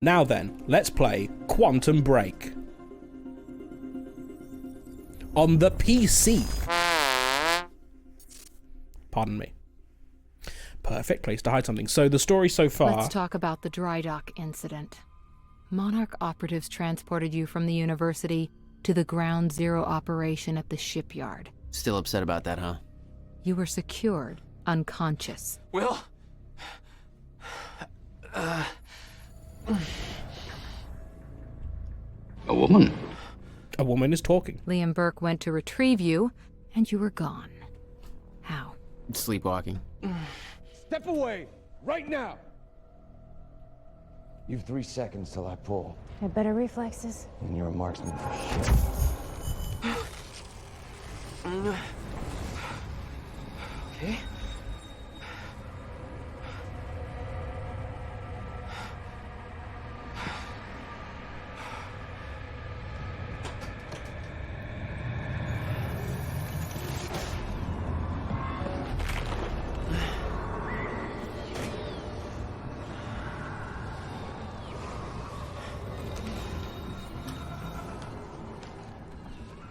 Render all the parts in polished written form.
Now then, let's play Quantum Break. On the PC. Pardon me. Perfect place to hide something. So the story so far... Let's talk about the dry dock incident. Monarch operatives transported you from the university to the Ground Zero operation at the shipyard. Still upset about that, huh? You were secured, unconscious. Will? A woman? A woman is talking. Liam Burke went to retrieve you, and you were gone. How? Sleepwalking. Step away! Right now! You've 3 seconds till I pull. Had better reflexes. And you're a marksman for shit. Okay.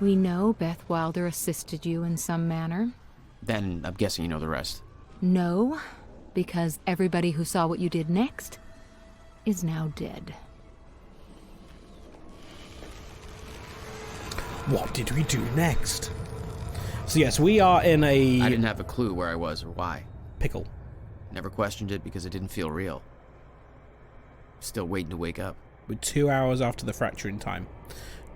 We know Beth Wilder assisted you in some manner. Then I'm guessing you know the rest. No, because everybody who saw what you did next is now dead. What did we do next? So yes, we are in a... I didn't have a clue where I was or why. pickle. Never questioned it because it didn't feel real. Still waiting to wake up. We're 2 hours after the fracturing time.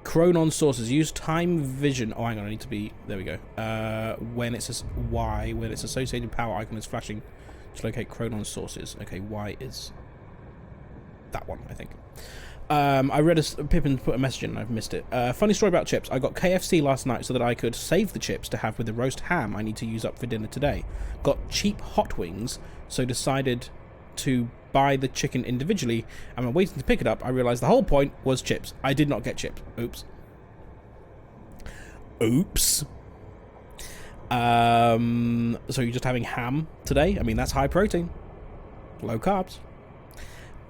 Chronon sources use time vision. Oh, hang on, I need to be... There we go. When it says Y, when its associated power icon is flashing to locate Chronon sources. Okay, Y is that one, I think. I read Pippin put a message in and I've missed it. Funny story about chips. I got KFC last night so that I could save the chips to have with the roast ham I need to use up for dinner today. Got cheap hot wings, so decided to buy the chicken individually, and when waiting to pick it up, I realised the whole point was chips. I did not get chips. Oops. Oops. So you're just having ham today? I mean, that's high protein. Low carbs.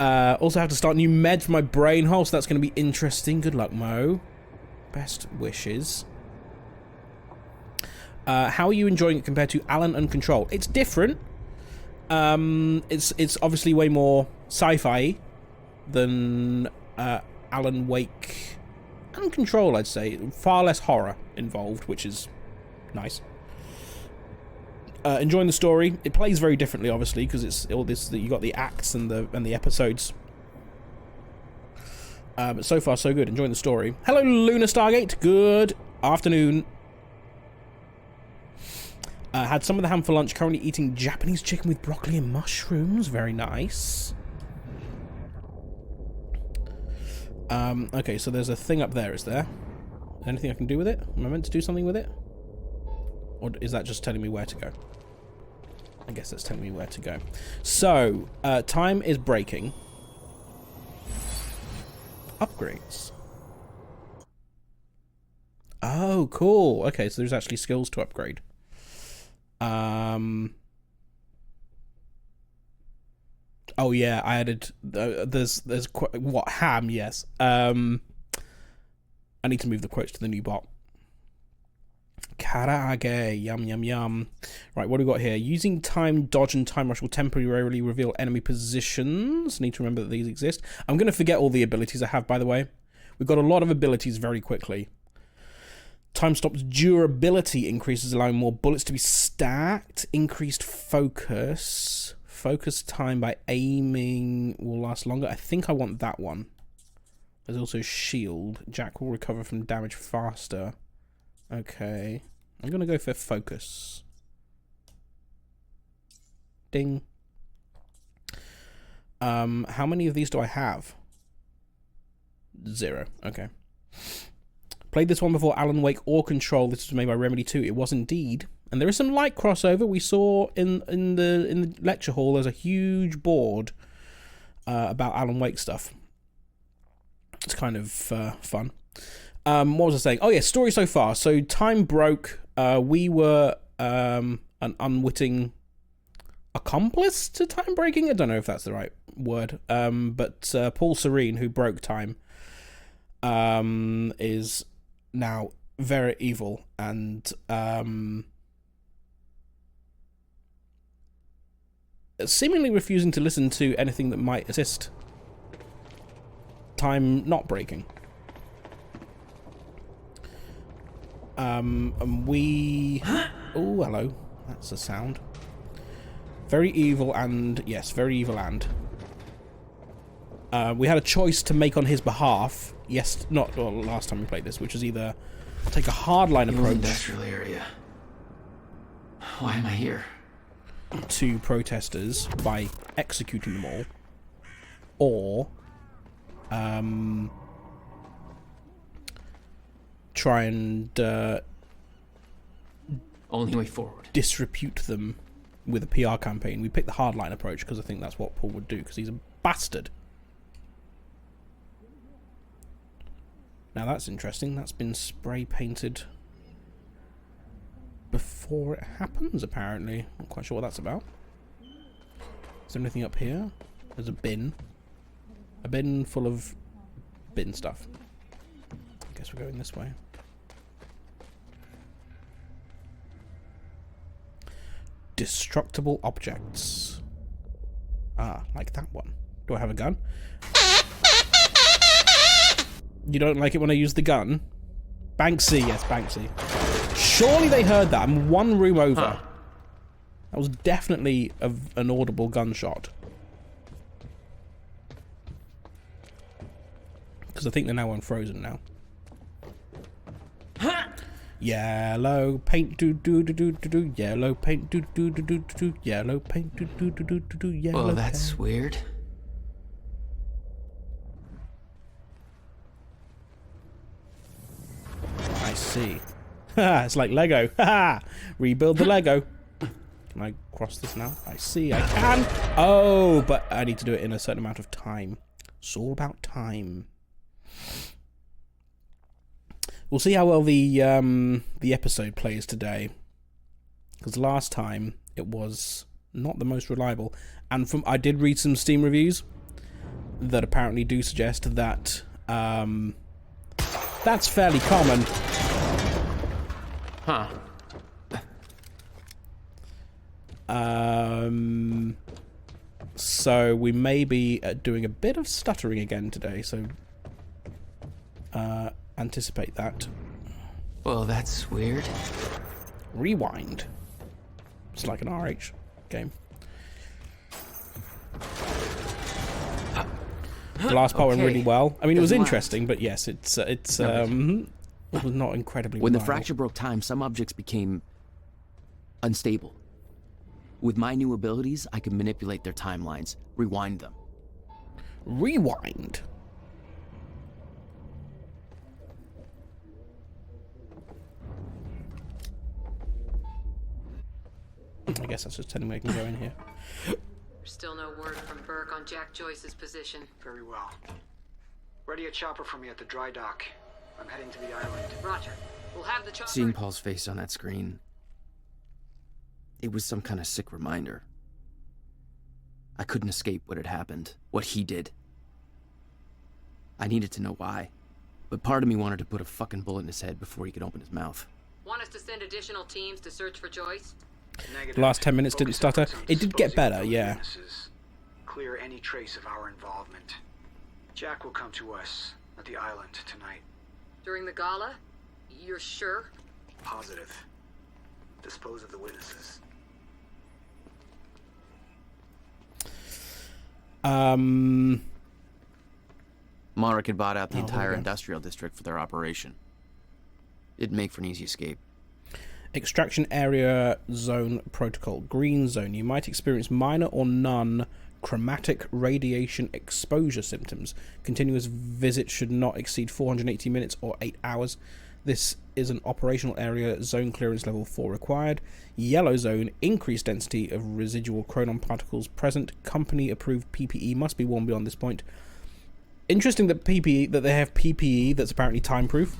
Also have to start new med for my brain hole, so that's going to be interesting. Good luck, Mo. Best wishes. How are you enjoying it compared to Alan and Control? It's different. It's obviously way more sci-fi than Alan Wake and Control, I'd say. Far less horror involved, which is nice. Enjoying the story. It plays very differently, obviously, because it's all this. You got the acts and the episodes. But so far, so good. Enjoying the story. Hello, Lunar Stargate. Good afternoon. Had some of the ham for lunch. Currently eating Japanese chicken with broccoli and mushrooms. Very nice. Okay, so there's a thing up there, is there? Anything I can do with it? Am I meant to do something with it? Or is that just telling me where to go? I guess that's telling me where to go. So, time is breaking. Upgrades. Oh, cool. Okay, so there's actually skills to upgrade. Oh yeah, I added. There's what ham? Yes. I need to move the quotes to the new bot. Karaage, yum yum yum. Right, what do we got here? Using time dodge and time rush will temporarily reveal enemy positions. Need to remember that these exist. I'm going to forget all the abilities I have, by the way. We've got a lot of abilities very quickly. Time stops durability increases, allowing more bullets to be stacked. Increased focus. Focus time by aiming will last longer. I think I want that one. There's also shield. Jack will recover from damage faster. Okay. I'm going to go for focus. Ding. How many of these do I have? 0. Okay. Played this one before Alan Wake or Control. This was made by Remedy 2. It was indeed. And there is some light crossover. We saw in the lecture hall, there's a huge board about Alan Wake stuff. It's kind of fun. What was I saying? Oh yeah, story so far. So time broke. We were an unwitting accomplice to time breaking. I don't know if that's the right word. But Paul Serene, who broke time, is now very evil and seemingly refusing to listen to anything that might assist time not breaking. And we... Oh, hello. That's a sound. Very evil and... Yes, very evil and... we had a choice to make on his behalf. Yes, not well, last time we played this, which is either take a hardline approach... Industrial area. Why am I here? ...to protesters by executing them all. Or... try and only way forward. Disrepute them with a PR campaign. We picked the hardline approach because I think that's what Paul would do, because he's a bastard. Now that's interesting. That's been spray painted before it happens, apparently. Not quite sure what that's about. Is there anything up here? There's a bin. A bin full of bin stuff. I guess we're going this way. Destructible objects. Ah, like that one. Do I have a gun? You don't like it when I use the gun? Banksy, yes, Banksy. Surely they heard that. I'm one room over. Huh. That was definitely an audible gunshot. Because I think they're now unfrozen now. Yellow paint do do do do do do. Yellow paint do do do do do. Yellow paint do do do do do. Yellow. Oh, that's weird. I see. Haha, it's like Lego. Haha, rebuild the Lego. Can I cross this now? I see, I can. Oh, but I need to do it in a certain amount of time. It's all about time. We'll see how well the episode plays today, because last time it was not the most reliable. And I did read some Steam reviews that apparently do suggest that that's fairly common. Huh. So we may be doing a bit of stuttering again today, so anticipate that. Well, that's weird. Rewind. It's like an RH game. The last part went really well. I mean, it was interesting, but yes, it was not incredibly When the reliable. fracture broke time, some objects became unstable. With my new abilities, I can manipulate their timelines, rewind them. Rewind. I guess that's just telling me I can go in here. There's still no word from Burke on Jack Joyce's position. Very well. Ready a chopper for me at the dry dock. I'm heading to the island. Roger. We'll have the chopper. Seeing Paul's face on that screen, it was some kind of sick reminder. I couldn't escape what had happened, what he did. I needed to know why, but part of me wanted to put a fucking bullet in his head before he could open his mouth. Want us to send additional teams to search for Joyce? Negative. The last 10 minutes didn't stutter. Focus efforts on It did get disposing better, of yeah. witnesses. Clear any trace of our involvement. Jack will come to us at the island tonight. During the gala? You're sure? Positive. Dispose of the witnesses. Monarch had bought out the Oh, entire here we go. industrial district for their operation. It'd make for an easy escape. Extraction area zone protocol. Green zone. You might experience minor or none chromatic radiation exposure symptoms. Continuous visit should not exceed 480 minutes or 8 hours. This is an operational area. Zone clearance level 4 required. Yellow zone. Increased density of residual chronon particles present. Company approved PPE must be worn beyond this point. Interesting that they have PPE that's apparently time proof.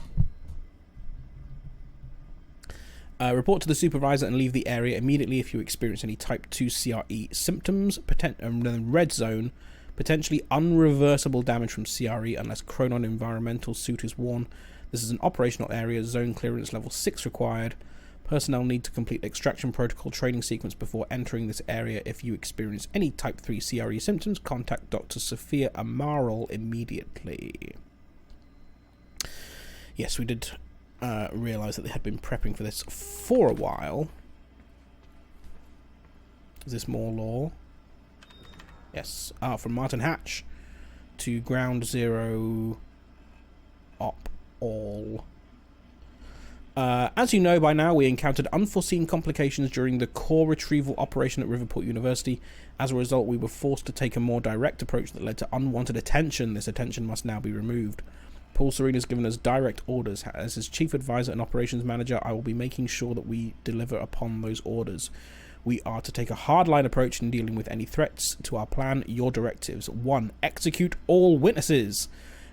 Report to the supervisor and leave the area immediately if you experience any type 2 CRE symptoms. And then red zone, Potentially unreversible damage from CRE unless Chronon environmental suit is worn. This is an operational area, zone clearance level 6 required. Personnel need to complete extraction protocol training sequence before entering this area. If you experience any type 3 CRE symptoms, contact Dr. Sophia Amaral immediately. Yes, we did realise that they had been prepping for this for a while. Is this more lore? Yes. From Martin Hatch to Ground Zero Op All. As you know by now, we encountered unforeseen complications during the core retrieval operation at Riverport University. As a result, we were forced to take a more direct approach that led to unwanted attention. This attention must now be removed. Paul Serene has given us direct orders. As his chief advisor and operations manager, I will be making sure that we deliver upon those orders. We are to take a hardline approach in dealing with any threats to our plan. Your directives: 1. Execute all witnesses.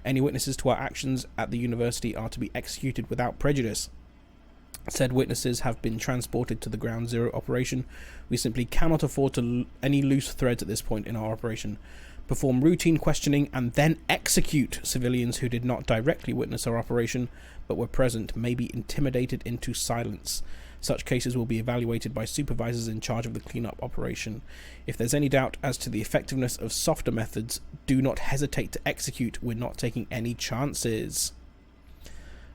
Any witnesses to our actions at the university are to be executed without prejudice. Said witnesses have been transported to the Ground Zero operation. We simply cannot afford any loose threads at this point in our operation. Perform routine questioning and then execute civilians who did not directly witness our operation but were present, may be intimidated into silence. Such cases will be evaluated by supervisors in charge of the cleanup operation. If there's any doubt as to the effectiveness of softer methods, do not hesitate to execute. We're not taking any chances.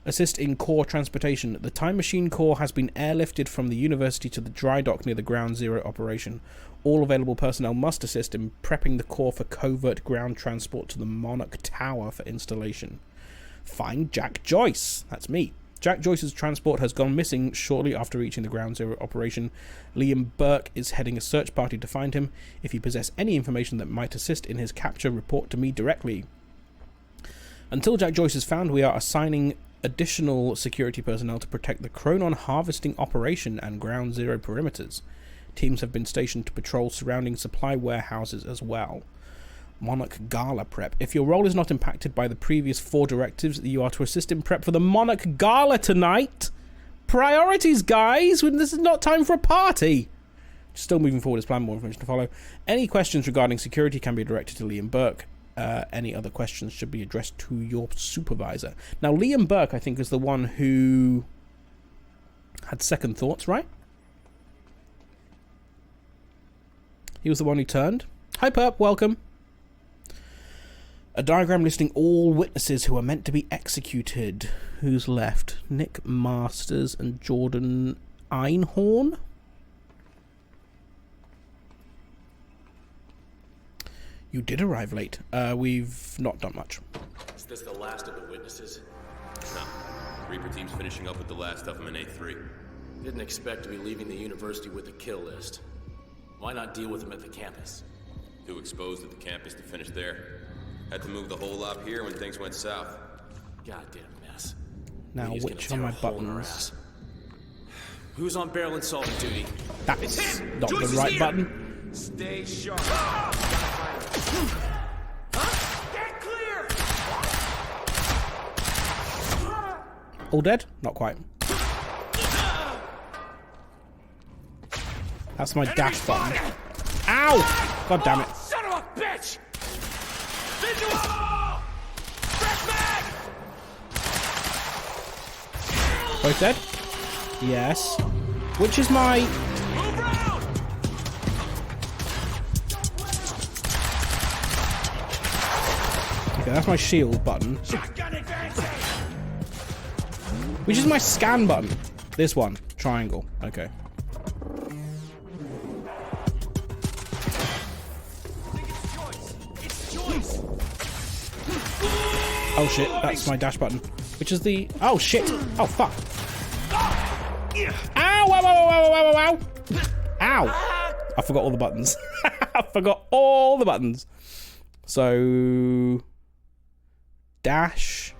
Assist in core transportation. The Time Machine core has been airlifted from the university to the dry dock near the Ground Zero operation. All available personnel must assist in prepping the core for covert ground transport to the Monarch Tower for installation. Find Jack Joyce. That's me. Jack Joyce's transport has gone missing shortly after reaching the Ground Zero operation. Liam Burke is heading a search party to find him. If you possess any information that might assist in his capture, report to me directly. Until Jack Joyce is found, we are assigning additional security personnel to protect the Chronon harvesting operation and Ground Zero perimeters. Teams have been stationed to patrol surrounding supply warehouses as well. Monarch Gala prep. If your role is not impacted by the previous 4 directives, you are to assist in prep for the Monarch Gala tonight. Priorities, guys! This is not time for a party. Still moving forward as planned. More information to follow. Any questions regarding security can be directed to Liam Burke. Any other questions should be addressed to your supervisor. Now, Liam Burke, I think, is the one who had second thoughts, right? He was the one who turned. Hi, Perp. Welcome. A diagram listing all witnesses who are meant to be executed. Who's left? Nick Masters and Jordan Einhorn. You did arrive late. We've not done much. Is this the last of the witnesses? No. Reaper team's finishing up with the last of them in A3. Didn't expect to be leaving the university with a kill list. Why not deal with them at the campus? Too exposed at the campus to finish there. Had to move the whole lot here when things went south. Goddamn mess. Now, which are my buttons? Who's on barrel and salt duty? That's not the right button. Stay sharp. Get clear! All dead? Not quite. That's my dash button. Ow! God damn it. Son of a bitch! Visual! Fresh mag! Both dead? Yes. Which is my... Move round! Okay, that's my shield button. Shotgun advancing! Which is my scan button? This one. Triangle. Okay. Oh shit, that's my dash button. Which is the... Oh shit! Oh fuck! Ow! Ow! Ow! Ow! Ow! Ow! Ow! I forgot all the buttons. I forgot all the buttons. So... Dash...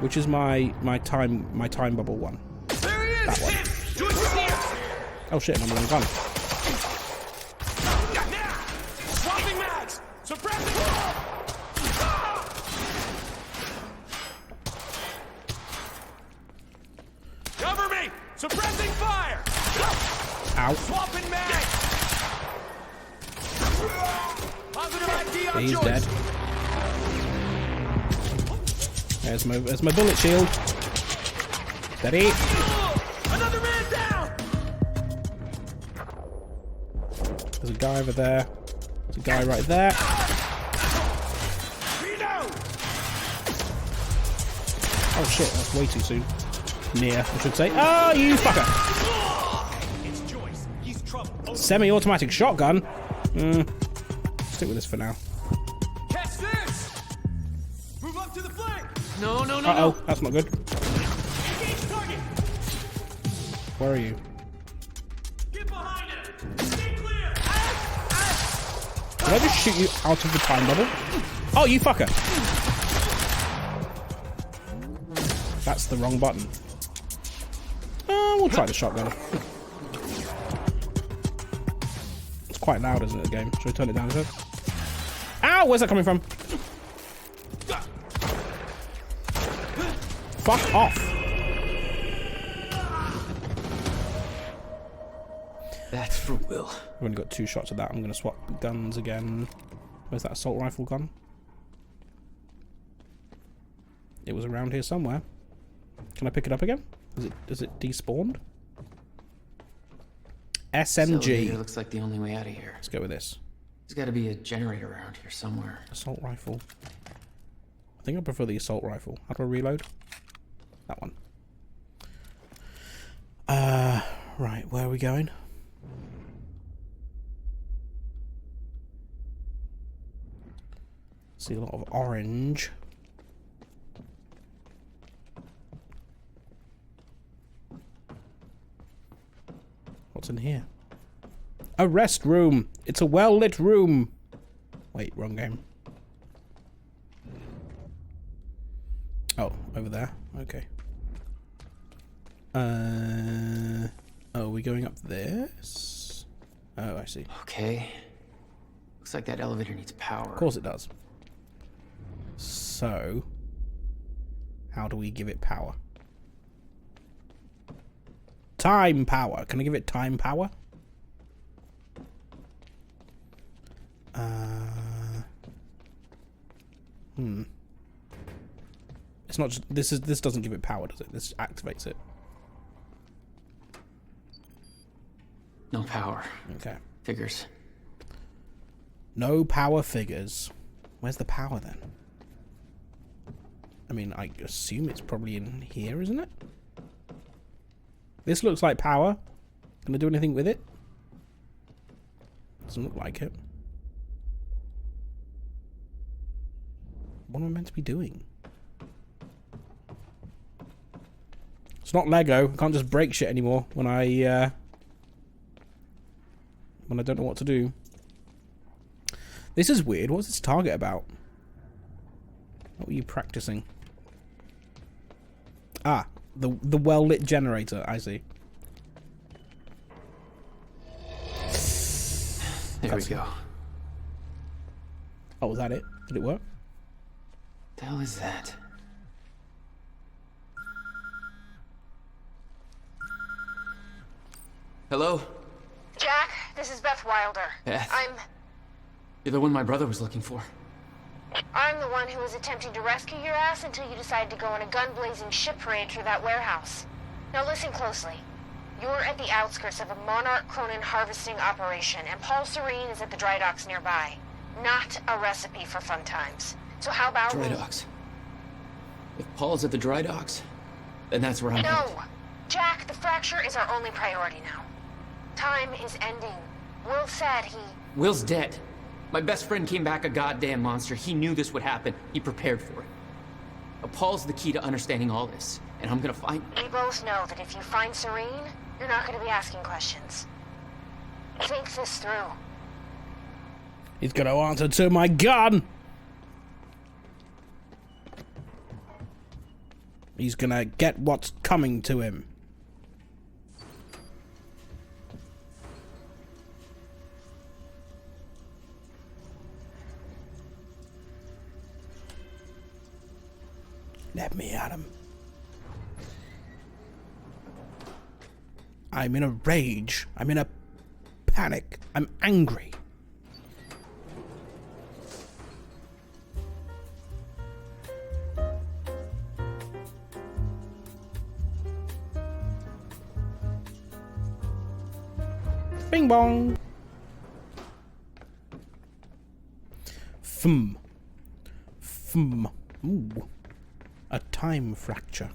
Which is my time bubble one? That one. Oh shit, I'm on the gun. Swapping mags! Suppressing! Cover me! Suppressing fire! Ow. Swapping mags! Positive ID! He's dead. There's my bullet shield. Steady. Another man down. There's a guy over there. There's a guy right there. Oh shit, that's way too soon. Near, I should say. Oh, you fucker! Semi-automatic shotgun? Stick with this for now. Catch this! Move up to the flank! No, no, no, Uh-oh, that's not good. Engage target! Where are you? Get behind it! Stay clear! Did I just shoot you out of the time bubble? Oh, you fucker! That's the wrong button. We'll try the shotgun. It's quite loud, isn't it, the game? Should we turn it down a bit? Ow! Where's that coming from? Fuck off! That's for Will. I've only got 2 shots of that. I'm going to swap guns again. Where's that assault rifle gone? It was around here somewhere. Can I pick it up again? Is it despawned? SMG. It looks like the only way out of here. Let's go with this. There's got to be a generator around here somewhere. Assault rifle. I think I prefer the assault rifle. How do I reload? That one. Right, where are we going? See a lot of orange. What's in here? A rest room. It's a well-lit room. Wait, wrong game. Oh, over there. Okay. Oh, are we going up this? Oh, I see. Okay. Looks like that elevator needs power. Of course it does. So, how do we give it power? Time power. Can I give it time power? It's not just, this doesn't give it power, does it? This activates it. No power. Okay. Figures. No power figures. Where's the power then? I mean, I assume it's probably in here, isn't it? This looks like power. Can I do anything with it? Doesn't look like it. What am I meant to be doing? It's not Lego. I can't just break shit anymore when I don't know what to do. This is weird. What's this target about? What were you practicing? Ah, the well-lit generator. I see. There we go. Oh, was that it? Did it work? The hell is that? Hello? Jack, this is Beth Wilder. Beth? You're the one my brother was looking for. I'm the one who was attempting to rescue your ass until you decided to go on a gun-blazing ship parade through that warehouse. Now listen closely. You're at the outskirts of a Monarch Cronin harvesting operation, and Paul Serene is at the dry docks nearby. Not a recipe for fun times. So how about Dry docks. If Paul's at the dry docks, then that's where I'm headed. No! Jack, the fracture is our only priority now. Time is ending. Will said he... Will's dead. My best friend came back a goddamn monster. He knew this would happen. He prepared for it. Now, Paul's the key to understanding all this, and I'm gonna find... We both know that if you find Serene, you're not gonna be asking questions. Think this through. He's gonna answer to my gun! He's gonna get what's coming to him. Let me at him. I'm in a rage. I'm in a panic. I'm angry. Bing bong. Fum. Ooh. A time fracture.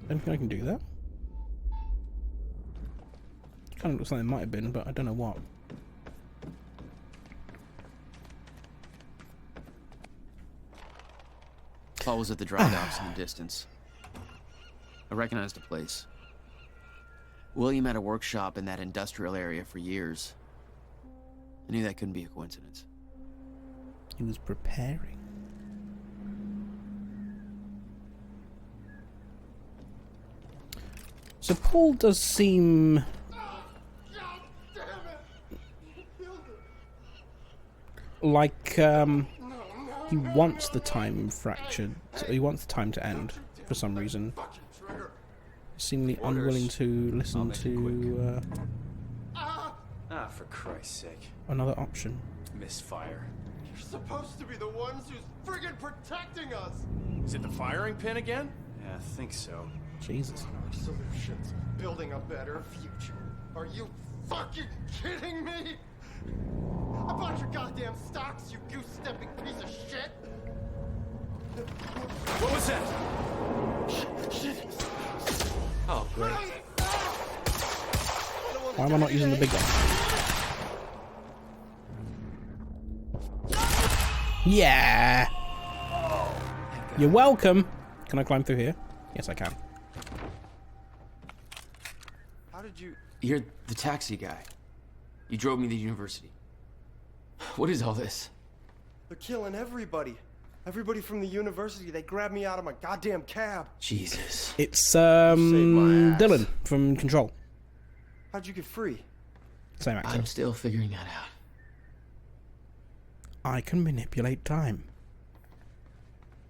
I don't think I can do that. Kind of looks like it might have been, but I don't know what. Paul was at the dry docks in the distance. I recognized the place. William had a workshop in that industrial area for years. I knew that couldn't be a coincidence. He was preparing. So Paul does seem like he wants the time fractured. He wants the time to end for some reason. Seemingly unwilling to listen to for Christ's sake. another option. Misfire. You're supposed to be the ones who's friggin' protecting us! Is it the firing pin again? Yeah, I think so. Jesus. Solutions. Building a better future. Are you fucking kidding me? I bought your goddamn stocks, you goose-stepping piece of shit! What was that? Oh, great. Why am I not using the big gun? Yeah! You're welcome! Can I climb through here? Yes, I can. How did you... You're the taxi guy. You drove me to the university. What is all this? They're killing everybody. Everybody from the university, they grabbed me out of my goddamn cab. Jesus. It's, Saved my ass. Dylan from Control. How'd you get free? Same actor. I'm still figuring that out. I can manipulate time.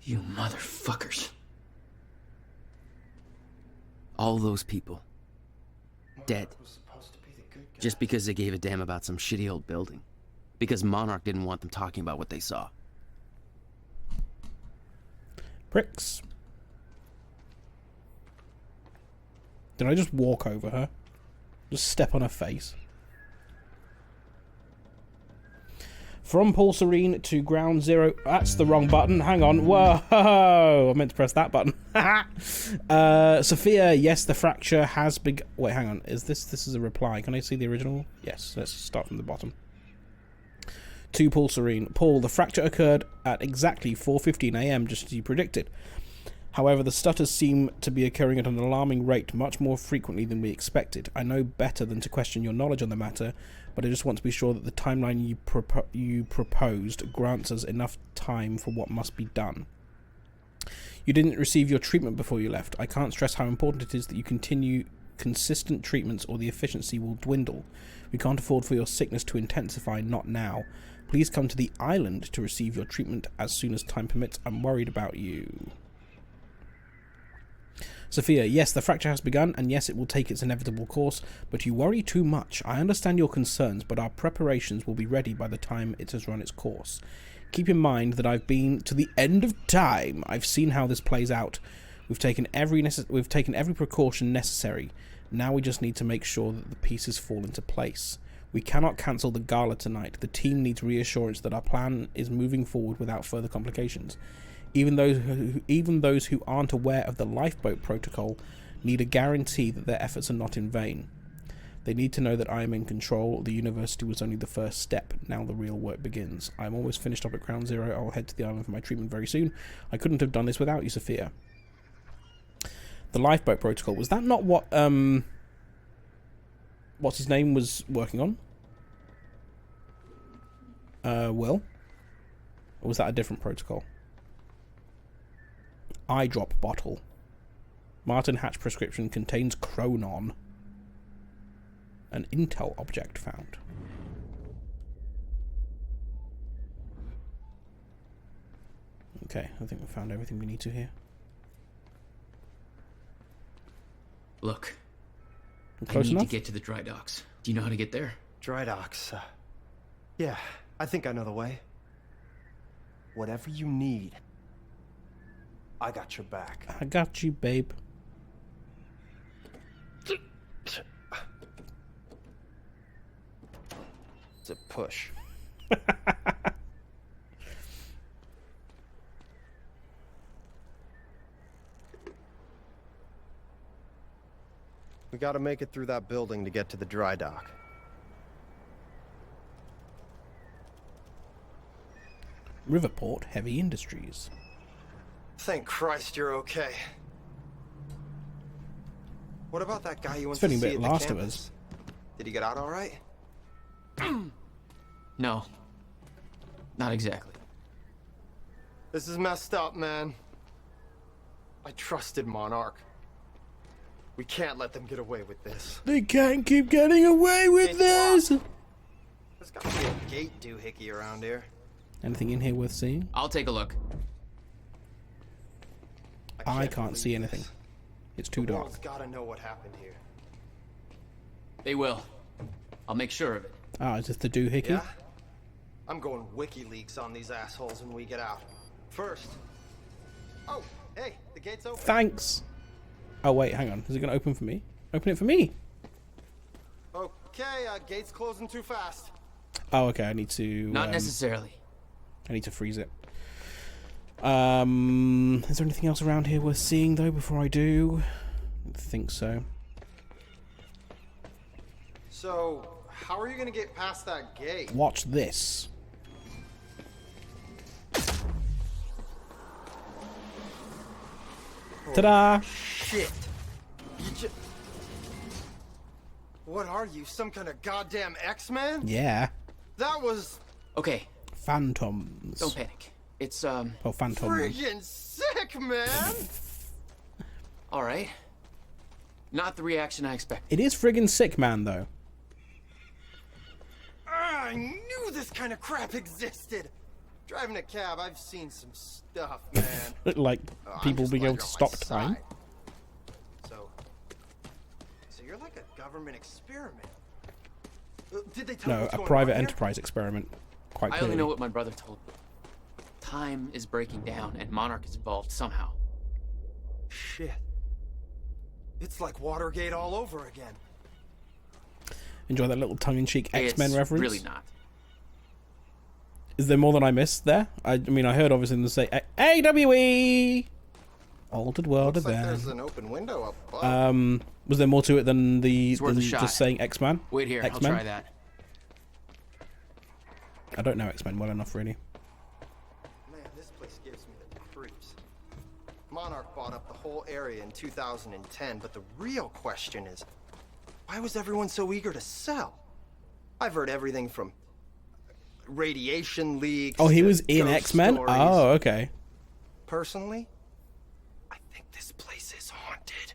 You motherfuckers. All those people. Dead. Was supposed to be the good guy. Just because they gave a damn about some shitty old building. Because Monarch didn't want them talking about what they saw. Pricks. Did I just walk over her? Just step on her face? From Paul Serene to Ground Zero. That's the wrong button. Hang on. Whoa! I meant to press that button. Sophia, yes, the fracture has begun. Wait, hang on. Is this is a reply? Can I see the original? Yes. Let's start from the bottom. To Paul Serene. Paul, the fracture occurred at exactly 4:15 AM, just as you predicted. However, the stutters seem to be occurring at an alarming rate, much more frequently than we expected. I know better than to question your knowledge on the matter, but I just want to be sure that the timeline you proposed grants us enough time for what must be done. You didn't receive your treatment before you left. I can't stress how important it is that you continue consistent treatments or the efficiency will dwindle. We can't afford for your sickness to intensify, not now. Please come to the island to receive your treatment as soon as time permits. I'm worried about you. Sophia, yes, the fracture has begun, and yes, it will take its inevitable course, but you worry too much. I understand your concerns, but our preparations will be ready by the time it has run its course. Keep in mind that I've been to the end of time. I've seen how this plays out. We've taken every precaution necessary. Now we just need to make sure that the pieces fall into place. We cannot cancel the gala tonight. The team needs reassurance that our plan is moving forward without further complications. Even those who aren't aware of the lifeboat protocol need a guarantee that their efforts are not in vain. They need to know that I am in control. The university was only the first step. Now the real work begins. I'm almost finished up at Ground Zero. I'll head to the island for my treatment very soon. I couldn't have done this without you, Sophia. The lifeboat protocol, was that not what what's his name was working on? Will? Or was that a different protocol? Eye drop bottle. Martin Hatch prescription contains Chronon. An intel object found. Okay, I think we found everything we need to here. Look, Close I need enough? to get to the dry docks. Do you know how to get there? Dry docks. Yeah, I think I know the way. Whatever you need, I got your back. I got you, babe. It's a push. We gotta make it through that building to get to the dry dock. Riverport Heavy Industries. Thank Christ you're okay. What about that guy you went It's to feeling a see bit at the Last of campus? Us. Did he get out all right? No. Not exactly. This is messed up, man. I trusted Monarch. We can't let them get away with this. They can't keep getting away with this! There's gotta be a gate doohickey around here. Anything in here worth seeing? I'll take a look. I can't see anything. It's too The dark. world's gotta know what happened here. They will. I'll make sure of it. Ah, is this the doohickey? Yeah? I'm going WikiLeaks on these assholes when we get out. First. Oh, hey, the gate's open. Thanks! Oh wait, hang on. Is it going to open for me? Open it for me! Okay, gate's closing too fast. Oh, okay, I need to... Not necessarily. I need to freeze it. Is there anything else around here worth seeing, though, before I do? I don't think so. So, how are you gonna get past that gate? Watch this. Ta-da! Shit. What are you, some kind of goddamn X-Man? Yeah. That was Okay, Phantoms. don't panic. It's, Oh, Phantoms. friggin' sick, man! alright. Not the reaction I expected. It is friggin' sick, man, though. I knew this kind of crap existed! Driving a cab, I've seen some stuff, man. Like, Oh, I'm people just being glad able you're to on my stop time. side. So you're like a government experiment. Did they tell you No, what's a going private on here? enterprise experiment. Quite I clearly. only know what my brother told me. Time is breaking down, and Monarch is involved somehow. Shit. It's like Watergate all over again. Enjoy that little tongue-in-cheek X-Men It's reference. really not. Is there more than I missed there? I mean, I heard obviously them say AWE! Altered World Looks like Event. there's an open window up above. Was there more to it than the It's worth a than shot. just saying X-Man? Wait here, X-Men? I'll try that. I don't know X-Men well enough, really. Man, this place gives me the creeps. Monarch bought up the whole area in 2010, but the real question is, why was everyone so eager to sell? I've heard everything from radiation leaks. Oh, he to was in ghost X-Men? stories. Oh, okay. Personally, I think this place is haunted.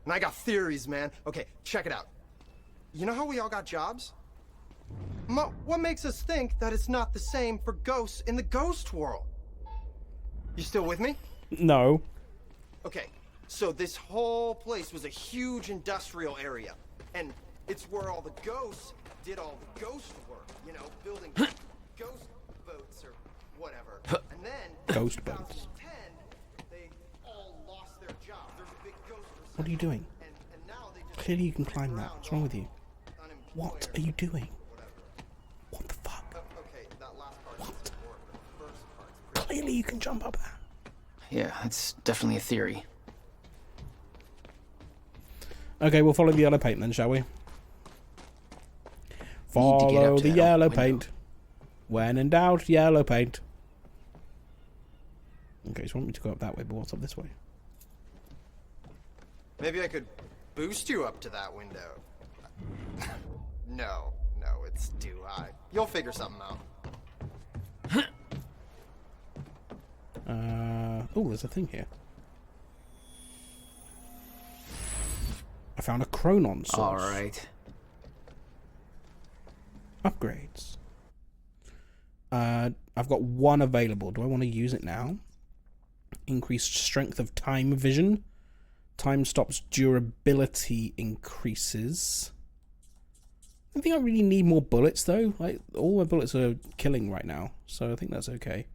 And I got theories, man. Okay, check it out. You know how we all got jobs? What makes us think that it's not the same for ghosts in the ghost world? You still with me? No. Okay, so this whole place was a huge industrial area. And it's where all the ghosts did all the ghost work. You know, building ghost boats or whatever. And then... Ghost boats. 2010, they all lost their jobs. There's a big ghost recession. What are you doing? And now they just Clearly you can climb that. What's wrong with you? unemployed What or are you doing? whatever. What the fuck? Okay, that last part doesn't work, but the first part's pretty... Clearly you can jump up that. Yeah, that's definitely a theory. Okay, we'll follow the yellow paint then, shall we? to get Follow up to the that yellow window. paint. When in doubt, yellow paint. Okay, so you want me to go up that way, but what's up this way? Maybe I could boost you up to that window. No, it's too high. You'll figure something out. Oh, there's a thing here. I found a Chronon source. Alright. Upgrades. I've got one available. Do I want to use it now? Increased strength of time vision. Time stops durability increases. I don't think I really need more bullets though. Like all my bullets are killing right now, so I think that's okay.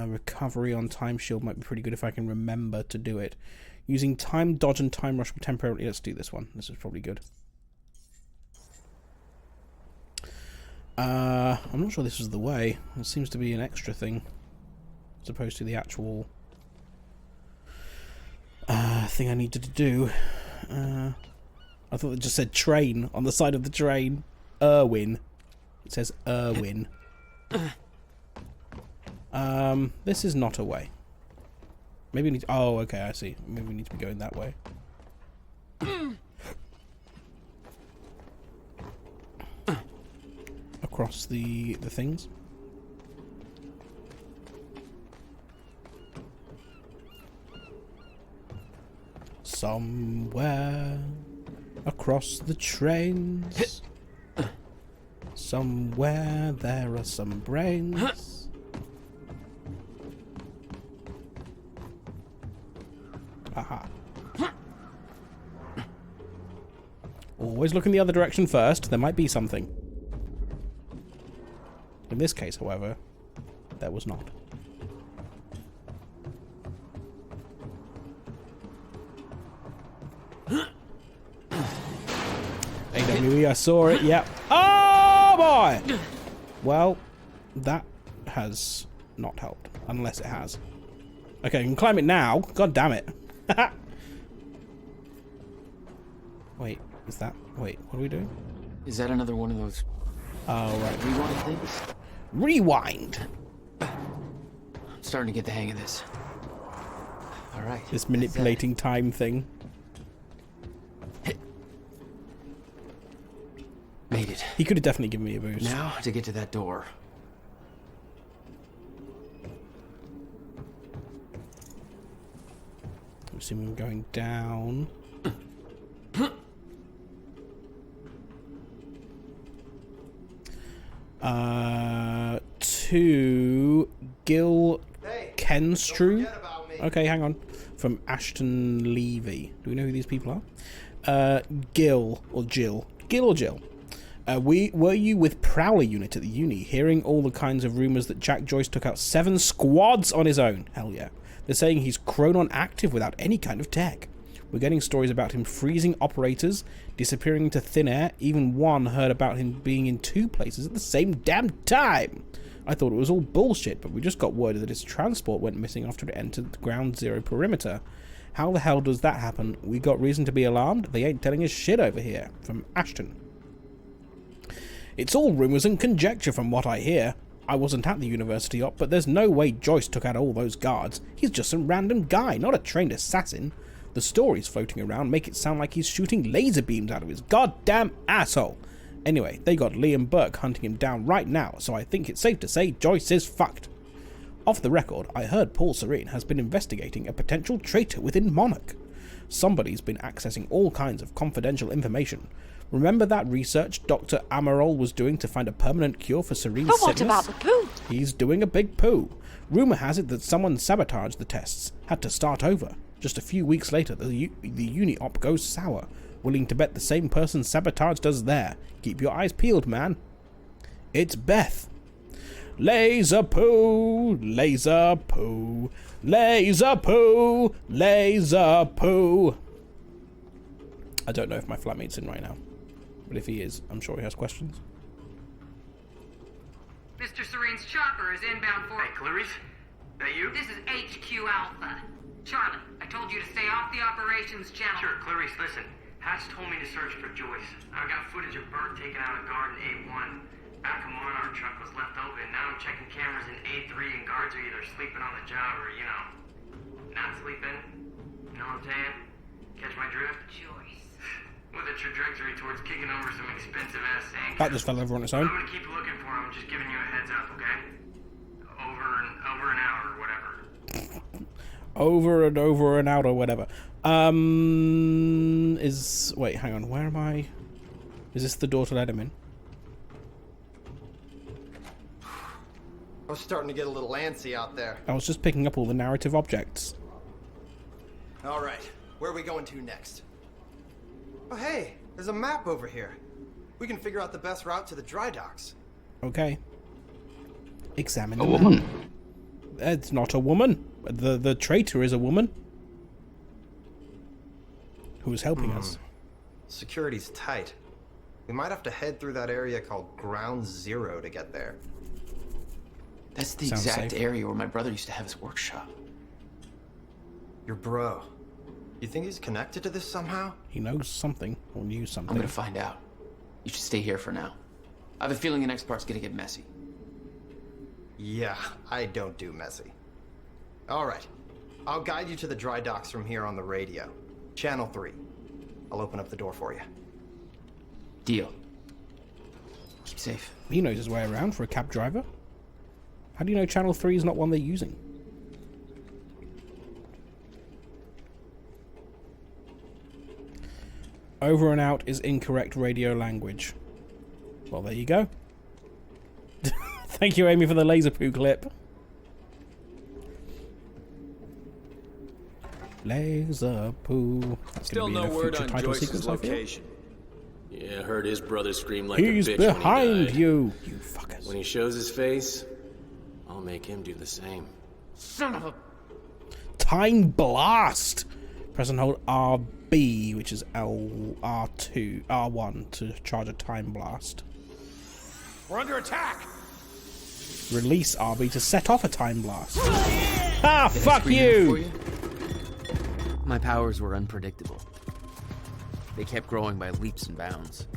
Recovery on time shield might be pretty good if I can remember to do it. Using time dodge and time rush temporarily. Let's do this one. This is probably good. I'm not sure this is the way. It seems to be an extra thing, as opposed to the actual thing I needed to do. I thought it just said train on the side of the train. Irwin. It says Irwin. This is not a way. Maybe we need to, oh, okay, I see. Maybe we need to be going that way. Across the things. Somewhere across the trains. Somewhere there are some brains. Aha. Always look in the other direction first. There might be something. In this case, however, there was not. AWE, I saw it, yep. Oh boy! Well, that has not helped. Unless it has. Okay, I can climb it now. God damn it. Wait, is that... Wait, what are we doing? Is that another one of those... Oh, right. rewind things? Rewind! I'm starting to get the hang of this. Alright. This manipulating time thing. Made it. He could have definitely given me a boost. Now to get to that door. I'm assuming we're going down. To Gil Kenstrew. Okay, hang on. From Ashton Levy. Do we know who these people are? Gil or Jill. Gil or Jill. Were you with Prowler Unit at the uni, hearing all the kinds of rumours that Jack Joyce took out 7 squads on his own? Hell yeah. They're saying he's Chronon active without any kind of tech. We're getting stories about him freezing operators, disappearing into thin air. Even one heard about him being in 2 places at the same damn time. I thought it was all bullshit, but we just got word that his transport went missing after it entered the Ground Zero perimeter. How the hell does that happen? We got reason to be alarmed? They ain't telling us shit over here. From Ashton. It's all rumours and conjecture from what I hear. I wasn't at the university op, but there's no way Joyce took out all those guards. He's just some random guy, not a trained assassin. The stories floating around make it sound like he's shooting laser beams out of his goddamn asshole. Anyway, they got Liam Burke hunting him down right now, so I think it's safe to say Joyce is fucked. Off the record, I heard Paul Serene has been investigating a potential traitor within Monarch. Somebody's been accessing all kinds of confidential information. Remember that research Dr. Amaral was doing to find a permanent cure for Serene's sickness? But what about the poo? He's doing a big poo. Rumour has it that someone sabotaged the tests, had to start over. Just a few weeks later, the uni-op goes sour. Willing to bet the same person sabotaged us there. Keep your eyes peeled, man. It's Beth. Laser poo, laser poo, laser poo, laser poo. I don't know if my flatmate's in right now, but if he is, I'm sure he has questions. Mr. Serene's chopper is inbound for... Hey, Clarice? That you? This is HQ Alpha. Charlie, I told you to stay off the operations channel. Sure, Clarice, listen. Hatch told me to search for Joyce. I've got footage of Bert taking out a guard in A1. Back of Monarch truck was left open. Now I'm checking cameras in A3 and guards are either sleeping on the job or, you know, not sleeping. You know what I'm saying? Catch my drift? Joyce. With a trajectory towards kicking over some expensive-ass sand. That just fell over on its own. I'm gonna keep looking for him. I'm just giving you a heads up, okay? Over an hour or whatever. Over and over and out or whatever. Wait, hang on. Where am I? Is this the door to let him in? I was starting to get a little antsy out there. I was just picking up all the narrative objects. All right, where are we going to next? Oh, hey, there's a map over here. We can figure out the best route to the dry docks. Okay. Examine A the woman. map. It's not a woman. The traitor is a woman. Who is helping us. Security's tight. We might have to head through that area called Ground Zero to get there. That's the Sounds exact safe. area where my brother used to have his workshop. Your bro. You think he's connected to this somehow? He knows something, or knew something. I'm gonna find out. You should stay here for now. I have a feeling the next part's gonna get messy. Yeah, I don't do messy. All right. I'll guide you to the dry docks from here on the radio. Channel 3. I'll open up the door for you. Deal. Keep safe. He knows his way around for a cab driver. How do you know Channel 3 is not one they're using? Over and out is incorrect radio language. Well, there you go. Thank you, Amy, for the laser poo clip. Laser poo. That's Still gonna be no in a word future on title Joyce's sequence, I feel. location. Yeah, I heard his brother scream like He's a bitch when he behind died. you, you fuckers. When he shows his face, I'll make him do the same. Son of a... Time blast. Press and hold RB, which is R2, R1 to charge a time blast. We're under attack! Release RB to set off a time blast. Ah, Did I fuck screen that for you! My powers were unpredictable. They kept growing by leaps and bounds.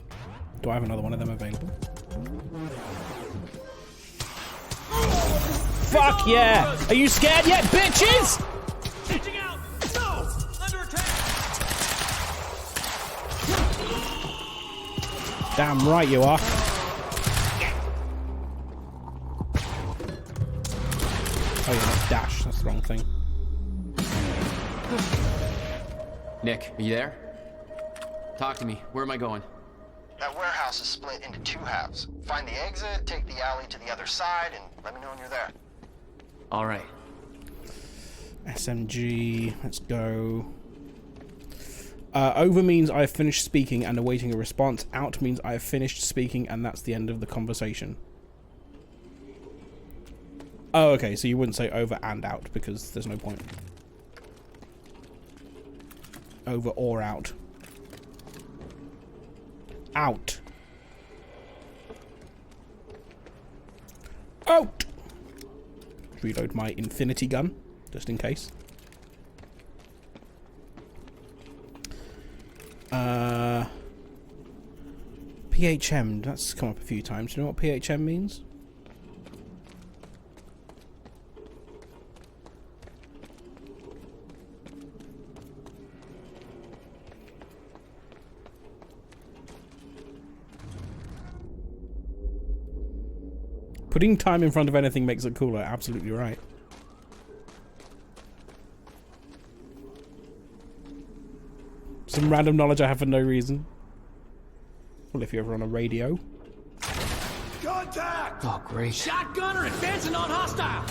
Do I have another one of them available? Fuck yeah! Are you scared yet, bitches? Changing out! No! Under attack! Damn right you are. Oh yeah, that's dash. That's the wrong thing. Nick, are you there? Talk to me. Where am I going? That warehouse is split into 2 halves. Find the exit, take the alley to the other side, and let me know when you're there. All right. SMG. Let's go. Over means I have finished speaking and awaiting a response. Out means I have finished speaking and that's the end of the conversation. Oh, okay, so you wouldn't say over and out because there's no point. Over or out. Out. Out! Reload my infinity gun, just in case. PHM, that's come up a few times. Do you know what PHM means? Putting time in front of anything makes it cooler, absolutely right. Some random knowledge I have for no reason. Well, if you're ever on a radio. Contact! Oh, great. Shotgunner advancing on hostile!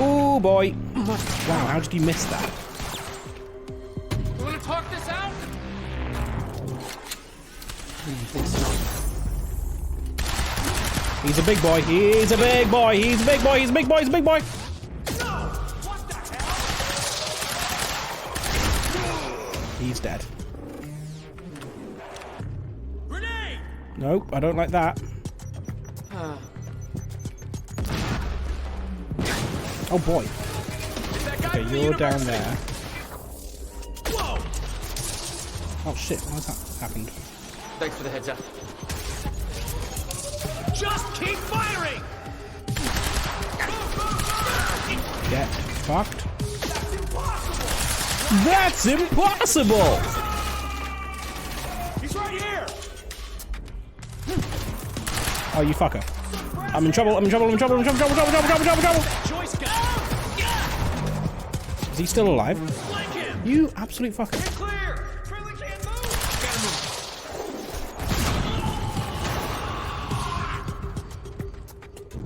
Oh boy. Wow, how did you miss that? You wanna talk this out? He's a big boy. He's a big boy. He's a big boy. He's a big boy. He's a big boy. No! What the hell? He's dead. Grenade! Nope, I don't like that. Oh boy. Okay, you're down there. Whoa! Oh shit, what's that happened? Thanks for the heads up. Just keep firing! Get fucked. That's impossible! That's impossible! He's right here! Oh, you fucker. I'm in trouble, I'm in trouble, I'm in trouble, I'm in trouble, trouble, trouble, trouble, trouble, trouble, trouble. Joyce got Is he still alive? Flank him! You absolute fucker. Clear! Friendly can't move! Gotta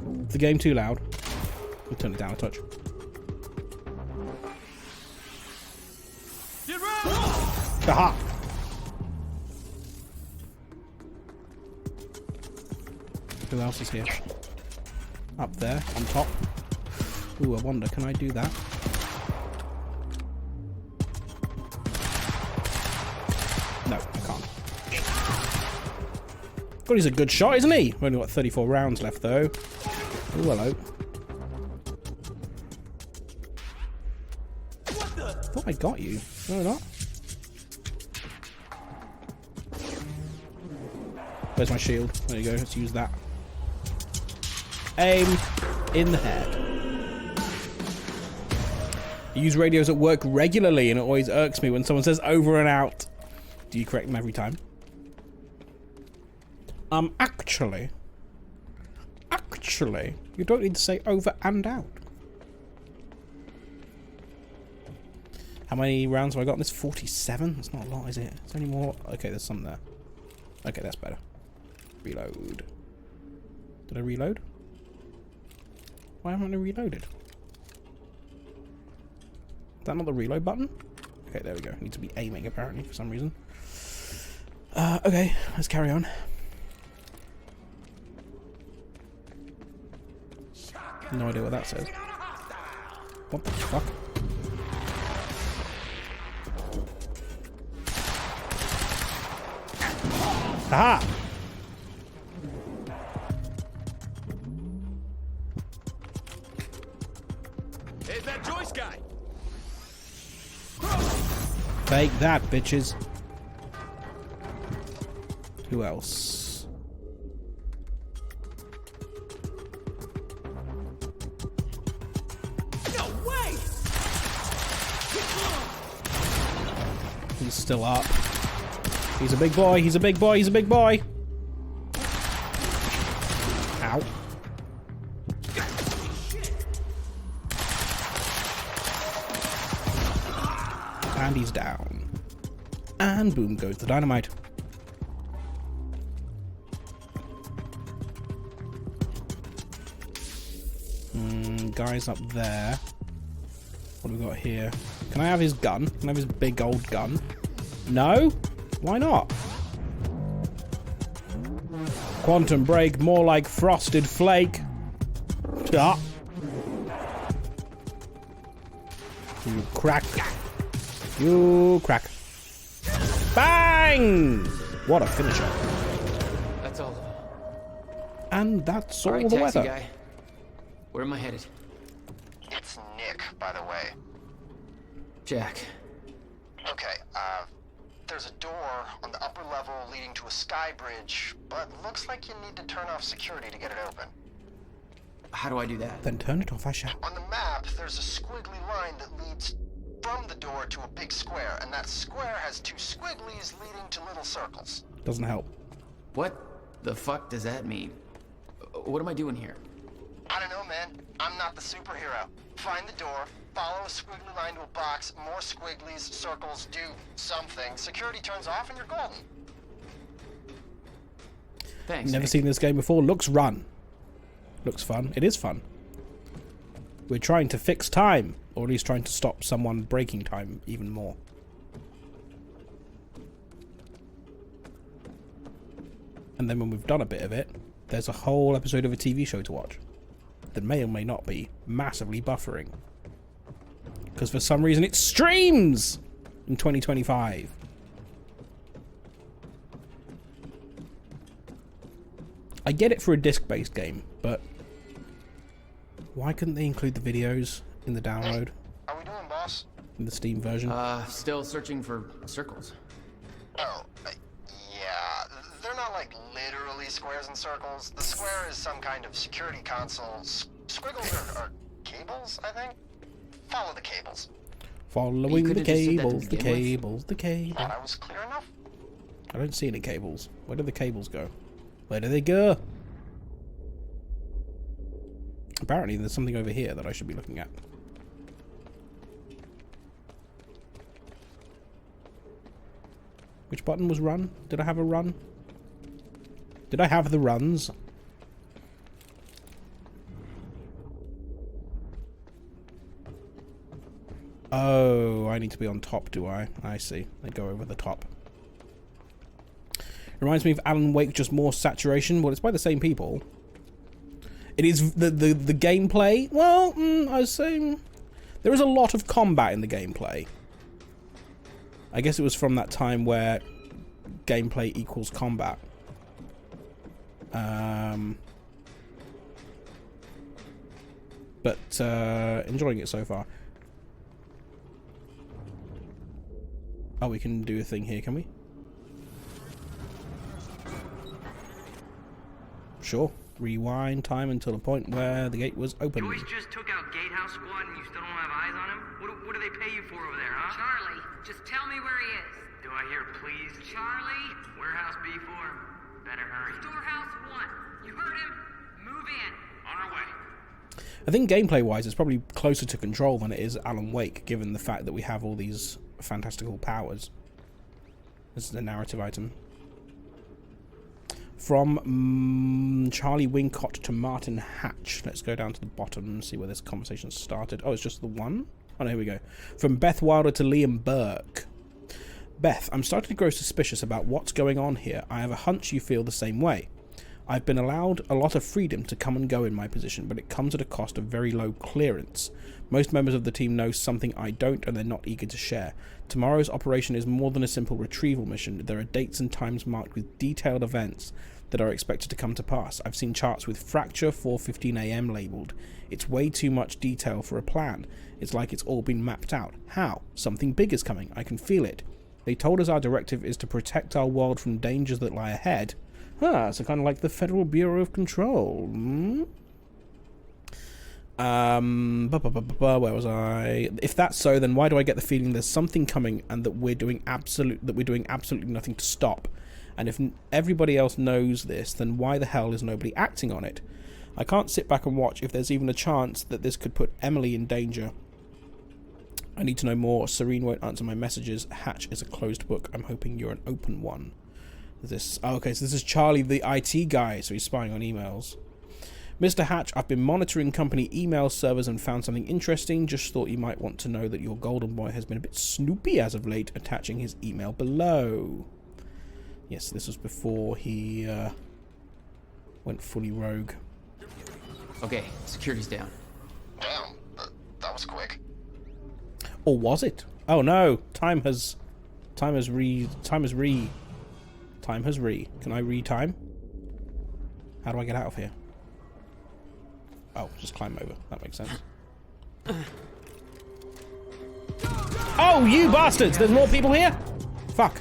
move. Is the game too loud? I'll turn it down a touch. Get ready! Aha! Who else is here? Up there, on top. Ooh, I wonder, can I do that? No, I can't. God, he's a good shot, isn't he? We've only got 34 rounds left, though. Ooh, hello. I thought I got you. No, not. Where's my shield? There you go. Let's use that. Aim in the head. I use radios at work regularly, and it always irks me when someone says over and out. Do you correct them every time? Actually, you don't need to say over and out. How many rounds have I got in this? 47? That's not a lot, is it? Is there any more? Okay, there's some there. Okay, that's better. Reload. Did I reload? Why haven't I reloaded? Is that not the reload button? Okay, there we go. Need to be aiming, apparently, for some reason. Okay, let's carry on. No idea what that says. What the fuck? Aha! Hey, that Joyce guy. Fake that, bitches. Who else? No way! He's still up. He's a big boy, he's a big boy, he's a big boy! Ow. And he's down. And boom goes the dynamite. Guy's up there. What do we got here? Can I have his gun? Can I have his big old gun? No? Why not? Quantum break, more like frosted flake. Ah. You crack. You crack. Bang! What a finisher. That's all. And that's all, right, the taxi weather. Guy. Where am I headed? It's Nick, by the way. Jack. Okay, there's a door on the upper level leading to a sky bridge, but looks like you need to turn off security to get it open. How do I do that? Then turn it off, I shall. On the map, there's a squiggly line that leads from the door to a big square, and that square has two squigglies leading to little circles. Doesn't help. What the fuck does that mean? What am I doing here? I don't know, man. I'm not the superhero. Find the door, follow a squiggly line to a box, more squigglies, circles, do something. Security turns off and you're golden. Thanks. Never Nick. seen this game before. Looks run. Looks fun. It is fun. We're trying to fix time, or at least trying to stop someone breaking time even more. And then when we've done a bit of it, there's a whole episode of a TV show to watch that may or may not be massively buffering. Because for some reason it streams in 2025. I get it for a disc-based game, but why couldn't they include the videos in the download? How we doing, boss? In the Steam version? Still searching for circles. Oh, yeah. They're not like literally squares and circles. The square is some kind of security console. Squiggles are cables, I think. Follow the cables. Following the cables, the cables, the cables. Thought I was clear enough? I don't see any cables. Where do the cables go? Where do they go? Apparently there's something over here that I should be looking at. Which button was run? Did I have a run? Did I have the runs? Oh, I need to be on top, do I? I see. They go over the top. Reminds me of Alan Wake, just more saturation. Well, it's by the same people. It is the gameplay. Well, I was saying there is a lot of combat in the gameplay. I guess it was from that time where gameplay equals combat. But enjoying it so far. Oh, we can do a thing here, can we? Sure. Rewind time until the point where the gate was open. You always just took out Gatehouse Squad and you still don't have eyes on him? What do they pay you for over there, huh? Charlie, just tell me where he is. Do I hear please? Charlie? Warehouse B4. Better hurry. Storehouse 1. You heard him? Move in. On our way. I think gameplay-wise, it's probably closer to Control than it is Alan Wake, given the fact that we have all these fantastical powers. This is a narrative item. From Charlie Wincott to Martin Hatch. Let's go down to the bottom and see where this conversation started. Oh, it's just the one? Oh, no, here we go. From Beth Wilder to Liam Burke. Beth, I'm starting to grow suspicious about what's going on here. I have a hunch you feel the same way. I've been allowed a lot of freedom to come and go in my position, but it comes at a cost of very low clearance. Most members of the team know something I don't, and they're not eager to share. Tomorrow's operation is more than a simple retrieval mission. There are dates and times marked with detailed events that are expected to come to pass. I've seen charts with Fracture 4:15 AM labelled. It's way too much detail for a plan. It's like it's all been mapped out. How? Something big is coming. I can feel it. They told us our directive is to protect our world from dangers that lie ahead. So kind of like the Federal Bureau of Control. Where was I? If that's so, then why do I get the feeling there's something coming and that we're doing absolutely nothing to stop? And if everybody else knows this, then why the hell is nobody acting on it? I can't sit back and watch if there's even a chance that this could put Emily in danger. I need to know more. Serene won't answer my messages. Hatch is a closed book. I'm hoping you're an open one. Okay, so this is Charlie, the IT guy, so he's spying on emails. Mr. Hatch, I've been monitoring company email servers and found something interesting. Just thought you might want to know that your golden boy has been a bit snoopy as of late, attaching his email below. Yes, this was before he went fully rogue. Okay, security's down. Damn, that was quick. Or was it? Oh no, time has re. Can I re-time? How do I get out of here? Oh, just climb over. That makes sense. Oh, you bastards! There's more people here? Fuck.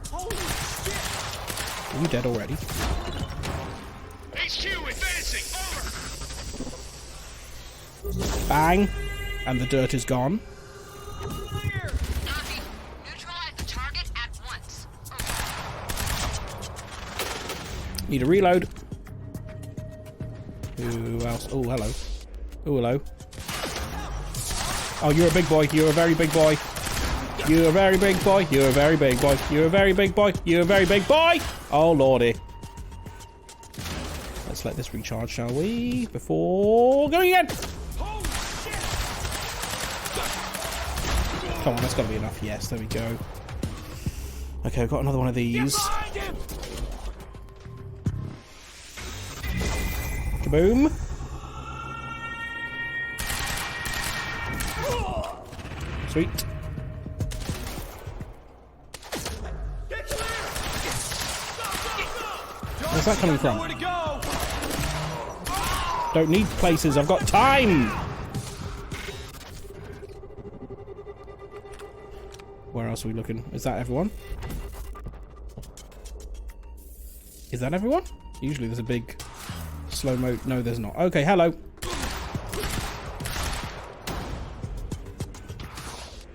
Are you dead already? HQ advancing. Over. Bang. And the dirt is gone. Need a reload. Who else? Oh, hello. Oh, hello. Oh, you're a big boy. You're a very big boy. You're a very big boy. You're a very big boy. You're a very big boy. You're a very big boy. Oh, lordy. Let's let this recharge, shall we? Before going in. Come on, that's got to be enough. Yes, there we go. Okay, I've got another one of these. Kaboom. Sweet. Where's that coming from? Don't need places, I've got time! Where else are we looking? Is that everyone? Is that everyone? Usually there's a big slow mo. No, there's not. Okay, hello.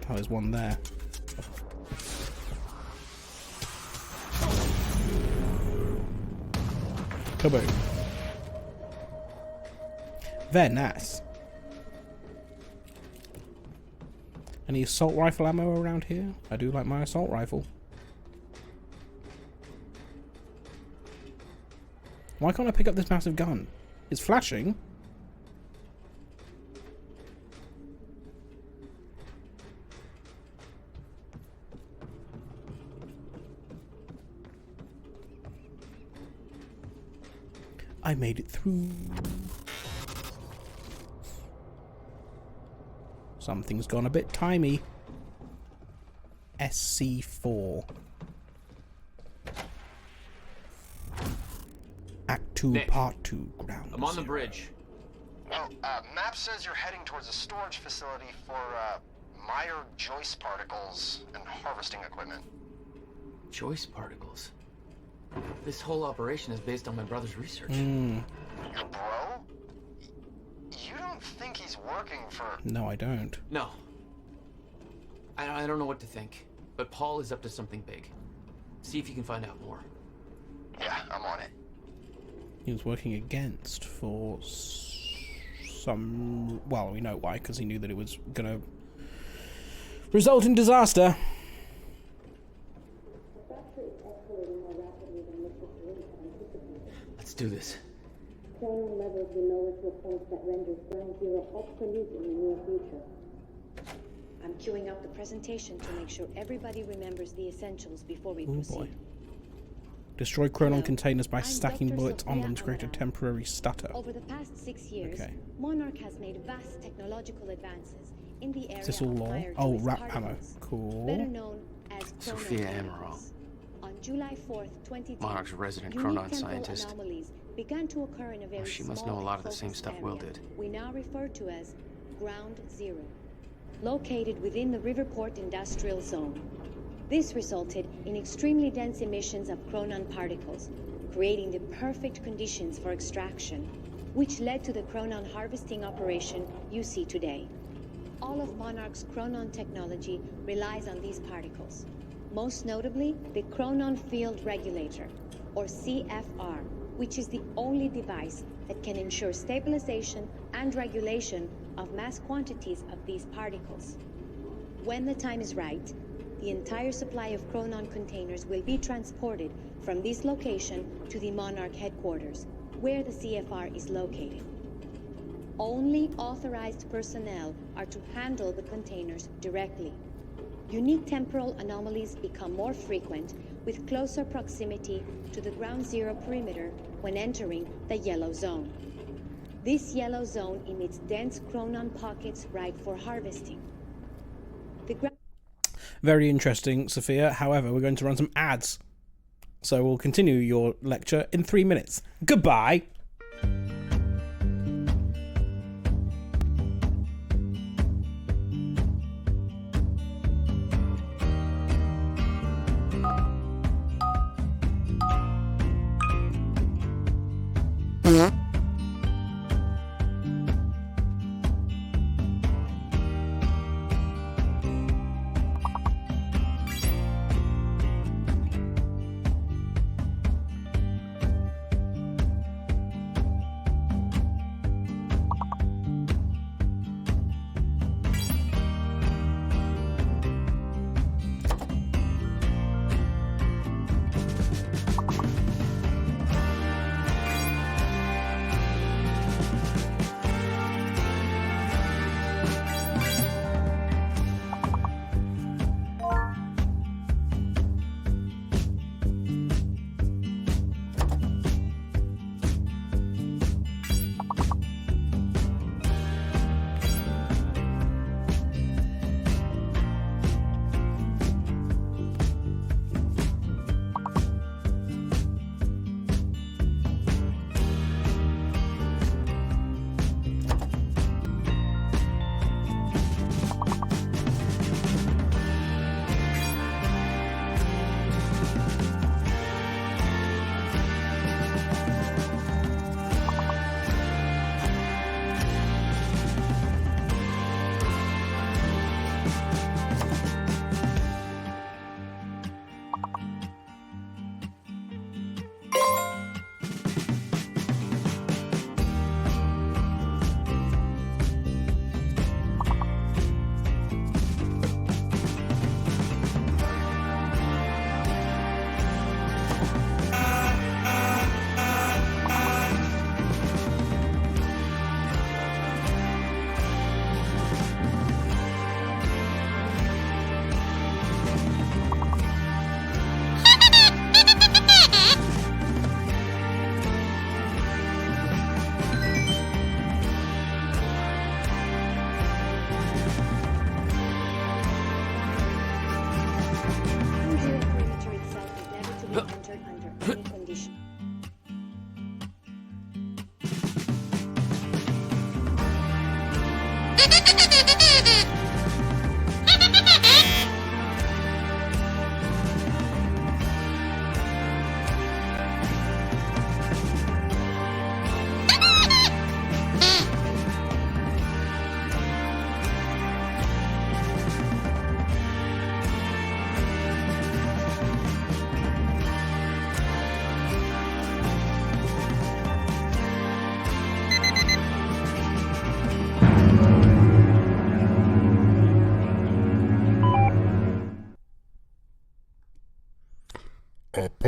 Oh, there's one there. Kaboom. Very nice. Any assault rifle ammo around here? I do like my assault rifle. Why can't I pick up this massive gun? It's flashing. I made it through. Something's gone a bit timey. SC4. Act 2, Nick, Part 2, Ground I'm on the Zero. bridge. Oh, map says you're heading towards a storage facility for, Meyer Joyce particles and harvesting equipment. Joyce particles. This whole operation is based on my brother's research. Your bro? You don't think he's working for... No, I don't. No. I don't know what to think, but Paul is up to something big. See if you can find out more. Yeah, I'm on it. He was working against for some... Well, we know why, because he knew that it was going to result in disaster. Let's do this. Chronon levels will lower to a point that renders Ground Zero obsolete in the near future. I'm queuing up the presentation to make sure everybody remembers the essentials before we proceed. Boy. Destroy Chronon Hello. containers by I'm stacking Dr. bullets on Sophia them to create a Amaral. temporary stutter. Over the past 6 years, Okay. Monarch has made vast technological advances in the area Is this all of lore? Meyer Oh, Joyce rap ammo. particles, Cool. better known as Sophia Chronon Amaral. particles. On July 4th, 2010, Monarch's resident unique Chronon temporal scientist. anomalies began to occur in a very She must small know a lot of the and same focused stuff Will area did. we now refer to as Ground Zero, located within the Riverport Industrial Zone. This resulted in extremely dense emissions of Chronon particles, creating the perfect conditions for extraction, which led to the Chronon harvesting operation you see today. All of Monarch's Chronon technology relies on these particles, most notably the Chronon Field Regulator, or CFR, which is the only device that can ensure stabilization and regulation of mass quantities of these particles. When the time is right, the entire supply of Chronon containers will be transported from this location to the Monarch headquarters, where the CFR is located. Only authorized personnel are to handle the containers directly. Unique temporal anomalies become more frequent with closer proximity to the Ground Zero perimeter when entering the yellow zone. This yellow zone emits dense Chronon pockets ripe for harvesting. Very interesting, Sophia. However, we're going to run some ads. So we'll continue your lecture in 3 minutes. Goodbye.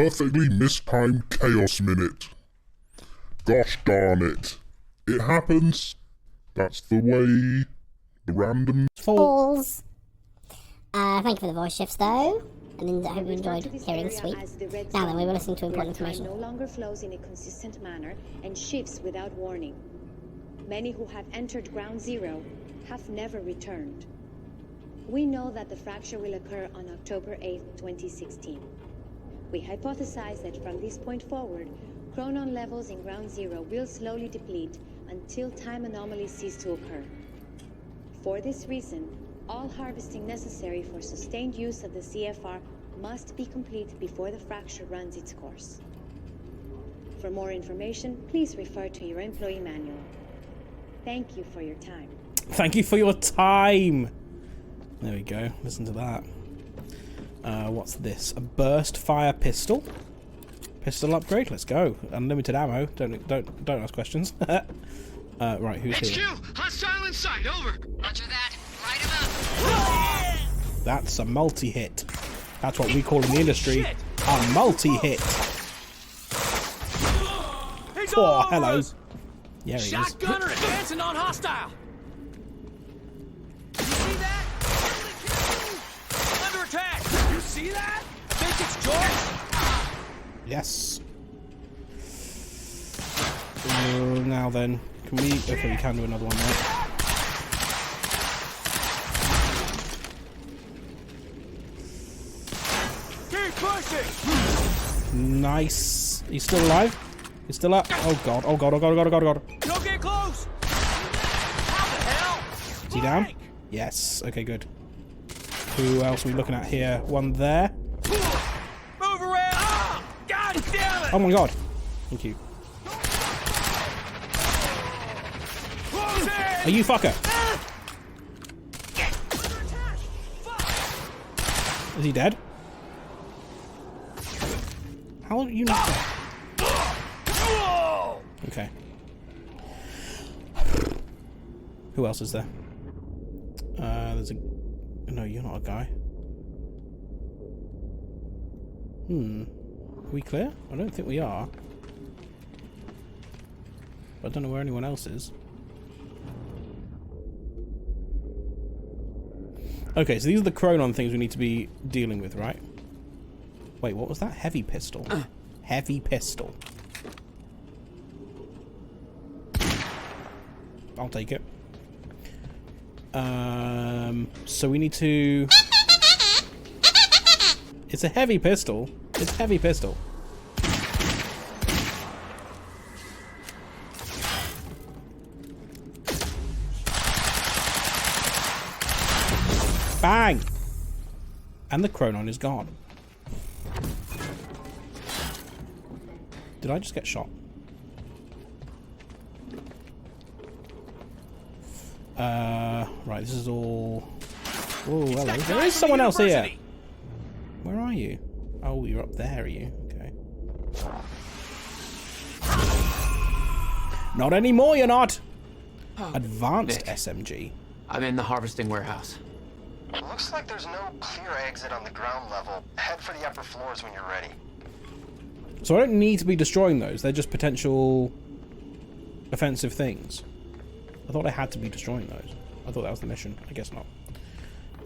perfectly mistimed chaos minute. Gosh darn it. It happens. That's the way the random falls. Thank you for the voice shifts, though. And I hope you enjoyed hearing the sweep. Now then, we were listening to important information. Time no longer flows in a consistent manner and shifts without warning. Many who have entered Ground Zero have never returned. We know that the fracture will occur on October 8, 2016. We hypothesize that from this point forward, chronon levels in Ground Zero will slowly deplete until time anomalies cease to occur. For this reason, all harvesting necessary for sustained use of the CFR must be complete before the fracture runs its course. For more information, please refer to your employee manual. Thank you for your time. Thank you for your time. There we go. Listen to that. What's this? A burst fire pistol. Pistol upgrade. Let's go. Unlimited ammo. Don't ask questions. Right, who's here? HQ, hostile in sight. Over. Roger that. Light him up. That's a multi-hit. That's what we call in the industry a multi-hit. Oh, hello. Yeah, he is. Shotgunner advancing on hostile. You see that? Under attack. You see that? Think it's George? Yes. Now then, can we? Okay, we can do another one, right? Keep pushing. Nice. He's still alive? He's still up? Oh god, oh god, oh god, oh god, oh god, oh god. Don't get close. How the hell? Is he down? Yes. Okay, good. Who else are we looking at here? One there. Move around. Ah, God damn it. Oh my god. Thank you. Are you fucker? Is he dead? How are you not dead? Okay. Who else is there? There's a... No, you're not a guy. Are we clear? I don't think we are. I don't know where anyone else is. Okay, so these are the chronon things we need to be dealing with, right? Wait, what was that? Heavy pistol. Heavy pistol. I'll take it. So we need to... It's a heavy pistol. It's a heavy pistol. Bang! And the chronon is gone. Did I just get shot? Right, this is all... Oh, hello. There is someone else here! Where are you? Oh, you're up there, are you? Okay. Not anymore, you're not! Advanced Nick, SMG. I'm in the harvesting warehouse. Looks like there's no clear exit on the ground level. Head for the upper floors when you're ready. So I don't need to be destroying those. They're just potential offensive things. I thought I had to be destroying those. I thought that was the mission. I guess not.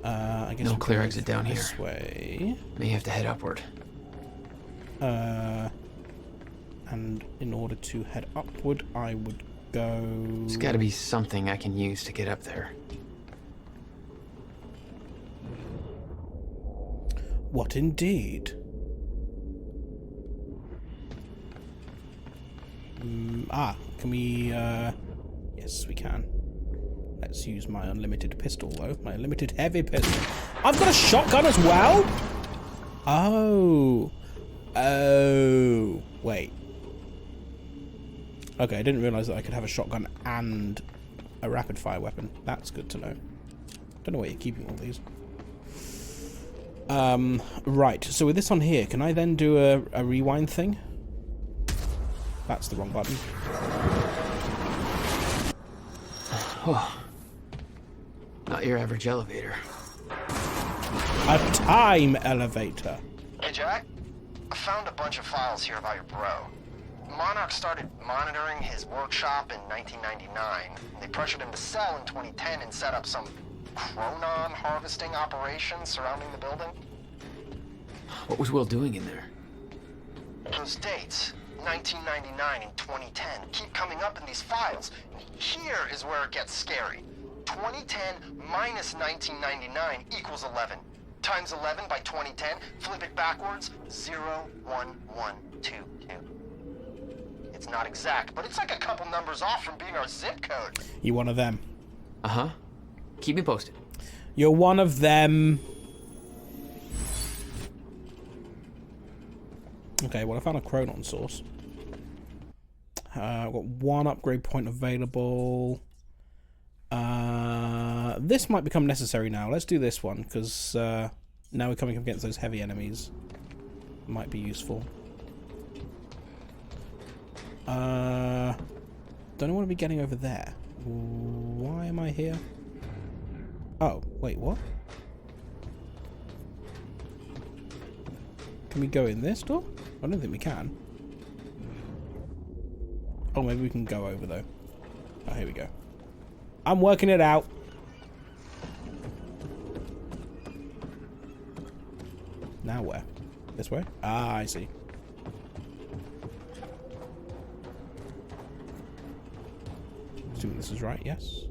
I guess no clear exit down here. This way. May have to head upward. And in order to head upward, I would go... There's got to be something I can use to get up there. What indeed? Can we, yes, we can. Let's use my unlimited pistol, though. My unlimited heavy pistol. I've got a shotgun as well? Oh. Oh. Wait. Okay, I didn't realize that I could have a shotgun and a rapid-fire weapon. That's good to know. Don't know where you're keeping all these. Right, so with this on here, can I then do a rewind thing? That's the wrong button. Oh. Not your average elevator. A time elevator. Hey, Jack. found a bunch of files here about your bro. Monarch started monitoring his workshop in 1999. And they pressured him to sell in 2010 and set up some Chronon harvesting operation surrounding the building. What was Will doing in there? Those dates, 1999 and 2010, keep coming up in these files. Here is where it gets scary. 2010 minus 1999 equals 11. Times 11 by 2010, flip it backwards, 01122. It's not exact, but it's like a couple numbers off from being our zip code. You one of them. Uh-huh. Keep me posted. You're one of them. Okay, well, I found a Chronon source. I've got one upgrade point available. This might become necessary now. Let's do this one, because now we're coming up against those heavy enemies. Might be useful. Don't want to be getting over there. Why am I here? Oh, wait, what? Can we go in this door? I don't think we can. Oh, maybe we can go over, though. Oh, here we go. I'm working it out. Now where? This way? Ah, I see. Assuming this is right, yes.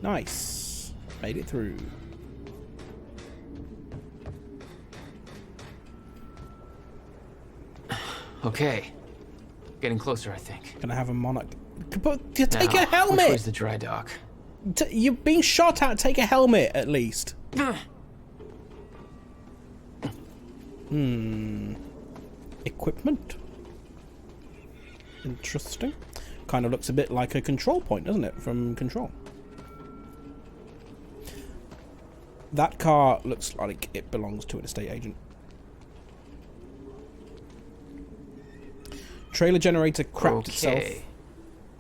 Nice. Made it through. Okay. Getting closer, I think. Gonna have a Monarch. But take Now, a helmet! Which way's the dry dock? You're being shot at. Take a helmet, at least. Equipment. Interesting. Kind of looks a bit like a control point, doesn't it? From Control. That car looks like it belongs to an estate agent. Trailer generator crapped itself.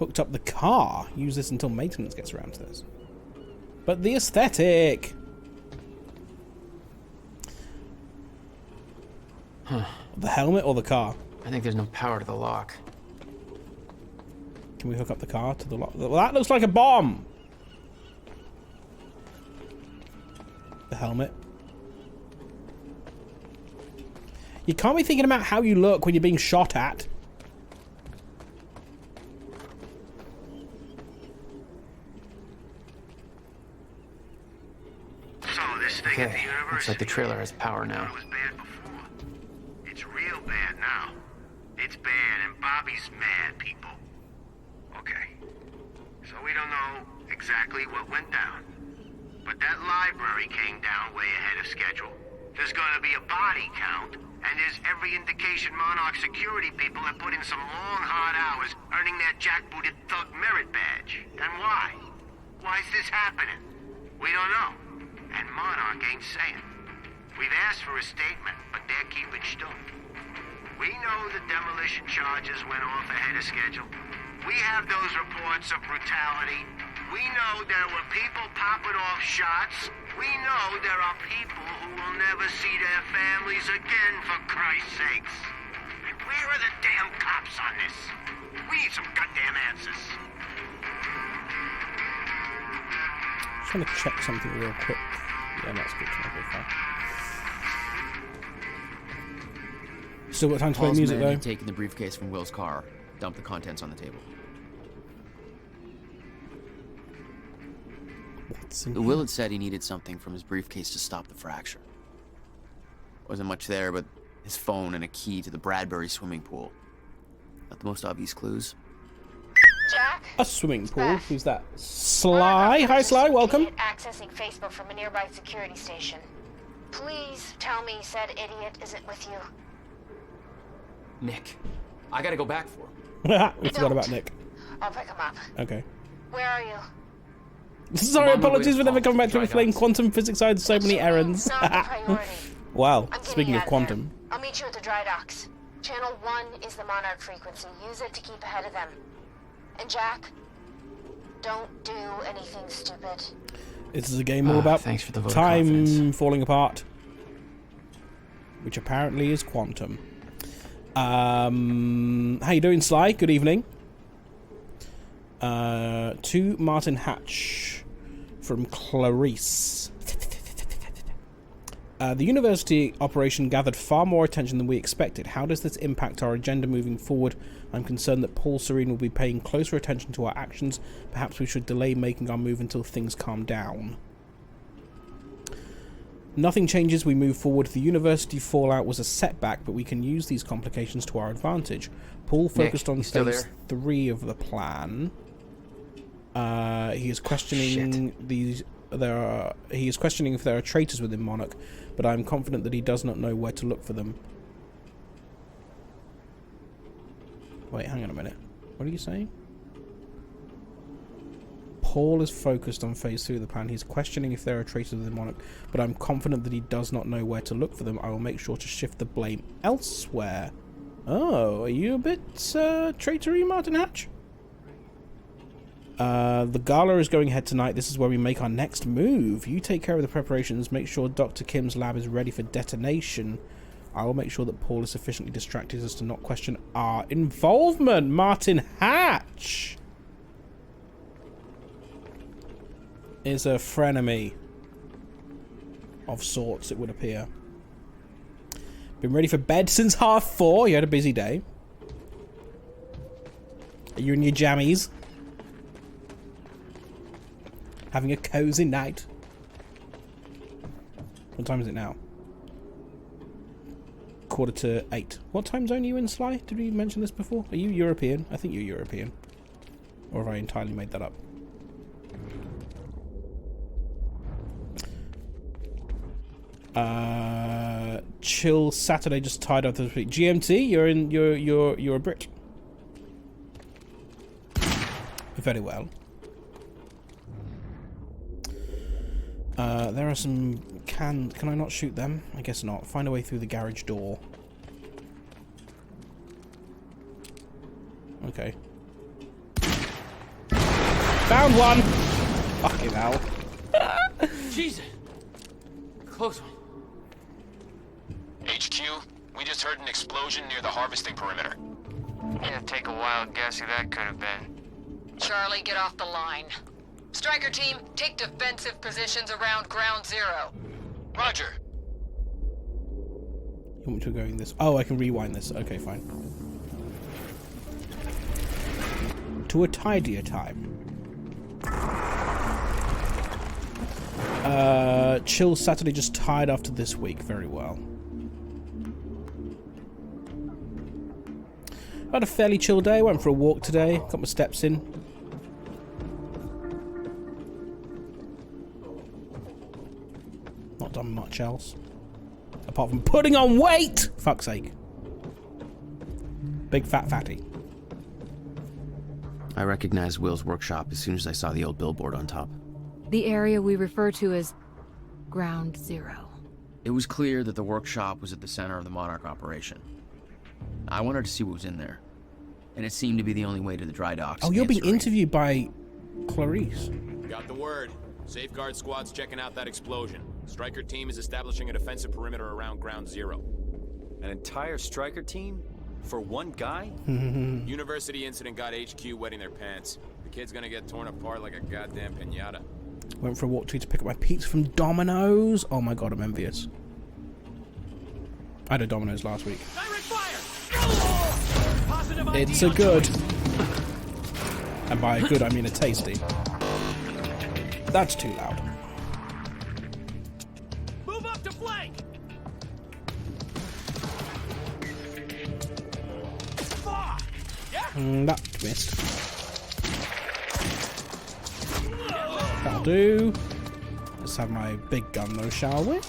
Hooked up the car. Use this until maintenance gets around to this. But the aesthetic. Huh. The helmet or the car? I think there's no power to the lock. Can we hook up the car to the lock? Well, that looks like a bomb. The helmet. You can't be thinking about how you look when you're being shot at. Okay, looks like the trailer has power now. It's real bad now. It's bad, and Bobby's mad, people. Okay. So we don't know exactly what went down. But that library came down way ahead of schedule. There's gonna be a body count, and there's every indication Monarch security people have put in some long, hard hours earning their jackbooted thug merit badge. And why? Why is this happening? We don't know. And Monarch ain't saying. We've asked for a statement, but they're keeping stum. We know the demolition charges went off ahead of schedule. We have those reports of brutality. We know there were people popping off shots. We know there are people who will never see their families again, for Christ's sakes. And where are the damn cops on this? We need some goddamn answers. Just want to check something real quick. Yeah, that's good. Okay, fine. Still got time to play Paul's music, men though. had taken the briefcase from Will's car, dumped the contents on the table. What's in Will had said he needed something from his briefcase to stop the fracture. Wasn't much there, but his phone and a key to the Bradbury swimming pool. Not the most obvious clues. Jack? A swimming pool? Who's that? Sly? Hi, Sly. Welcome. Accessing Facebook from a nearby security station. Please tell me said idiot isn't with you. Nick. I gotta go back for him. We forgot about Nick. I'll pick him up. Okay. Where are you? Sorry, apologies for never coming back to explain quantum physics. I had so many errands. Not the priority. Wow. I'm Speaking getting of out quantum. there. I'll meet you at the dry docks. Channel 1 is the Monarch frequency. Use it to keep ahead of them. And Jack, don't do anything stupid. This is a game all about thanks for the vote of time confidence. falling apart. which apparently is quantum. How you doing, Sly? Good evening. To Martin Hatch from Clarice. The university operation gathered far more attention than we expected. How does this impact our agenda moving forward? I'm concerned that Paul Serene will be paying closer attention to our actions. Perhaps we should delay making our move until things calm down. Nothing changes, we move forward. The university fallout was a setback, but we can use these complications to our advantage. Paul focused on phase 3 of the plan. He is questioning he is questioning if there are traitors within Monarch, but I am confident that he does not know where to look for them. Wait, hang on a minute. What are you saying? Paul is focused on phase 3 of the plan. He's questioning if there are traitors within Monarch, but I'm confident that he does not know where to look for them. I will make sure to shift the blame elsewhere. Oh, are you a bit traitory, Martin Hatch? The gala is going ahead tonight. This is where we make our next move. You take care of the preparations. Make sure Dr. Kim's lab is ready for detonation. I will make sure that Paul is sufficiently distracted as to not question our involvement. Martin Hatch is a frenemy of sorts, it would appear. Been ready for bed since 4:30. You had a busy day. Are you in your jammies? Having a cozy night. What time is it now? 7:45. What time zone are you in, Sly? Did we mention this before? Are you European? I think you're European. Or have I entirely made that up? Chill Saturday just tied up this week. GMT, you're a Brit. Very well. There are some can I not shoot them? I guess not. Find a way through the garage door. Okay. Found one! Fucking hell. Jesus! Close one. HQ, we just heard an explosion near the harvesting perimeter. Yeah, take a wild guess who that could have been. Charlie, get off the line. Striker team, take defensive positions around ground zero. Roger. You want me to go in this? Oh, I can rewind this. Okay, fine. To a tidier time. Chill Saturday just tied after this week. Very well. I had a fairly chill day. Went for a walk today. Got my steps in. Not done much else. Apart from putting on weight! Fuck's sake. Big fat fatty. I recognized Will's workshop as soon as I saw the old billboard on top. The area we refer to as Ground Zero. It was clear that the workshop was at the center of the Monarch operation. I wanted to see what was in there, and it seemed to be the only way to the dry docks. Oh, you're being interviewed by Clarice. Got the word. Safeguard squad's checking out that explosion. Striker team is establishing a defensive perimeter around Ground Zero. An entire Striker team? For one guy? University incident got HQ wetting their pants. The kid's gonna get torn apart like a goddamn piñata. Went for a walk to pick up my pizza from Domino's. Oh my god, I'm envious. I had a Domino's last week. It's a good. And by a good, I mean a tasty. That's too loud. Move up to flank. That missed. That'll do. Let's have my big gun though, shall we?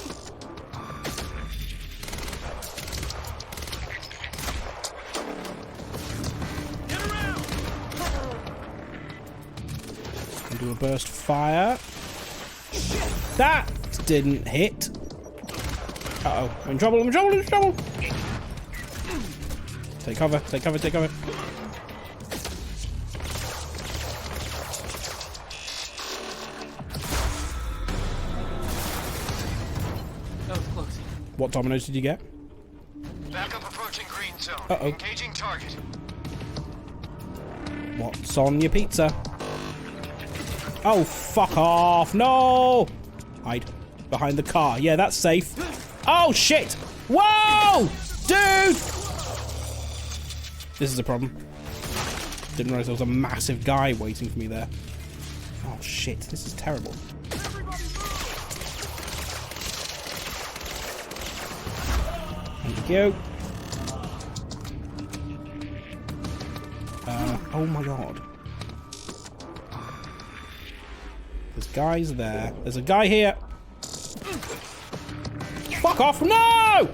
And do a burst of fire. That didn't hit. Uh-oh. I'm in trouble, I'm in trouble, I'm in trouble. Take cover, take cover, take cover. That was close. What Dominoes did you get? zone. Uh-oh. Engaging target. What's on your pizza? Oh, fuck off. No! Hide. Behind the car. Yeah, that's safe. Oh, shit! Whoa! Dude! This is a problem. Didn't realize there was a massive guy waiting for me there. Oh, shit. This is terrible. Thank you. Oh my god. There's guys there. There's a guy here. Fuck off! No!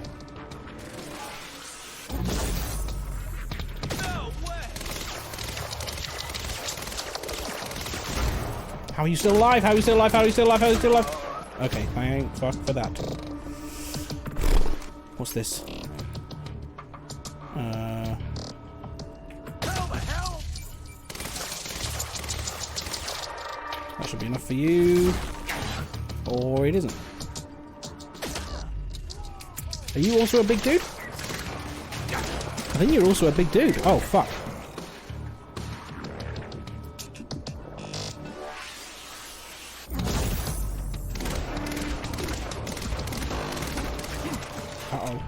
How are you still alive? How are you still alive? How are you still alive? How are you still alive? Okay, thank fuck for that. What's this? That should be enough for you. Or it isn't. Are you also a big dude? I think you're also a big dude. Oh, fuck. Uh-oh.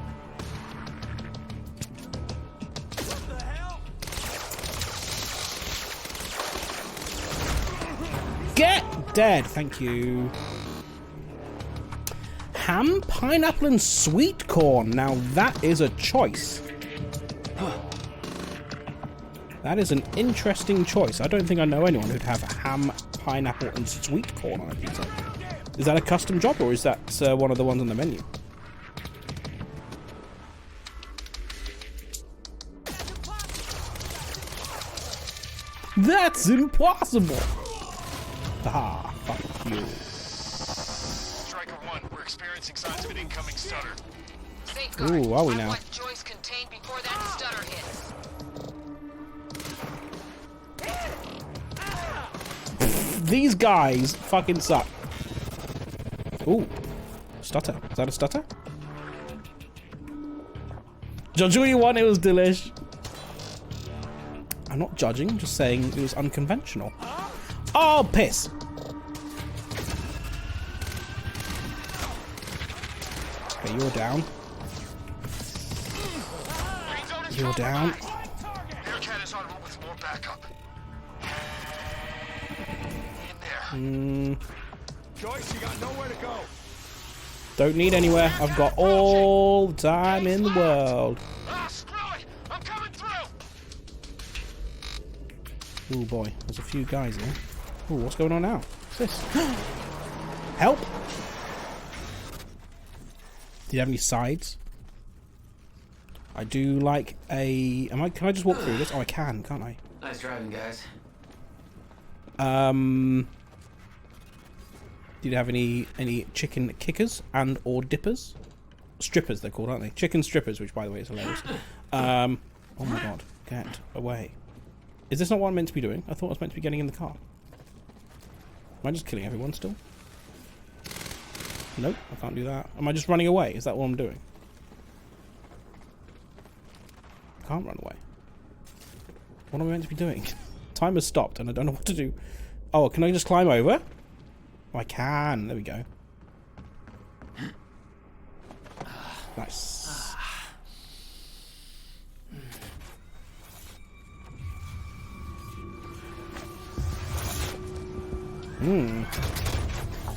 Get dead. Thank you. Ham, pineapple, and sweet corn. Now that is a choice. That is an interesting choice. I don't think I know anyone who'd have ham, pineapple, and sweet corn on a pizza. Is that a custom job, or is that one of the ones on the menu? That's impossible! Ah, fuck you. Striker 1, we're experiencing signs of an incoming stutter. Ooh, are we now? Want Joyce contained before that stutter hits. These guys fucking suck. Ooh. Stutter. Is that a stutter? Judge what you want, it was delish. I'm not judging, I'm just saying it was unconventional. Oh, piss. Okay, you're down. You're down. Aircat is on route with more backup. Joyce, you got nowhere to go. Don't need anywhere. I've got all the time in the world. Screw it! I'm coming through! Oh boy, there's a few guys here. Oh, what's going on now? What's this? Help! Do you have any sides? I do like a... Can I just walk through this? Oh, I can, can't I? Nice driving, guys. Do you have any chicken kickers and or dippers? Strippers they're called, aren't they? Chicken strippers, which by the way is hilarious. Oh my god, get away. Is this not what I'm meant to be doing? I thought I was meant to be getting in the car. Am I just killing everyone still? Nope, I can't do that. Am I just running away? Is that what I'm doing? I can't run away. What am I meant to be doing? Time has stopped and I don't know what to do. Oh, can I just climb over? Oh, I can. There we go. Nice.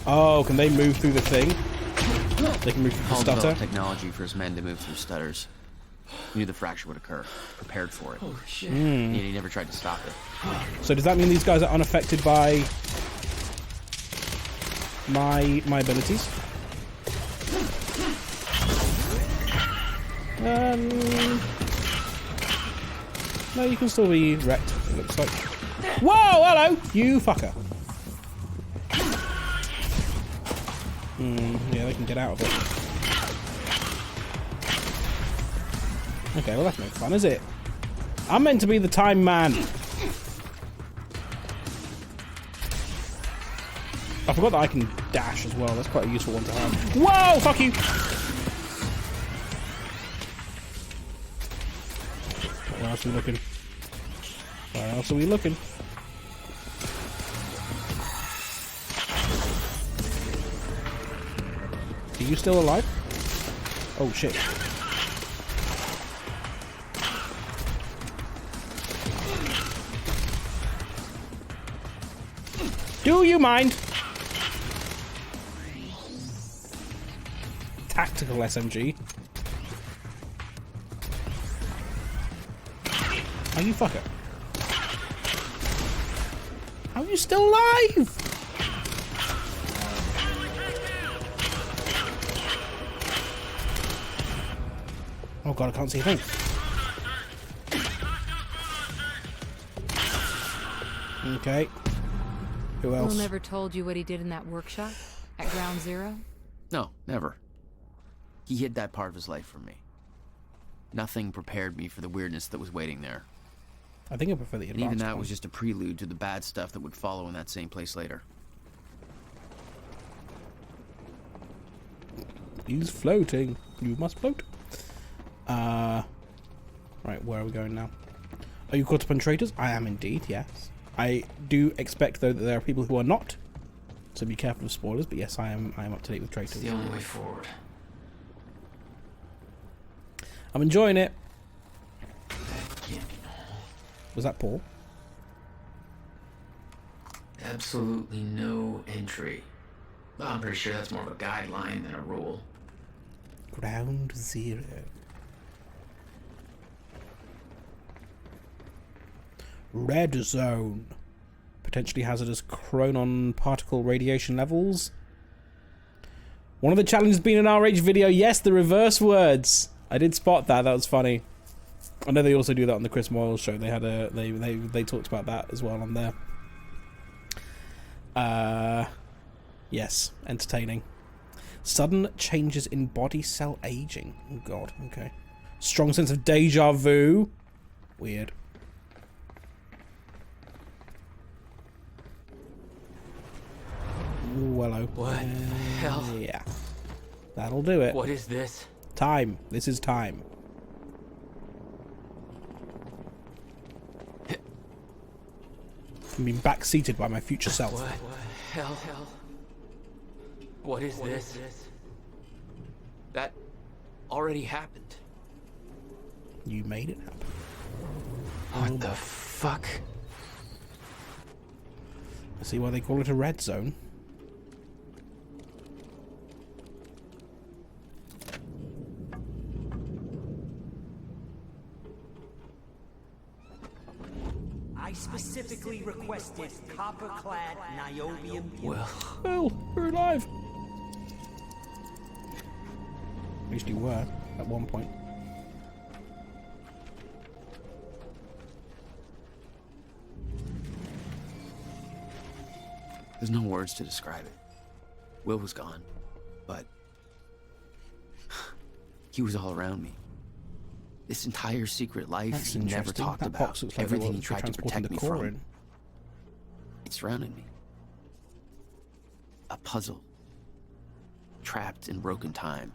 Oh, can they move through the thing? They can move through the Paul stutter? developed technology for his men to move through stutters. He knew the fracture would occur. Prepared for it. Oh, shit. And he never tried to stop it. So does that mean these guys are unaffected by my abilities? No, you can still be wrecked, it looks like. Whoa, hello, you fucker. Yeah, they can get out of it. Okay, well that's no fun, is it? I'm meant to be the time man. I forgot that I can dash as well. That's quite a useful one to have. Whoa, fuck you! Where else are we looking? Where else are we looking? Are you still alive? Oh shit. Do you mind? Tactical SMG. Oh, you fucker. How are you still alive? Oh god, I can't see a thing. Okay. Who else? Will never told you what he did in that workshop at Ground Zero? No, never. He hid that part of his life from me. Nothing prepared me for the weirdness that was waiting there. I think I prefer the advanced And even that one. was just a prelude to the bad stuff that would follow in that same place later. He's floating. You must float. Right, where are we going now? Are you caught up on traitors? I am indeed, yes. I do expect, though, that there are people who are not. So be careful of spoilers, but yes, I am up to date with traitors. It's the only way forward. I'm enjoying it. Was that Paul? Absolutely no entry. Well, I'm pretty sure that's more of a guideline than a rule. Ground Zero. Red zone. Potentially hazardous chronon particle radiation levels. One of the challenges being an RH video. Yes, the reverse words. I did spot that. That was funny. I know they also do that on the Chris Moyles show. They had a they talked about that as well on there. Yes, entertaining. Sudden changes in body cell aging. Oh god, okay. Strong sense of deja vu. Weird. Ooh, hello. What the hell? Yeah. That'll do it. What is this? Time. This is time. I'm being backseated by my future self. What hell? What is this? That already happened. You made it happen. What the fuck? I see why they call it a red zone. I specifically requested copper-clad niobium. Well, we're alive. At least you were at one point. There's no words to describe it. Will was gone, but he was all around me. This entire secret life That's he never interesting. talked That about, box looks like everything they he tried to transported protect me the core from. in. It surrounded me. A puzzle. Trapped in broken time.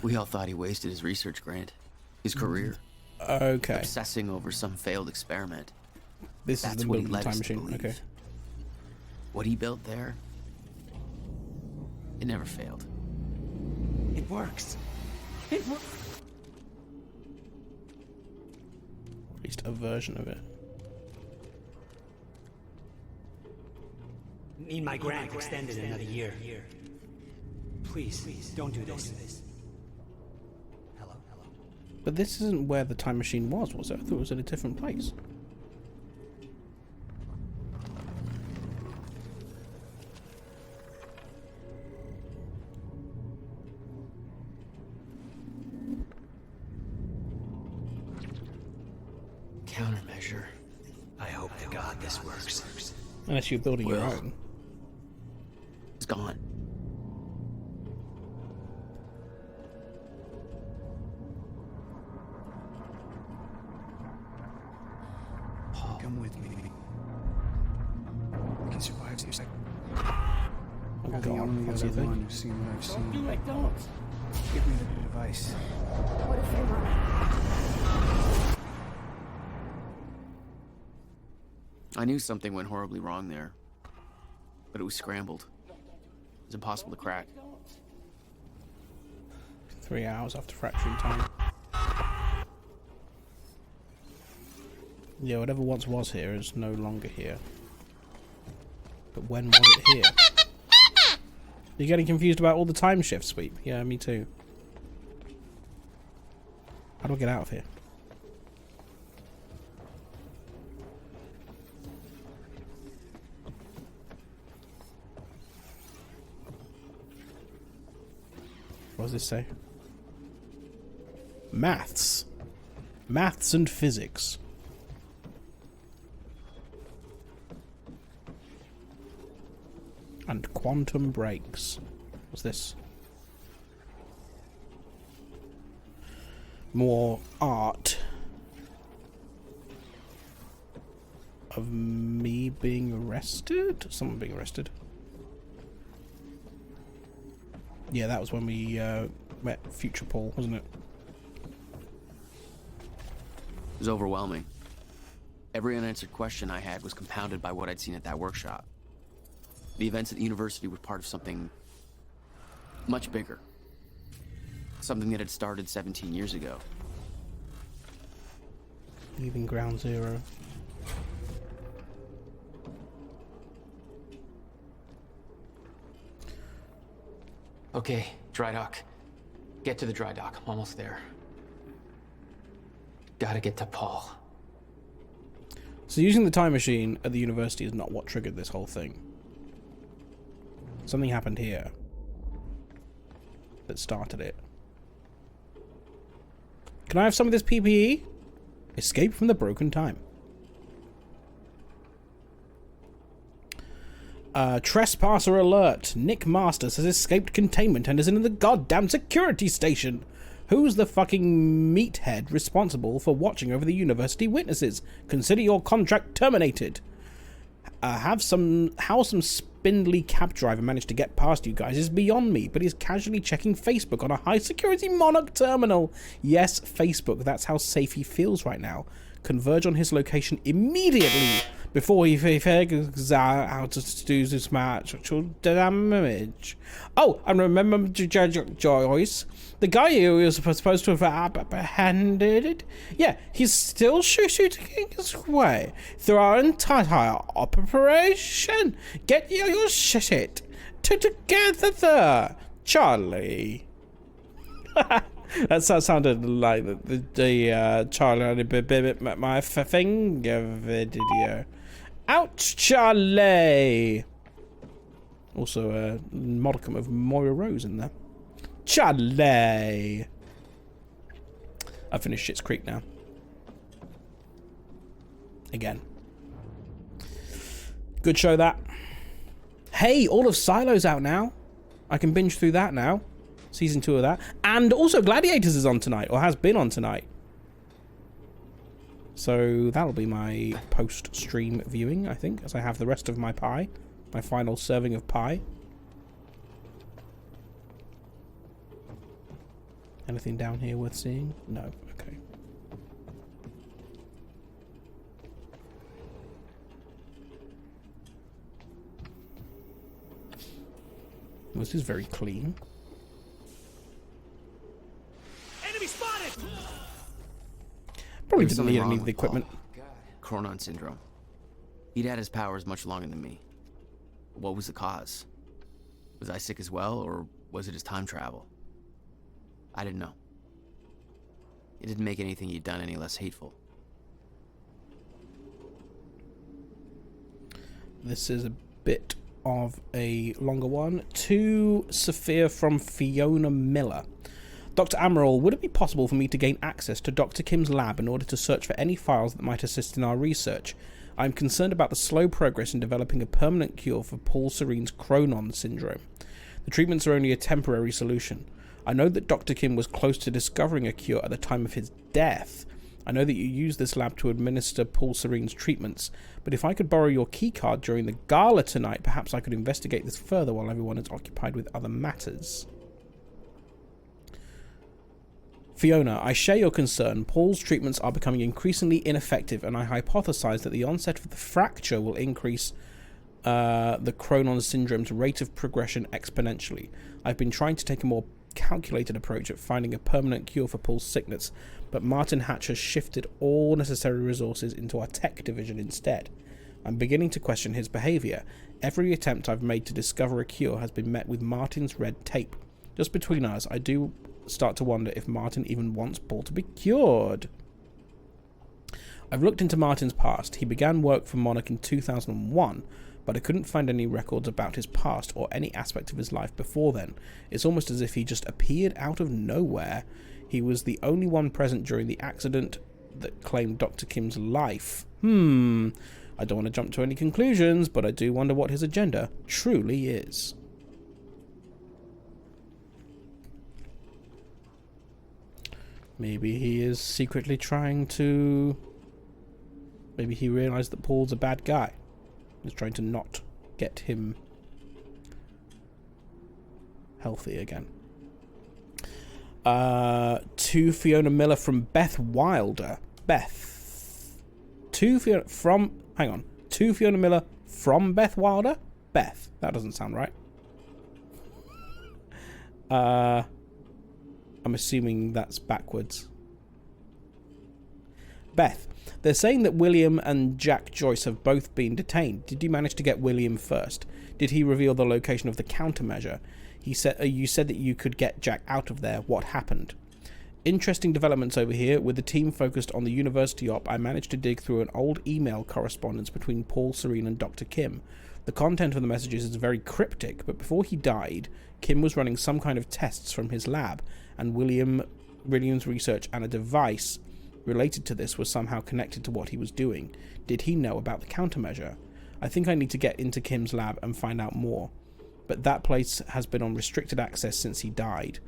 We all thought he wasted his research grant, his career. Okay. Obsessing over some failed experiment. This is the what he building led time us to machine. believe. Okay. What he built there, it never failed. It works. It works. At least a version of it. Need my grant extended another year. Please, don't do this. But this isn't where the time machine was it? I thought it was in a different place. Countermeasure. I hope to God this works. Unless you're building your own. It's gone. Come with me. I can survive these. Oh You're the god, only what's other he one think? who's seen what I've seen. Don't do it, don't. Give me the device. What if we run out? I knew something went horribly wrong there, but it was scrambled. It was impossible to crack. 3 hours after fracturing time. Yeah, whatever once was here is no longer here. But when was it here? You're getting confused about all the time shift sweep? Yeah, me too. How do I get out of here? What does this say? Maths. Maths and physics. And quantum breaks. What's this? More art of me being arrested? Someone being arrested. Yeah, that was when we met Future Paul, wasn't it? It was overwhelming. Every unanswered question I had was compounded by what I'd seen at that workshop. The events at the university were part of something much bigger. Something that had started 17 years ago. Leaving Ground Zero. Okay, dry dock. Get to the dry dock. I'm almost there. Gotta get to Paul. So using the time machine at the university is not what triggered this whole thing. Something happened here that started it. Can I have some of this PPE? Escape from the broken time. Trespasser alert. Nick Masters has escaped containment and is in the goddamn security station. Who's the fucking meathead responsible for watching over the university witnesses? Consider your contract terminated. How some spindly cab driver managed to get past you guys is beyond me, but he's casually checking Facebook on a high-security Monarch terminal. Yes, Facebook, that's how safe he feels right now. Converge on his location immediately before he figures out how to do this actual damage. Oh, and remember Joyce? The guy who was supposed to have apprehended it? Yeah, he's still shooting his way through our entire operation. Get your shit together, Charlie. That sounded like the Charlie only bit my finger video. Ouch, Charlie! Also a modicum of Moira Rose in there. Charlie! I finished Schitt's Creek now. Again. Good show, that. Hey, all of Silo's out now. I can binge through that now. Season 2 of that. And also Gladiators is on tonight, or has been on tonight. So that'll be my post-stream viewing, I think, as I have the rest of my pie. My final serving of pie. Anything down here worth seeing? No. Okay. Well, this is very clean. Enemy spotted! Probably didn't need any of the equipment. Chronon syndrome. He'd had his powers much longer than me. What was the cause? Was I sick as well, or was it his time travel? I didn't know. It didn't make anything he'd done any less hateful. This is a bit of a longer one. To Sophia from Fiona Miller. Dr. Amaral, would it be possible for me to gain access to Dr. Kim's lab in order to search for any files that might assist in our research? I'm concerned about the slow progress in developing a permanent cure for Paul Serene's Chronon syndrome. The treatments are only a temporary solution. I know that Dr. Kim was close to discovering a cure at the time of his death. I know that you use this lab to administer Paul Serene's treatments, but if I could borrow your keycard during the gala tonight, perhaps I could investigate this further while everyone is occupied with other matters. Fiona, I share your concern. Paul's treatments are becoming increasingly ineffective, and I hypothesize that the onset of the fracture will increase the Cronon syndrome's rate of progression exponentially. I've been trying to take a more calculated approach at finding a permanent cure for Paul's sickness, but Martin Hatch has shifted all necessary resources into our tech division instead. I'm beginning to question his behaviour. Every attempt I've made to discover a cure has been met with Martin's red tape. Just between us, I do start to wonder if Martin even wants Paul to be cured. I've looked into Martin's past. He began work for Monarch in 2001, but I couldn't find any records about his past or any aspect of his life before then. It's almost as if he just appeared out of nowhere. He was the only one present during the accident that claimed Dr. Kim's life. I don't want to jump to any conclusions, but I do wonder what his agenda truly is. Maybe he is secretly trying to... Maybe he realised that Paul's a bad guy. He's trying to not get him healthy again. To Fiona Miller from Beth Wilder. To Fiona Miller from Beth Wilder? Beth. That doesn't sound right. I'm assuming that's backwards. Beth. They're saying that William and Jack Joyce have both been detained. Did you manage to get William first? Did he reveal the location of the countermeasure? You said that you could get Jack out of there. What happened? Interesting developments over here. With the team focused on the university op, I managed to dig through an old email correspondence between Paul Serene and Dr. Kim. The content of the messages is very cryptic, but before he died, Kim was running some kind of tests from his lab, and William's research and a device related to this was somehow connected to what he was doing. Did he know about the countermeasure? I think I need to get into Kim's lab and find out more. But that place has been on restricted access since he died.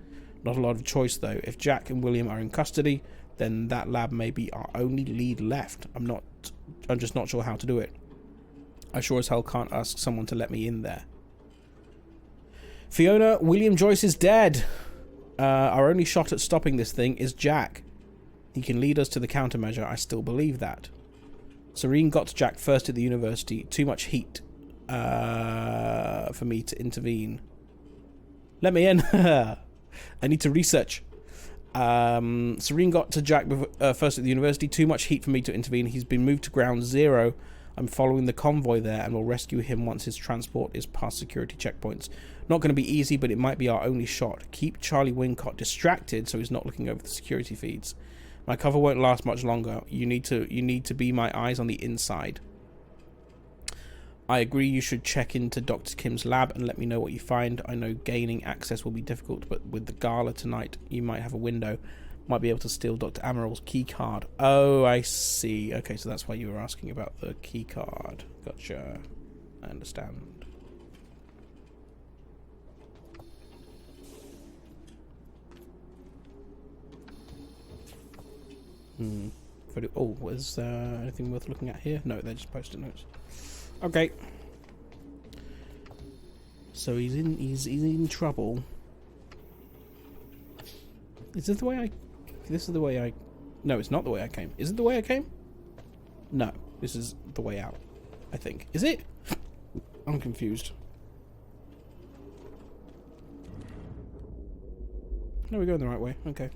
Not a lot of choice though. If Jack and William are in custody, then that lab may be our only lead left. I'm just not sure how to do it. I sure as hell can't ask someone to let me in there. Fiona, William Joyce is dead. Our only shot at stopping this thing is Jack. He can lead us to the countermeasure. I still believe that. Serene got to Jack first at the university. Too much heat for me to intervene. Let me in. I need to research. Serene got to Jack first at the university. Too much heat for me to intervene. He's been moved to Ground Zero. I'm following the convoy there and will rescue him once his transport is past security checkpoints. Not going to be easy, but it might be our only shot. Keep Charlie Wincott distracted so he's not looking over the security feeds. My cover won't last much longer. You need to be my eyes on the inside. I agree you should check into Dr. Kim's lab and let me know what you find. I know gaining access will be difficult, but with the gala tonight, you might have a window. Might be able to steal Dr. Amaral's key card. Oh, I see. Okay, so that's why you were asking about the key card. Gotcha. I understand. Oh, was there anything worth looking at here? No, they're just post-it notes. Okay. So he's in trouble. Is this the way I... This is the way I... No, it's not the way I came. Is it the way I came? No, this is the way out, I think. Is it? I'm confused. No, we're going the right way. Okay.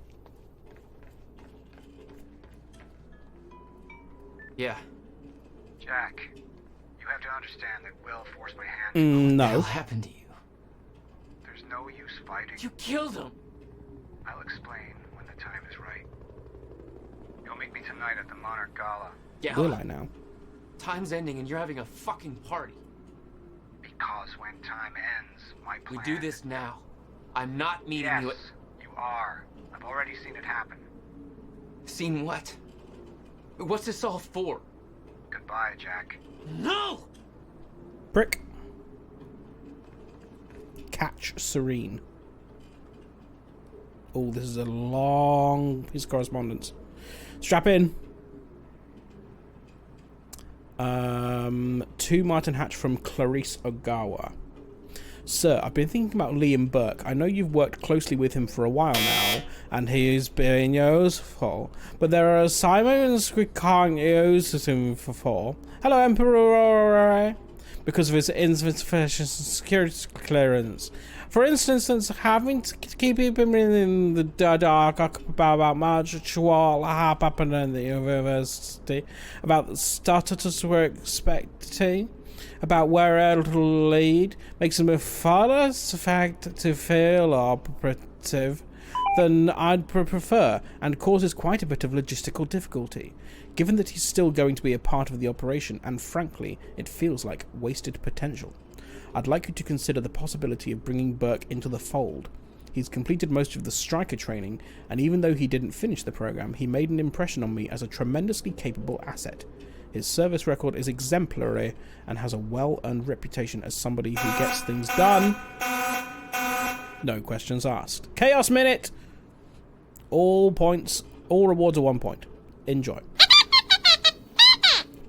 Yeah. Jack, you have to understand that Will forced my hand. No. What the hell happened to you? There's no use fighting. You killed him! I'll explain when the time is right. You'll meet me tonight at the Monarch Gala. Yeah. Will I now? Time's ending and you're having a fucking party. Because when time ends, my plan... We do this now. I'm not meeting you at... Yes, you are. I've already seen it happen. Seen what? What's this all for? Goodbye, Jack. No! Prick. Catch Serene. Oh, this is a long piece of correspondence. Strap in. To Martin Hatch from Clarice Ogawa. Sir, I've been thinking about Liam Burke. I know you've worked closely with him for a while now, and he is being useful. But there are assignments we can't use him for. Hello, Emperor. Because of his insufficient security clearance. For instance, having to keep him in the dark about much what happened in the university, about the status we're expecting, about where it'll lead, makes him far less fact to feel operative than I'd prefer, and causes quite a bit of logistical difficulty, given that he's still going to be a part of the operation, and frankly, it feels like wasted potential. I'd like you to consider the possibility of bringing Burke into the fold. He's completed most of the Striker training, and even though he didn't finish the program, he made an impression on me as a tremendously capable asset. His service record is exemplary and has a well-earned reputation as somebody who gets things done. No questions asked. Chaos Minute! All rewards are 1 point. Enjoy.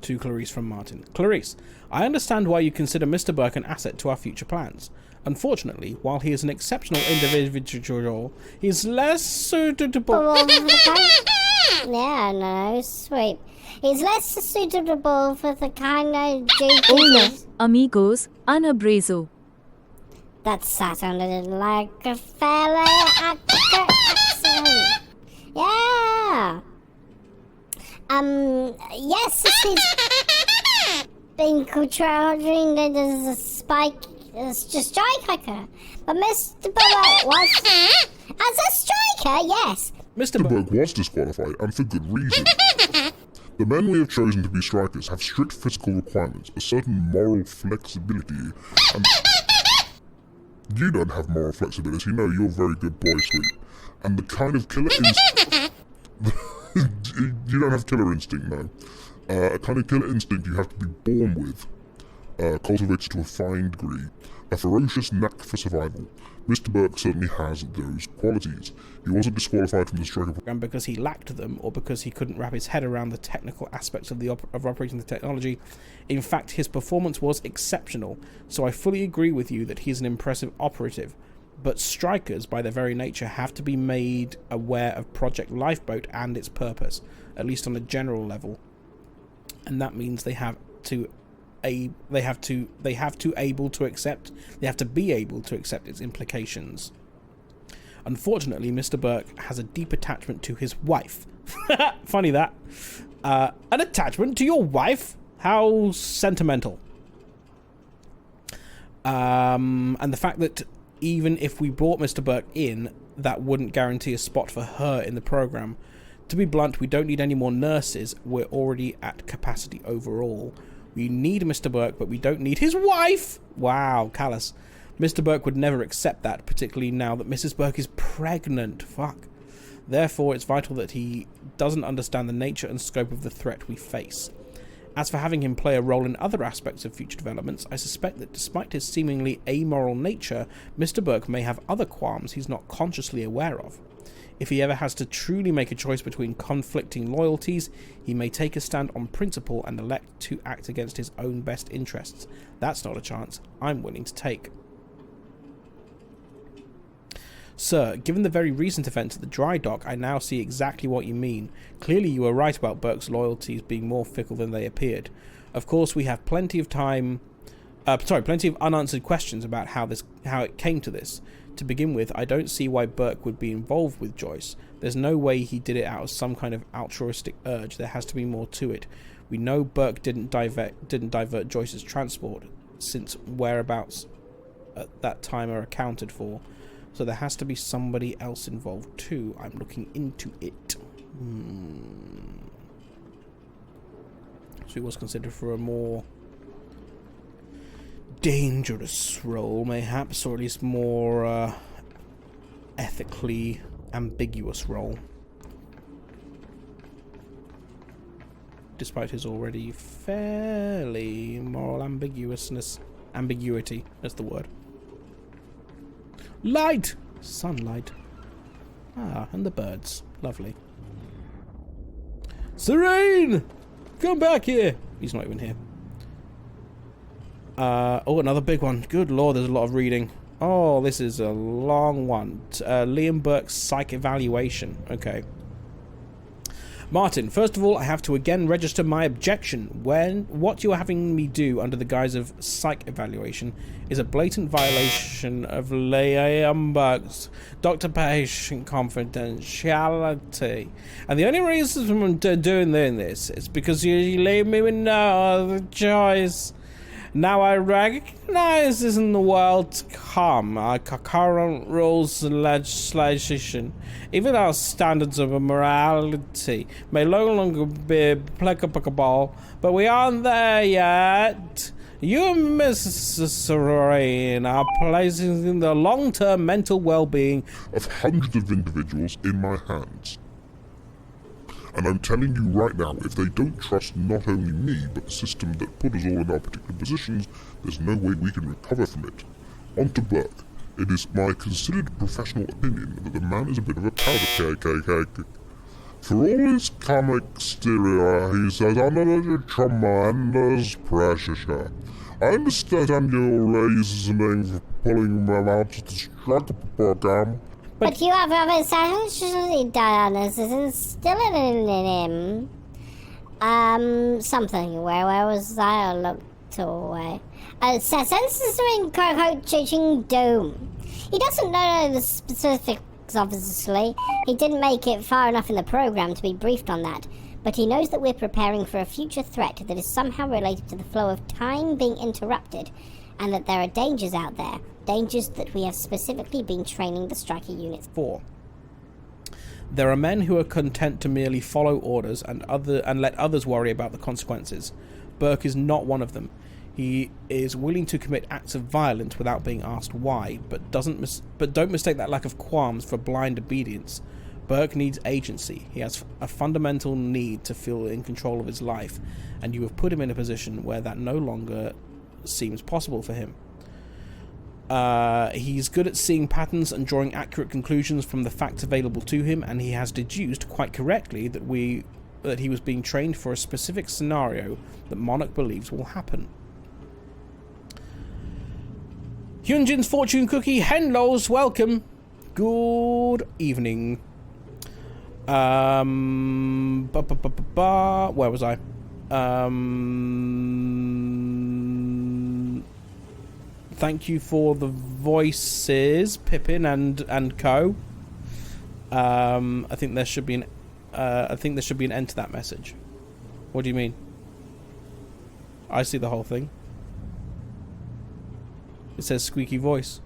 To Clarice from Martin. Clarice, I understand why you consider Mr. Burke an asset to our future plans. Unfortunately, while he is an exceptional individual, he is less suitable... Yeah, no, sweet. He's less suitable for the kind of Hola, amigos, Ana Brezo. That sounded like a fairly accent. Yeah. Yes, he's been controlling as a striker. But Mr. Burke was... As a striker, yes. Mr. Burke was disqualified, and for good reason. The men we have chosen to be strikers have strict physical requirements, a certain moral flexibility, and... You don't have moral flexibility, no, you're a very good boy, sweet. And the kind of killer instinct... You don't have killer instinct, no. A kind of killer instinct you have to be born with, cultivated to a fine degree, a ferocious knack for survival. Mr. Burke certainly has those qualities. He wasn't disqualified from the striker program because he lacked them, or because he couldn't wrap his head around the technical aspects of of operating the technology. In fact, his performance was exceptional, so I fully agree with you that he's an impressive operative. But strikers, by their very nature, have to be made aware of Project Lifeboat and its purpose, at least on a general level. And that means they have to be able to accept its implications. Unfortunately, Mr. Burke has a deep attachment to his wife. Funny that. An attachment to your wife? How sentimental. And the fact that even if we brought Mr. Burke in, that wouldn't guarantee a spot for her in the program. To be blunt, we don't need any more nurses. We're already at capacity overall. We need Mr. Burke, but we don't need his wife! Wow, callous. Mr. Burke would never accept that, particularly now that Mrs. Burke is pregnant. Fuck. Therefore, it's vital that he doesn't understand the nature and scope of the threat we face. As for having him play a role in other aspects of future developments, I suspect that despite his seemingly amoral nature, Mr. Burke may have other qualms he's not consciously aware of. If he ever has to truly make a choice between conflicting loyalties, he may take a stand on principle and elect to act against his own best interests. That's not a chance I'm willing to take. Sir, given the very recent events at the dry dock, I now see exactly what you mean. Clearly you were right about Burke's loyalties being more fickle than they appeared. Of course, we have plenty of unanswered questions about how it came to this. To begin with, I don't see why Burke would be involved with Joyce. There's no way he did it out of some kind of altruistic urge. There has to be more to it. We know Burke didn't divert Joyce's transport, since whereabouts at that time are accounted for. So there has to be somebody else involved too. I'm looking into it. So he was considered for a more dangerous role, mayhaps, or at least more ethically ambiguous role. Despite his already fairly moral ambiguity, that's the word. Light! Sunlight. Ah, and the birds. Lovely. Serene! Come back here! He's not even here. Oh, another big one. Good lord, there's a lot of reading. Oh, this is a long one. Liam Burke's psych evaluation. Okay. Martin, first of all, I have to again register my objection. What you are having me do under the guise of psych evaluation is a blatant violation of Liam Burke's doctor-patient confidentiality. And the only reason I'm doing this is because you leave me with no other choice. Now I recognize this in the world to come. Our current rules and legislation, even our standards of morality, may no longer be applicable, but we aren't there yet. You and Mrs. Serene are placing the long-term mental well-being of hundreds of individuals in my hands. And I'm telling you right now, if they don't trust not only me, but the system that put us all in our particular positions, there's no way we can recover from it. On to Burke. It is my considered professional opinion that the man is a bit of a powder keg. For all his comic exterior, he says under tremendous pressure. I understand your reasoning for pulling him out of the struggle program. But you have essentially done this is instilling in him something. Where was I? I looked away. Censoring coaching doom. He doesn't know the specifics, obviously. He didn't make it far enough in the program to be briefed on that. But he knows that we're preparing for a future threat that is somehow related to the flow of time being interrupted, and that there are dangers out there. Dangers that we have specifically been training the striker units for. There are men who are content to merely follow orders and let others worry about the consequences. Burke is not one of them. He is willing to commit acts of violence without being asked why, but don't mistake that lack of qualms for blind obedience. Burke needs agency. He has a fundamental need to feel in control of his life, and you have put him in a position where that no longer seems possible for him. He's good at seeing patterns and drawing accurate conclusions from the facts available to him, and he has deduced quite correctly that he was being trained for a specific scenario that Monarch believes will happen. Hyunjin's fortune cookie, Henlo's welcome. Good evening. Where was I? Thank you for the voices, Pippin and co. I think there should be an end to that message. What do you mean? I see the whole thing. It says squeaky voice.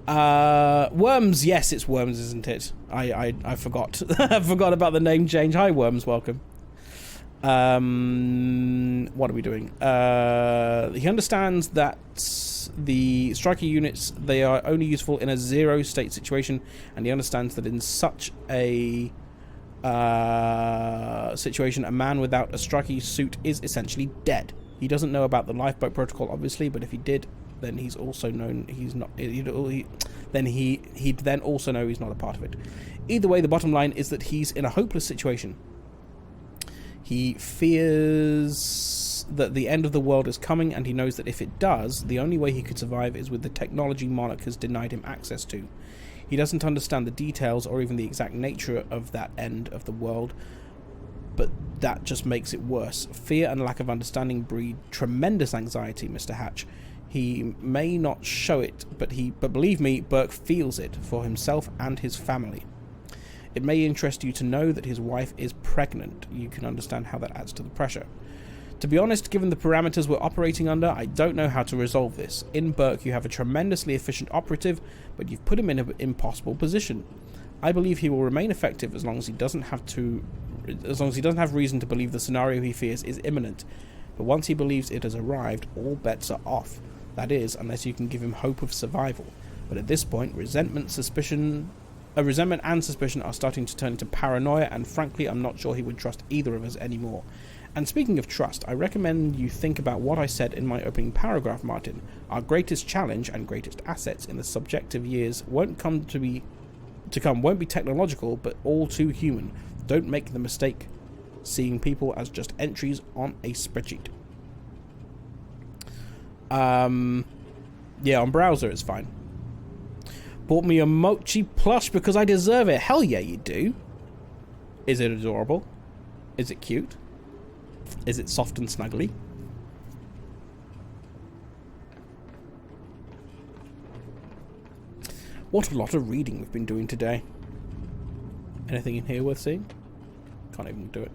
Worms, yes, it's Worms, isn't it? I forgot. I forgot about the name change. Hi, Worms, welcome. What are we doing? He understands that the striker units, they are only useful in a zero state situation, and he understands that in such a situation, a man without a striker suit is essentially dead. He doesn't know about the lifeboat protocol, obviously, but if he did, then he's also known he's not. He'd then also know he's not a part of it. Either way, the bottom line is that he's in a hopeless situation. He fears that the end of the world is coming, and he knows that if it does, the only way he could survive is with the technology Monarch has denied him access to. He doesn't understand the details or even the exact nature of that end of the world, but that just makes it worse. Fear and lack of understanding breed tremendous anxiety, Mr. Hatch. He may not show it, but believe me, Burke feels it for himself and his family. It may interest you to know that his wife is pregnant. You can understand how that adds to the pressure. To be honest, given the parameters we're operating under, I don't know how to resolve this. In Burke, you have a tremendously efficient operative, but you've put him in an impossible position. I believe he will remain effective as long as he doesn't have reason to believe the scenario he fears is imminent. But once he believes it has arrived, all bets are off. That is, unless you can give him hope of survival. But at this point, resentment and suspicion are starting to turn into paranoia, and frankly, I'm not sure he would trust either of us anymore. And speaking of trust, I recommend you think about what I said in my opening paragraph, Martin. Our greatest challenge and greatest assets in the subjective years won't be technological, but all too human. Don't make the mistake seeing people as just entries on a spreadsheet. Yeah, on browser it's fine. Bought me a Mochi plush because I deserve it. Hell yeah, you do. Is it adorable? Is it cute? Is it soft and snuggly? What a lot of reading we've been doing today. Anything in here worth seeing? Can't even do it.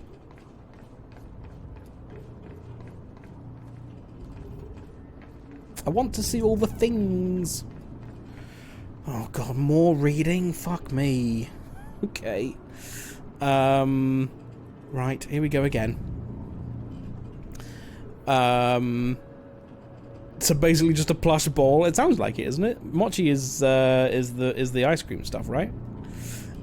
I want to see all the things. Oh god, more reading? Fuck me. Okay. Right, here we go again. So basically just a plush ball. It sounds like it, isn't it? Mochi is the ice cream stuff, right?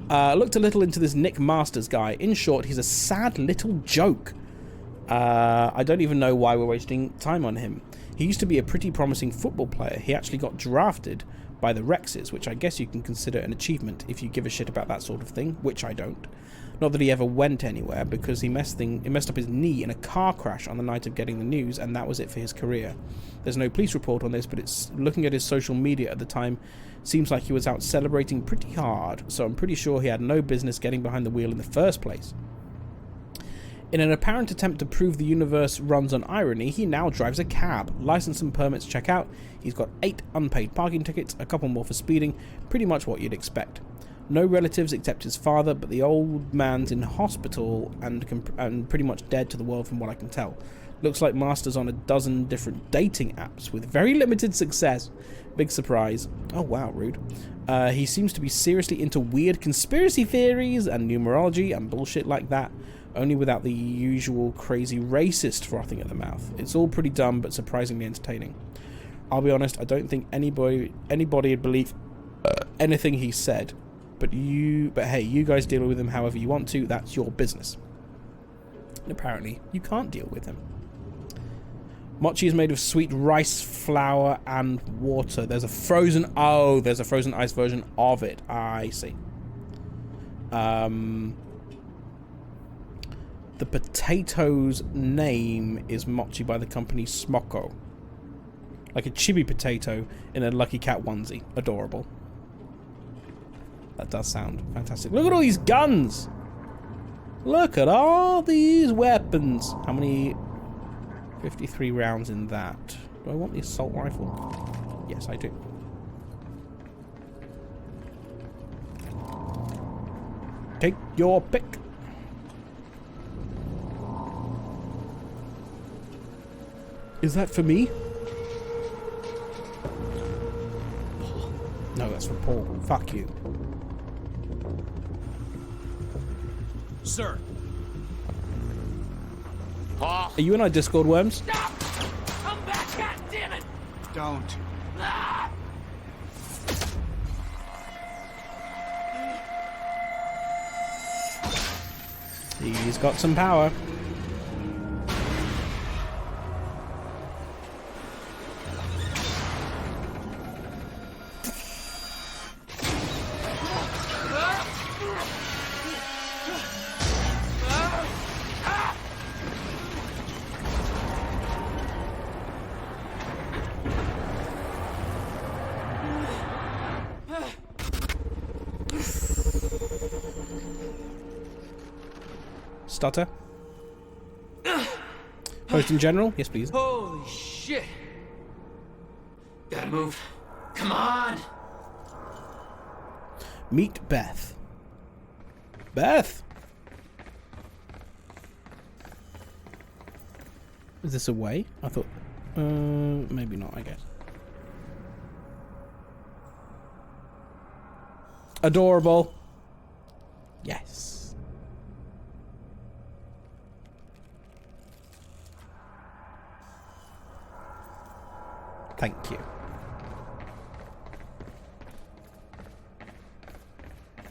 Looked a little into this Nick Masters guy. In short, he's a sad little joke. I don't even know why we're wasting time on him. He used to be a pretty promising football player. He actually got drafted by the Rexes, which I guess you can consider an achievement if you give a shit about that sort of thing, which I don't. Not that he ever went anywhere, because he messed up his knee in a car crash on the night of getting the news, and that was it for his career. There's no police report on this, but it's looking at his social media at the time, seems like he was out celebrating pretty hard, so I'm pretty sure he had no business getting behind the wheel in the first place. In an apparent attempt to prove the universe runs on irony, he now drives a cab. License and permits check out. He's got 8 unpaid parking tickets, a couple more for speeding, pretty much what you'd expect. No relatives except his father, but the old man's in hospital and pretty much dead to the world from what I can tell. Looks like Master's on a dozen different dating apps with very limited success. Big surprise. Oh wow, rude. He seems to be seriously into weird conspiracy theories and numerology and bullshit like that, only without the usual crazy racist frothing at the mouth. It's all pretty dumb but surprisingly entertaining. I'll be honest, I don't think anybody would believe anything he said. But hey, you guys deal with him however you want to. That's your business. And apparently, you can't deal with him. Mochi is made of sweet rice flour and water. There's a frozen ice version of it. I see. The potato's name is Mochi by the company Smoko. Like a chibi potato in a Lucky Cat onesie. Adorable. That does sound fantastic. Look at all these guns! Look at all these weapons! How many? 53 rounds in that. Do I want the assault rifle? Yes, I do. Take your pick. Is that for me? No, that's for Paul. Fuck you. Sir. Paul. Are you in our Discord, Worms? Stop! Come back, goddammit! Don't. Ah! He's got some power. Stutter. Post in general? Yes, please. Holy shit! Gotta move. Come on! Meet Beth. Beth! Is this a way? I thought... maybe not, I guess. Adorable. Yes. Thank you.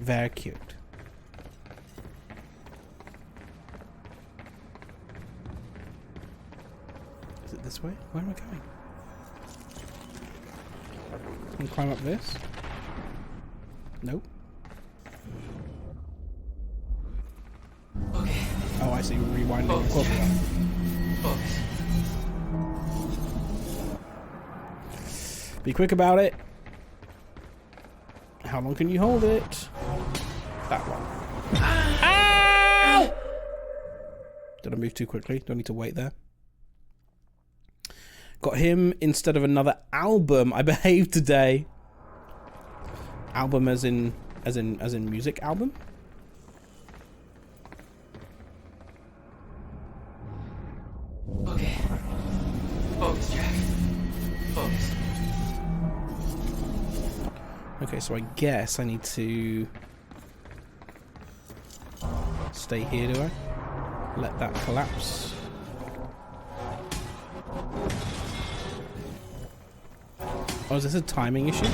Very cute. Is it this way? Where am I going? Can I climb up this? Nope. Okay. Oh, I see. Rewinding. Focus. Be quick about it. How long can you hold it? That one. Ow! Did I move too quickly? Do I need to wait there? Got him instead of another album. I behaved today. Album as in music album? Okay. Focus, Jack. Focus. Okay, so I guess I need to stay here, do I? Let that collapse. Oh, is this a timing issue?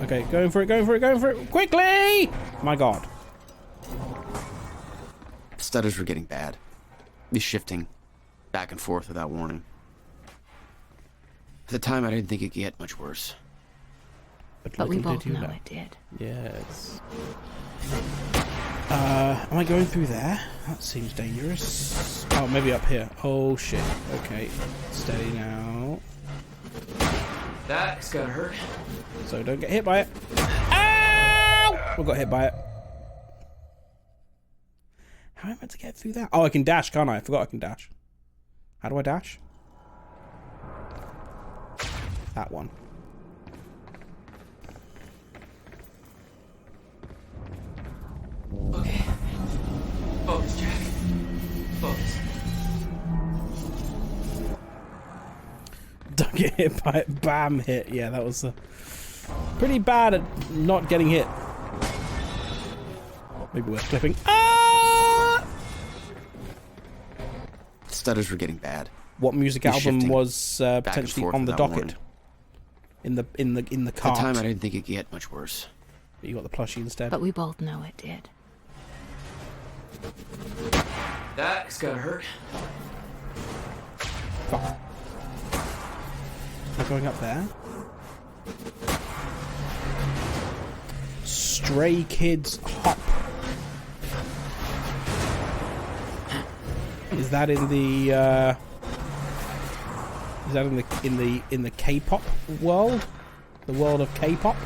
Okay, going for it, going for it, going for it. Quickly! My god. Stutters were getting bad. He's shifting back and forth without warning. At the time, I didn't think it could get much worse. But we both know it did. Yes. Am I going through there? That seems dangerous. Oh, maybe up here. Oh, shit. Okay. Steady now. That's gonna hurt. So don't get hit by it. Ow! I got hit by it. How am I meant to get through that? Oh, I can dash, can't I? I forgot I can dash. How do I dash? That one. Okay. Focus, Jack. Focus. Don't get hit by it. Bam, hit. Yeah, that was pretty bad at not getting hit. Maybe worth clipping. Ah! Stutters were getting bad. What music album was potentially on the docket? In the cart. At the time, I didn't think it could get much worse. But you got the plushie instead. But we both know it did. That's gonna hurt. Fuck. Am I going up there? Stray Kids Hop. Is that in the is that in the K-pop world? The world of K-pop?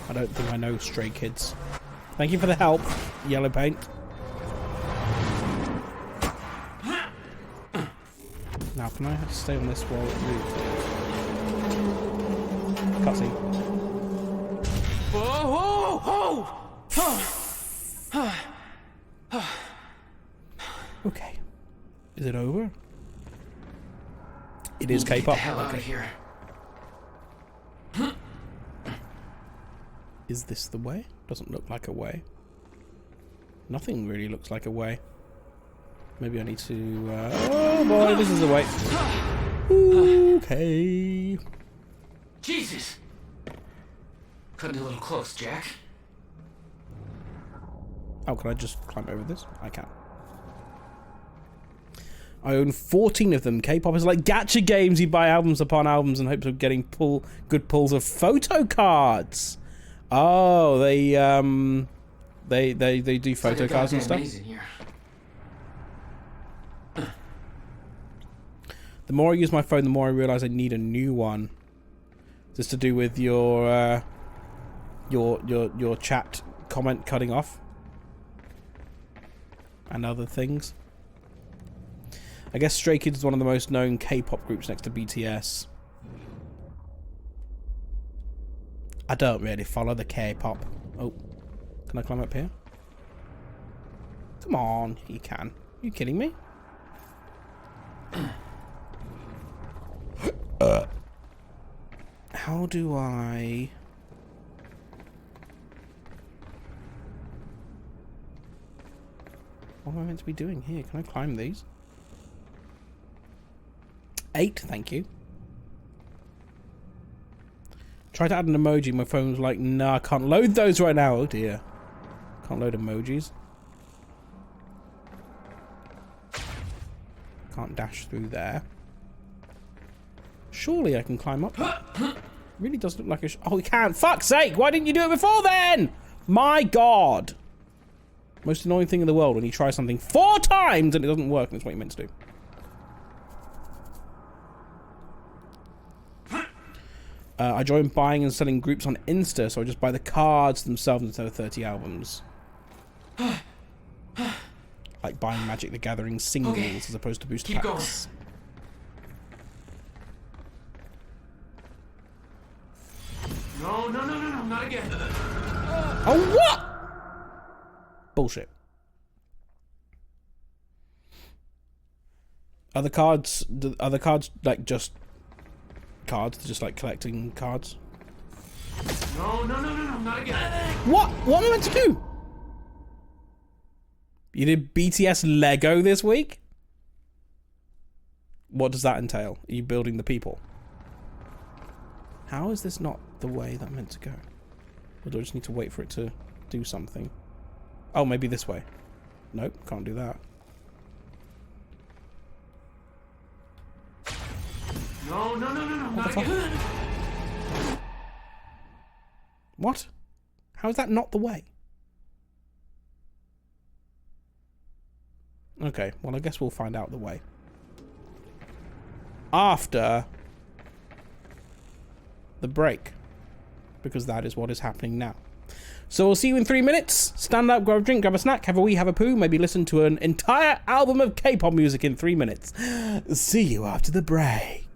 I don't think I know Stray Kids. Thank you for the help, Yellow Paint. Now, can I stay on this while it moves? Cutscene. Okay. Is it over? It is K-pop. Get the hell out of here. Is this the way? Doesn't look like a way. Nothing really looks like a way. Maybe I need to... oh boy, this is the way. Okay. Jesus! Cutting a little close, Jack. Oh, can I just climb over this? I can. I own 14 of them. K-pop is like gacha games. You buy albums upon albums in hopes of getting good pulls of photo cards. Oh, they do photo cards and stuff. The more I use my phone, the more I realize I need a new one. Is this to do with your chat comment cutting off and other things? I guess Stray Kids is one of the most known K-pop groups next to BTS. I don't really follow the K-pop. Oh, can I climb up here? Come on, you can. Are you kidding me? How do I... What am I meant to be doing here? Can I climb these? 8, thank you. Tried to add an emoji, my phone was like, nah, I can't load those right now. Oh dear. Can't load emojis. Can't dash through there. Surely I can climb up. Really does look like a... oh, we can't. Fuck's sake! Why didn't you do it before then? My god. Most annoying thing in the world when you try something 4 times and it doesn't work and it's what you're meant to do. I joined buying and selling groups on Insta, so I just buy the cards themselves instead of 30 albums. Like buying Magic the Gathering singles as opposed to booster Keep packs. No, not again. Oh, what? Bullshit. Are the cards like just cards? Just like collecting cards? No, not again. What? What am I meant to do? You did BTS Lego this week? What does that entail? Are you building the people? How is this not the way that I'm meant to go? Or do I just need to wait for it to do something? Oh, maybe this way. Nope, can't do that. No, not again. What? How is that not the way? Okay, well I guess we'll find out the way. After the break. Because that is what is happening now. So we'll see you in 3 minutes. Stand up, grab a drink, grab a snack, have a wee, have a poo, maybe listen to an entire album of K-pop music in 3 minutes. See you after the break.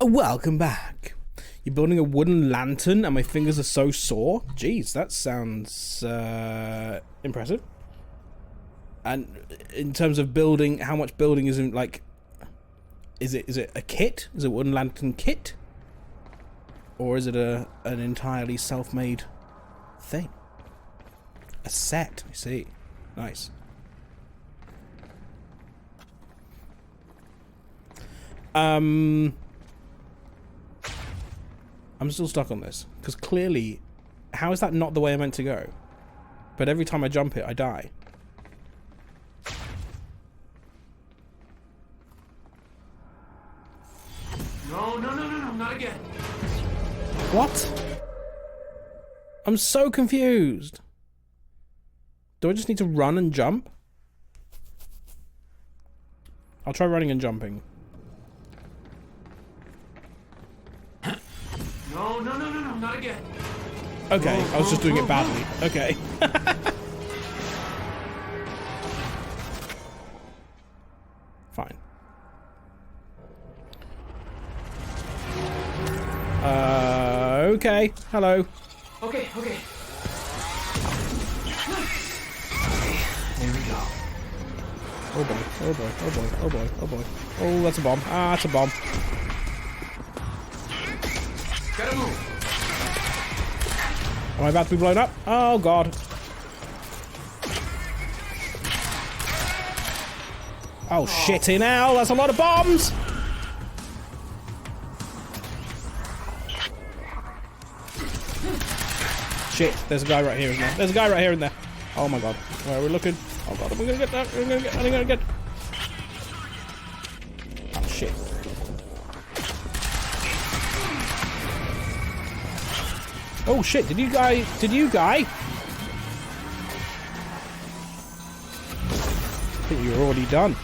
Welcome back. You're building a wooden lantern and my fingers are so sore? Jeez, that sounds impressive. And in terms of building, how much building isn't like... Is it a kit? Is it a wooden lantern kit? Or is it an entirely self-made thing? A set, I see. Nice. I'm still stuck on this. Because clearly, how is that not the way I meant to go? But every time I jump it, I die. No, not again. What? I'm so confused. Do I just need to run and jump? I'll try running and jumping. No, not again. Okay, I was just doing it badly. Okay. Fine. Okay. Hello. Okay. There we go. Oh boy, oh boy, oh boy, oh boy, oh boy. Oh, that's a bomb. Ah, that's a bomb. Gotta move. Am I about to be blown up? Oh god. Oh shitty now, that's a lot of bombs! Shit, there's a guy right here, isn't there? There's a guy right here in there. Oh my god. Where are we looking? Oh god, we're gonna get that. I'm gonna get. Oh shit. Oh shit, did you guy? I think you were already done.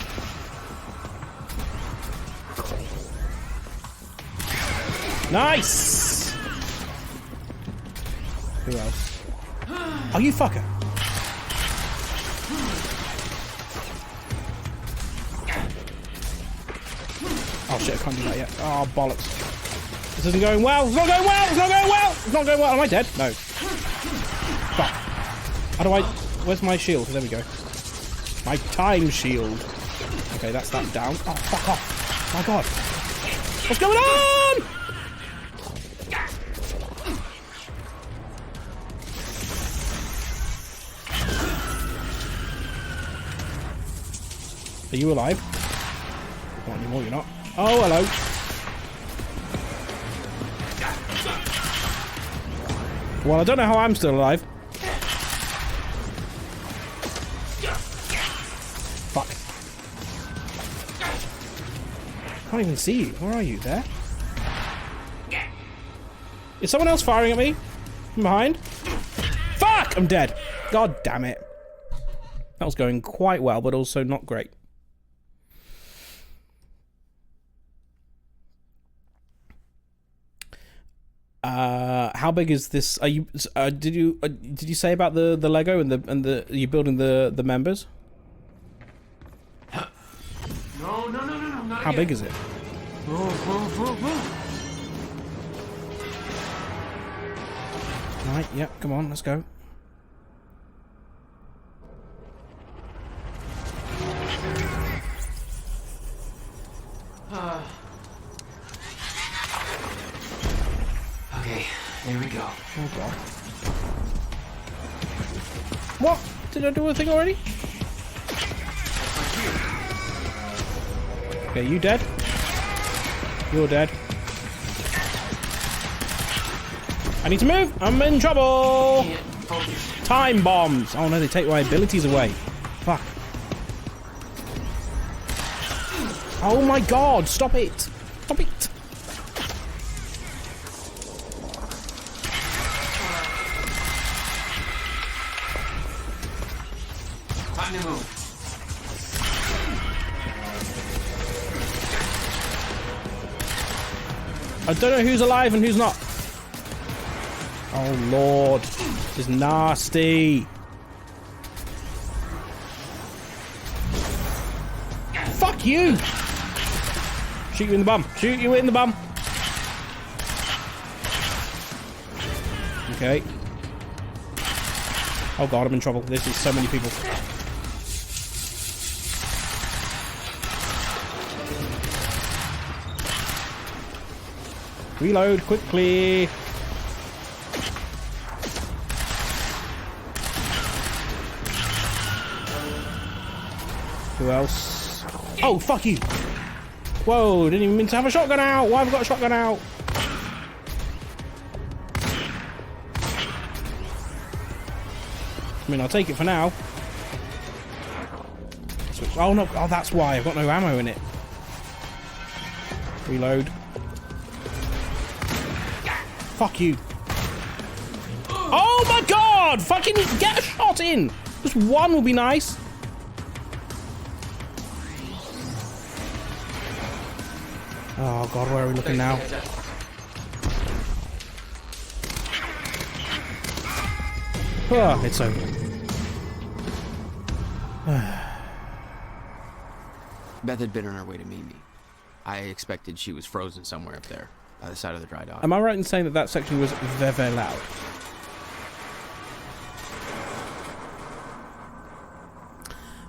Nice! Who else? Oh, you fucker! Oh shit, I can't do that yet. Oh, bollocks. This isn't going well! It's not going well! It's not going well! It's not going well! Am I dead? No. Fuck. How do I... Where's my shield? There we go. My time shield. Okay, that's that down. Oh, fuck off. My god. What's going on? Are you alive? Not anymore, you're not. Oh, hello. Well, I don't know how I'm still alive. Fuck. Can't even see you. Where are you? There? Is someone else firing at me? From behind? Fuck! I'm dead. God damn it. That was going quite well, but also not great. How big is this? Are you? Did you say about the Lego and the are you building the members? No, not How big is it? Right, yep, come on, let's go. Okay, there we go. Oh god. What? Did I do a thing already? Okay, you dead? You're dead. I need to move! I'm in trouble! Time bombs! Oh no, they take my abilities away. Fuck. Oh my god, stop it! Stop it! Time to move. I don't know who's alive and who's not. Oh lord, this is nasty. Fuck you! Shoot you in the bum. Shoot you in the bum. Okay. Oh god, I'm in trouble. This is so many people. Reload quickly. Who else? Oh, fuck you. Whoa, didn't even mean to have a shotgun out. Why have I got a shotgun out? I mean, I'll take it for now. Switch. Oh no, oh that's why. I've got no ammo in it. Reload. Fuck you. Oh my god! Fucking get a shot in! Just one would be nice. Oh god, where are we looking now? Oh, it's over. Beth had been on her way to meet me. I expected she was frozen somewhere up there, by the side of the dry dock. Am I right in saying that that section was very, very loud?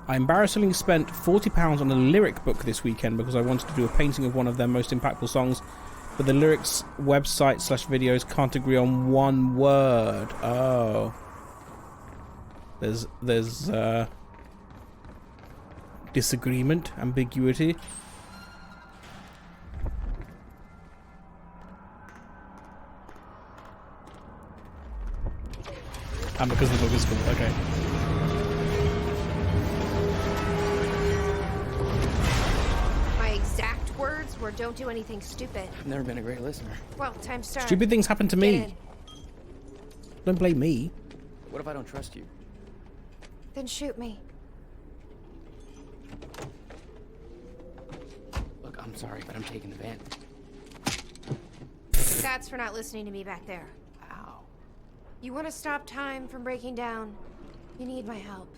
I embarrassingly spent £40 on a lyric book this weekend because I wanted to do a painting of one of their most impactful songs, but the lyrics website / videos can't agree on one word. Oh. There's disagreement, ambiguity. And because the book is full, okay. My exact words were, don't do anything stupid. I've never been a great listener. Well, time started. Stupid things happen to me. Don't blame me. What if I don't trust you? Then shoot me. Look, I'm sorry, but I'm taking the van. That's for not listening to me back there. Ow. You want to stop time from breaking down? You need my help.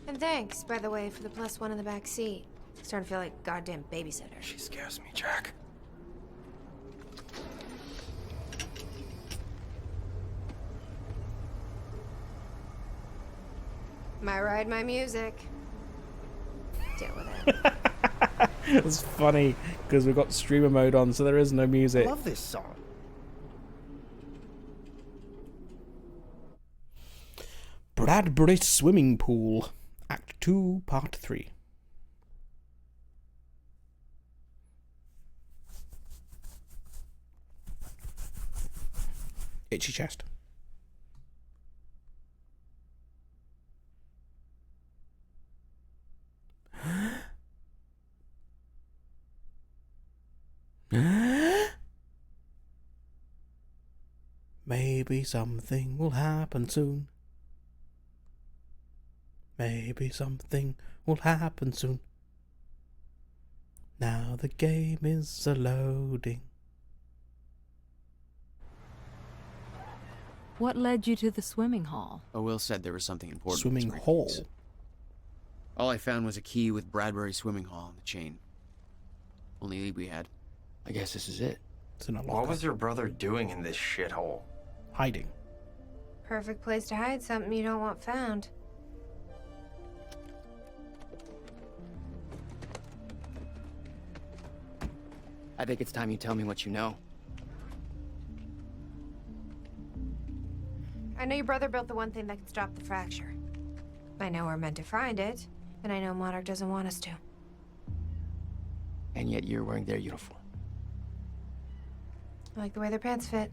And thanks, by the way, for the +1 in the back seat. Starting to feel like goddamn babysitter. She scares me, Jack. My ride, my music. Deal with it. It's funny because we've got streamer mode on, so there is no music. I love this song. Bradbury's Swimming Pool, Act 2, Part 3. Itchy chest. Maybe something will happen soon. Maybe something will happen soon. Now the game is a-loading. What led you to the swimming hall? Oh, Will said there was something important. Swimming hall? All I found was a key with Bradbury Swimming Hall on the chain. Only lead we had. I guess this is it. It's an What was your brother doing in this shithole? Hiding. Perfect place to hide something you don't want found. I think it's time you tell me what you know. I know your brother built the one thing that can stop the fracture. I know we're meant to find it, and I know Monarch doesn't want us to. And yet you're wearing their uniform. I like the way their pants fit.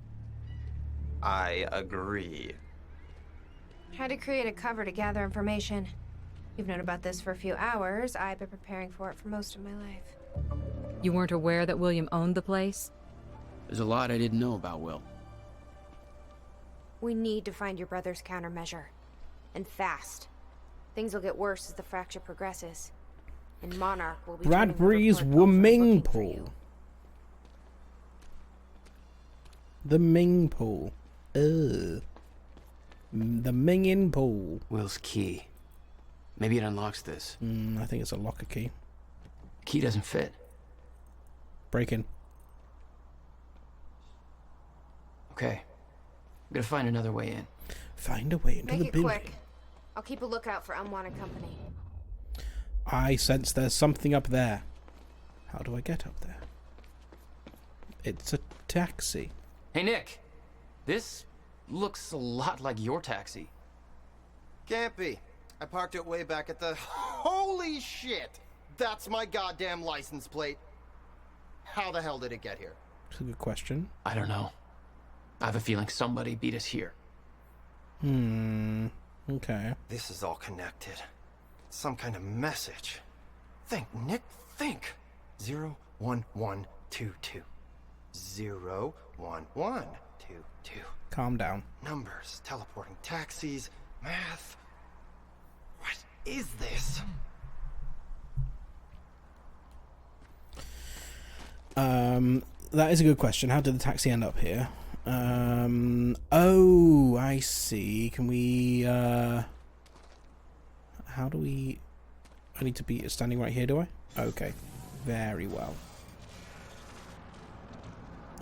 I agree. Had to create a cover to gather information. You've known about this for a few hours. I've been preparing for it for most of my life. You weren't aware that William owned the place? There's a lot I didn't know about Will. We need to find your brother's countermeasure. And fast. Things will get worse as the fracture progresses. And Monarch will be Bradbury's Swimming Pool. The Ming Pool. Ugh. The Mingin Pool. Will's key. Maybe it unlocks this. I think it's a locker key. Key doesn't fit. Break in. Okay. I'm gonna find another way in. Find a way into Make the it building. quick. I'll keep a lookout for unwanted company. I sense there's something up there. How do I get up there? It's a taxi. Hey, Nick. This looks a lot like your taxi. Can't be. I parked it way back at the... Holy shit! That's my goddamn license plate. How the hell did it get here? That's a good question. I don't know. I have a feeling somebody beat us here. Okay. This is all connected. Some kind of message. Think, Nick, think. 01122. 01122. Calm down. Numbers, teleporting taxis, math. What is this? That is a good question. How did the taxi end up here? Oh, I see. Can we, how do we... I need to be standing right here, do I? Okay. Very well.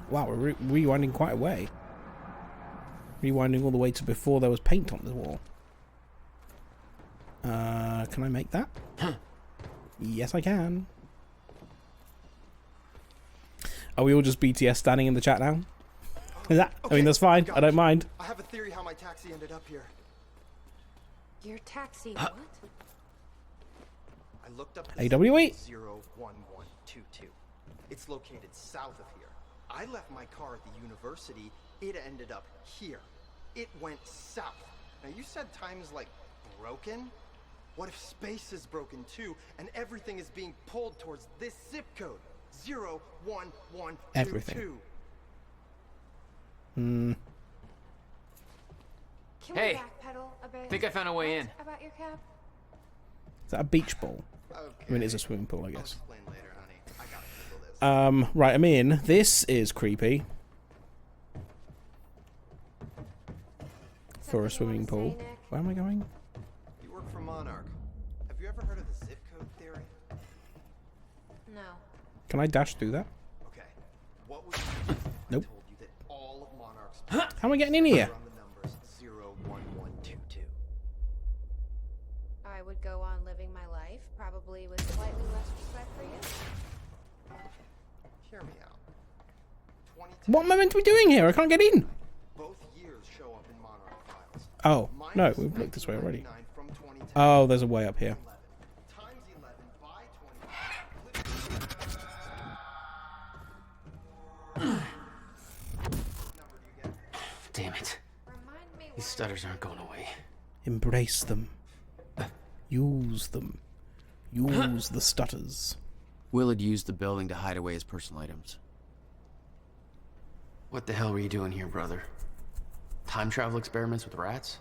Wow, we're rewinding quite a way. Rewinding all the way to before there was paint on the wall. Can I make that? Yes, I can. Are we all just BTS standing in the chat now? Is that? Okay, I mean, that's fine. I don't mind. I have a theory how my taxi ended up here. Your taxi, what? I looked up AWE. 01122. It's located south of here. I left my car at the university. It ended up here. It went south. Now you said time is like broken? What if space is broken too, and everything is being pulled towards this zip code? 01122. Everything. Can Hey, we backpedal a bit? think I found a way in. About your cab? Is that a beach ball? Okay. I mean, it's a swimming pool, I guess. I'll explain later, honey. I gotta Google this. Right, I'm in. This is creepy. For a swimming pool. Where am I going? You work for Monarch. Have you ever heard of the zip code theory? No. Can I dash through that? Okay. What would you do if Nope. I told you that all of Monarch's How am I getting in here? are on the numbers 01122? I would go on living my life, probably with slightly less respect for you. Hear me out. What am I meant to be doing here? I can't get in. Both years show up in Monarch files. Oh, no, we've looked this way already. Oh, there's a way up here. Times 11 by 20. Damn it. These stutters aren't going away. Embrace them. Use them. Use the stutters. Will had used the building to hide away his personal items. What the hell were you doing here, brother? Time travel experiments with rats?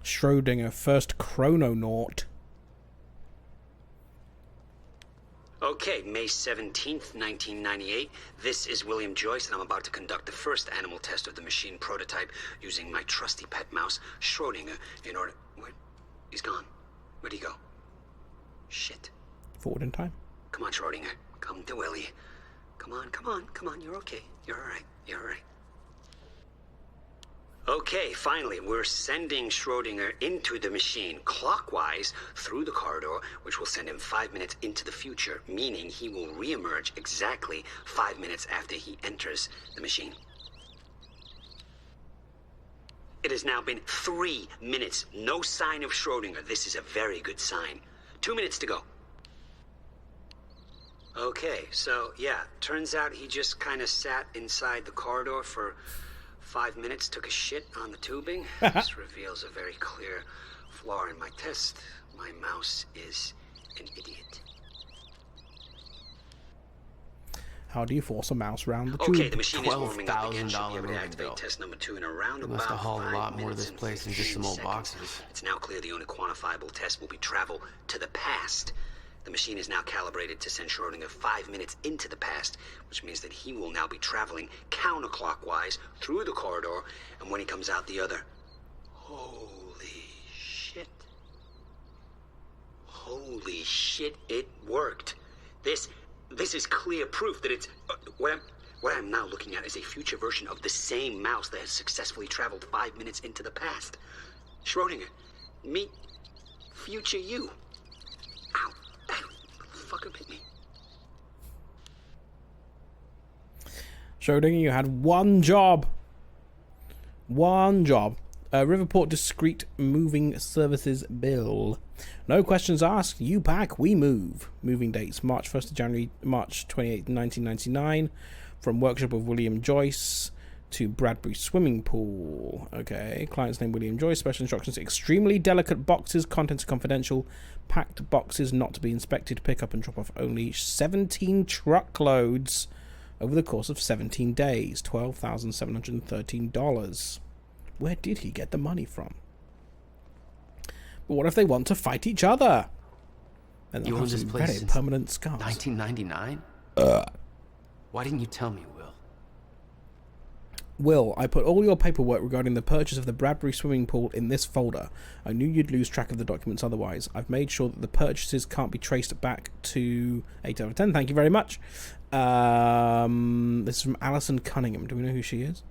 Schrodinger, first chrononaut. Okay, May 17th, 1998. This is William Joyce, and I'm about to conduct the first animal test of the machine prototype using my trusty pet mouse, Schrodinger, in order... Where? He's gone. Where'd he go? Shit. Forward in time. Come on, Schrodinger. Come to Willie. Come on, come on, come on. You're okay. You're alright. You're alright. Okay, finally, we're sending Schrodinger into the machine clockwise through the corridor, which will send him 5 minutes into the future, meaning he will reemerge exactly 5 minutes after he enters the machine. It has now been 3 minutes. No sign of Schrodinger. This is a very good sign. 2 minutes to go. Okay, so yeah, turns out he just kind of sat inside the corridor for 5 minutes, took a shit on the tubing. This reveals a very clear flaw in my test. My mouse is an idiot. How do you force a mouse around the tube? Okay, the machine is warming up again. Should be able to moving activate bill. test number 2 in around They about must have hauled a 5 lot more of minutes this place than and just some 15 old seconds. boxes. It's now clear the only quantifiable test will be travel to the past. The machine is now calibrated to send Schrodinger 5 minutes into the past, which means that he will now be traveling counterclockwise through the corridor, and when he comes out the other... Holy shit. Holy shit, it worked. This is clear proof that it's... what I'm now looking at is a future version of the same mouse that has successfully traveled 5 minutes into the past. Schrodinger, meet future you. Ow, that fucker bit me. Schrodinger, you had one job. One job. Riverport Discrete Moving Services Bill. No questions asked. You pack, we move. Moving dates March 1st to March 28th, 1999. From workshop of William Joyce to Bradbury Swimming Pool. Okay. Client's name William Joyce. Special instructions. Extremely delicate boxes. Contents confidential. Packed boxes not to be inspected. Pick up and drop off only. 17 truckloads over the course of 17 days. $12,713. Where did he get the money from? But what if they want to fight each other? And You owned this place very since permanent scars. 1999? Why didn't you tell me, Will? Will, I put all your paperwork regarding the purchase of the Bradbury swimming pool in this folder. I knew you'd lose track of the documents otherwise. I've made sure that the purchases can't be traced back to 8 out of 10. Thank you very much. This is from Alison Cunningham. Do we know who she is?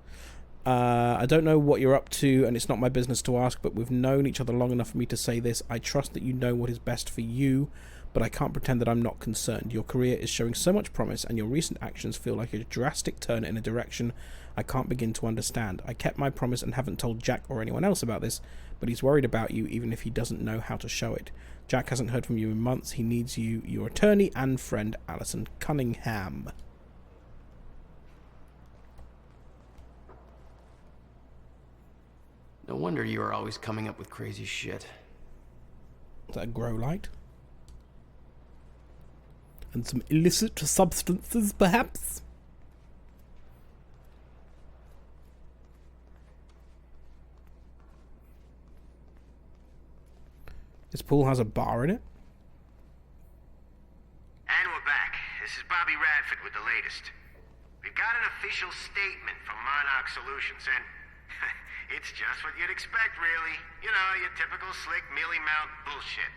I don't know what you're up to, and it's not my business to ask, but we've known each other long enough for me to say this. I trust that you know what is best for you, but I can't pretend that I'm not concerned. Your career is showing so much promise, and your recent actions feel like a drastic turn in a direction I can't begin to understand. I kept my promise and haven't told Jack or anyone else about this, but he's worried about you even if he doesn't know how to show it. Jack hasn't heard from you in months. He needs you, your attorney and friend, Alison Cunningham. No wonder you are always coming up with crazy shit. Is that a grow light? And some illicit substances, perhaps? This pool has a bar in it. And we're back. This is Bobby Radford with the latest. We've got an official statement from Monarch Solutions, and it's just what you'd expect, really. You know, your typical slick, mealy-mouthed bullshit.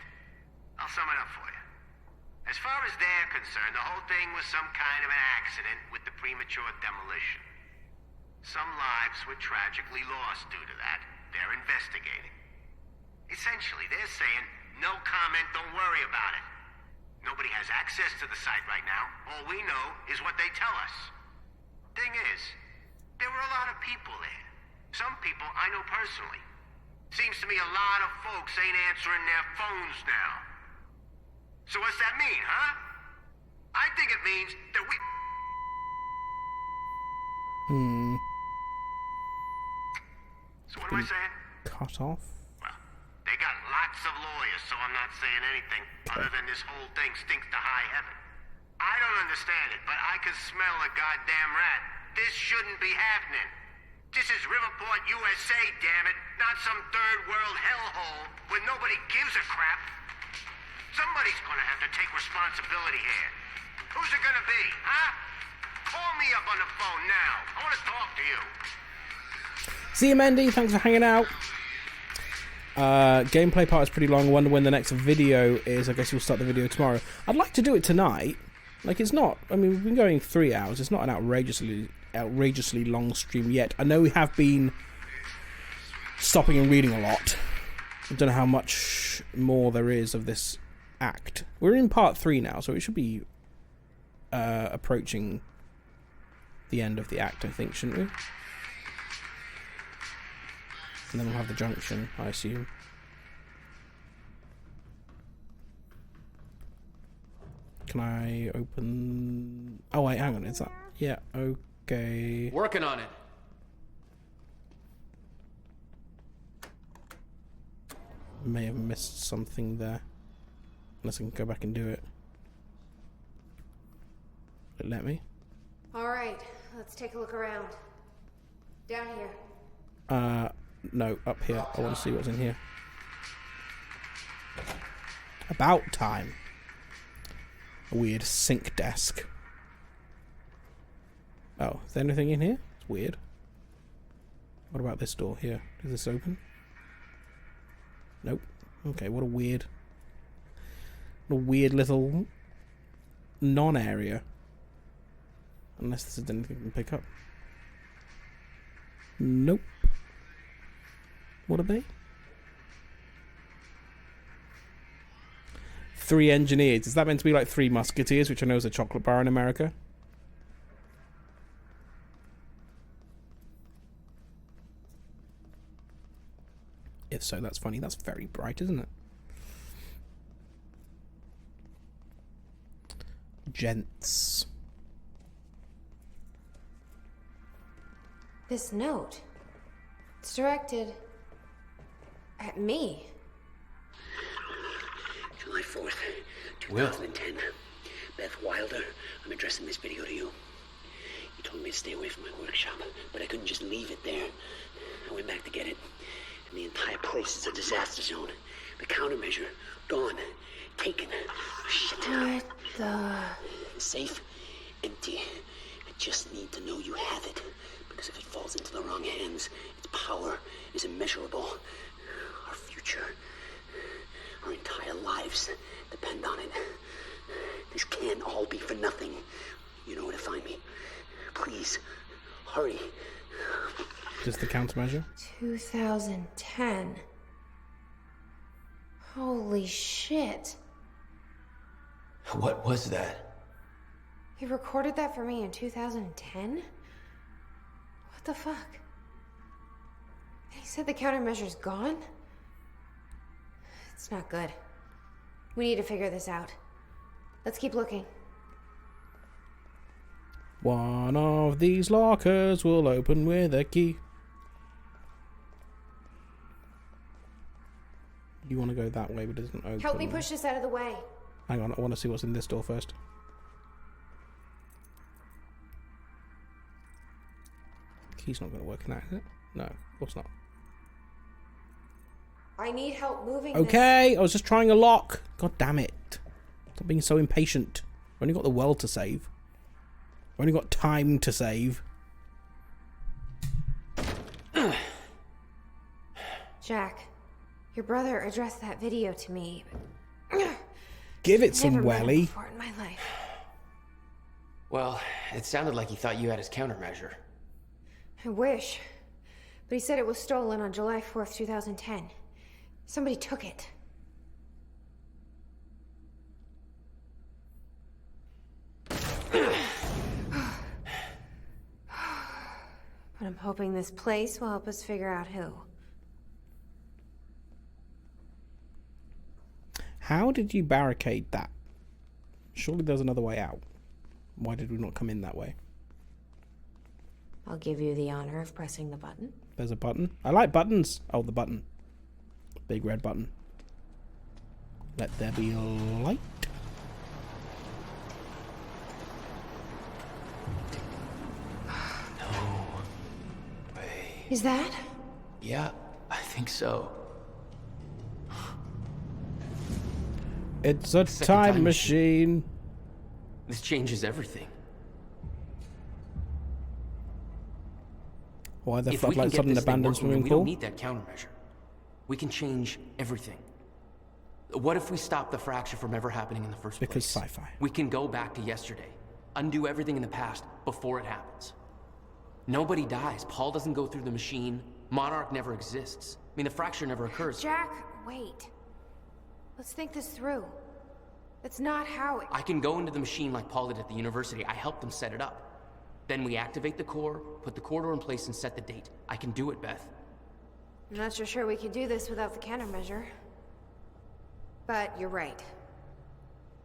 I'll sum it up for you. As far as they're concerned, the whole thing was some kind of an accident with the premature demolition. Some lives were tragically lost due to that. They're investigating. Essentially, they're saying, no comment, don't worry about it. Nobody has access to the site right now. All we know is what they tell us. Thing is, there were a lot of people there. Some people I know personally. Seems to me a lot of folks ain't answering their phones now. So what's that mean, huh? I think it means that we... So what am I saying? Cut off. They got lots of lawyers, so I'm not saying anything other than this whole thing stinks to high heaven. I don't understand it, but I can smell a goddamn rat. This shouldn't be happening. This is Riverport, USA, damn it, not some third world hellhole where nobody gives a crap. Somebody's gonna have to take responsibility here. Who's it gonna be, huh? Call me up on the phone now. I wanna talk to you. See you, Mendy. Thanks for hanging out. Gameplay part is pretty long. I wonder when the next video is. I guess we'll start the video tomorrow. I'd like to do it tonight. Like, it's not... I mean, we've been going 3 hours. It's not an outrageously long stream yet. I know we have been stopping and reading a lot. I don't know how much more there is of this act. We're in part 3 now, so it should be approaching the end of the act, I think, shouldn't we? And then we'll have the junction, I assume. Can I open... Oh, wait, hang on. Is that... Yeah, okay. Working on it. May have missed something there. Unless I can go back and do it. Will it let me? All right, let's take a look around. Down here. No, up here. I want to see what's in here. About time. A weird sync desk. Oh, is there anything in here? It's weird. What about this door here? Is this open? Nope. Okay, what a weird little non-area. Unless this is anything we can pick up. Nope. What are they? 3 engineers. Is that meant to be like 3 musketeers, which I know is a chocolate bar in America? If so, that's funny. That's very bright, isn't it? Gents. This note. It's directed at me. July 4th, 2010. Beth Wilder, I'm addressing this video to you. You told me to stay away from my workshop, but I couldn't just leave it there. I went back to get it, and the entire place is a disaster zone. The countermeasure, gone. Taken. Shit. What the... Safe, empty. I just need to know you have it, because if it falls into the wrong hands, its power is immeasurable. Our future, our entire lives depend on it. This can't all be for nothing. You know where to find me. Please, hurry. Just the countermeasure? 2010. Holy shit. What was that? He recorded that for me in 2010? What the fuck? He said the countermeasure's gone? It's not good. We need to figure this out. Let's keep looking. One of these lockers will open with a key. You want to go that way, but it doesn't open. Help me push this out of the way. Hang on, I want to see what's in this door first. Key's not going to work in that, is it? No, of course not. I need help moving Okay, I was just trying a lock. God damn it. Stop being so impatient. I've only got the world to save. I've only got time to save. Jack, your brother addressed that video to me. Give it some Never met him welly. before in my life. Well, it sounded like he thought you had his countermeasure. I wish. But he said it was stolen on July 4th, 2010. Somebody took it. But I'm hoping this place will help us figure out who. How did you barricade that? Surely there's another way out. Why did we not come in that way? I'll give you the honor of pressing the button. There's a button. I like buttons. Oh, the button. Big red button. Let there be light. No way. Is that? Yeah, I think so. It's a time machine. This changes everything. Why the If fuck we can like get sudden this thing abandoned working, swimming we pool? don't need that countermeasure. We can change everything. What if we stop the fracture from ever happening in the first Because place? sci-fi. We can go back to yesterday, undo everything in the past before it happens. Nobody dies. Paul doesn't go through the machine. Monarch never exists. I mean, the fracture never occurs. Jack, wait. Let's think this through. That's not how it... I can go into the machine like Paul did at the university. I helped them set it up. Then we activate the core, put the core door in place, and set the date. I can do it, Beth. I'm not so sure we could do this without the countermeasure. But you're right.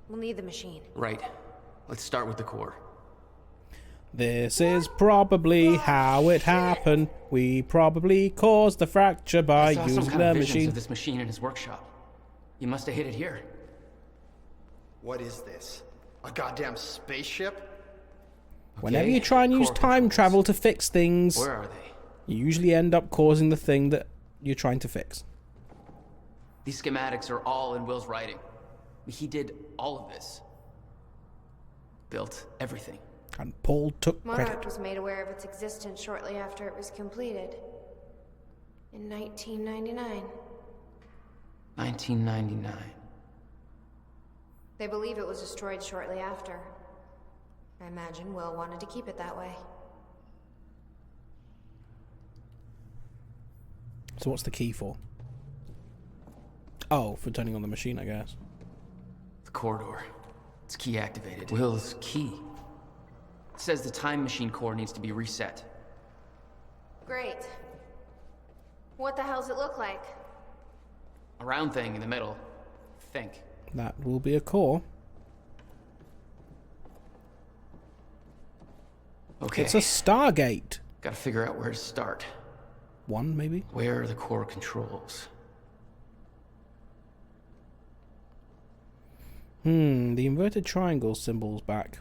We'll need the machine. Right. Let's start with the core. This is probably how it happened. We probably caused the fracture by I saw using some kind the of visions machine. of this machine in his workshop. You must have hit it here. What is this? A goddamn spaceship? Whenever you try and use time travel to fix things, Where are they? you usually end up causing the thing that you're trying to fix. These schematics are all in Will's writing. He did all of this. Built everything. And Paul took Monarch credit. was made aware of its existence shortly after it was completed. In 1999. 1999. They believe it was destroyed shortly after. I imagine Will wanted to keep it that way. So what's the key for? Oh, for turning on the machine, I guess. The corridor. It's key activated. Will's key. It says the time machine core needs to be reset. Great. What the hell's it look like? A round thing in the middle. Think. That will be a core. Okay. It's a Stargate. Gotta figure out where to start. One, maybe? Where are the core controls? The inverted triangle symbol's back.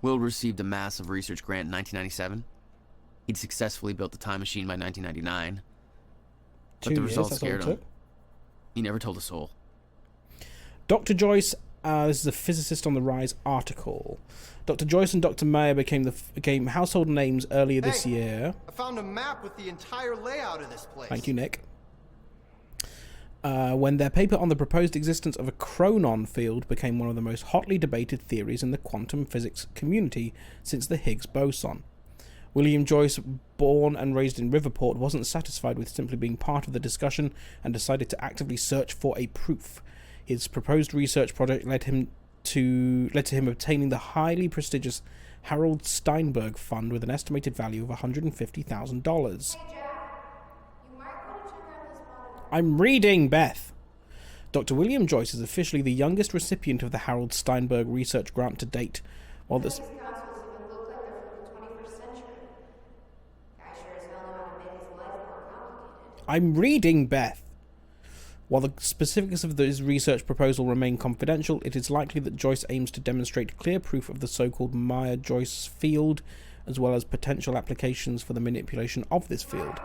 Will received a massive research grant in 1997. He'd successfully built the time machine by 1999. But the results scared him. He never told a soul. Dr. Joyce, this is a Physicist on the Rise article. Dr. Joyce and Dr. Mayer became household names earlier this year. I found a map with the entire layout of this place. Thank you, Nick. When their paper on the proposed existence of a chronon field became one of the most hotly debated theories in the quantum physics community since the Higgs boson. William Joyce, born and raised in Riverport, wasn't satisfied with simply being part of the discussion and decided to actively search for a proof. His proposed research project led to him obtaining the highly prestigious Harold Steinberg Fund with an estimated value of $150,000. I'm reading, Beth. Dr. William Joyce is officially the youngest recipient of the Harold Steinberg Research Grant to date, while this... I'm reading, Beth. While the specifics of his research proposal remain confidential, it is likely that Joyce aims to demonstrate clear proof of the so-called Mayer-Joyce field, as well as potential applications for the manipulation of this field.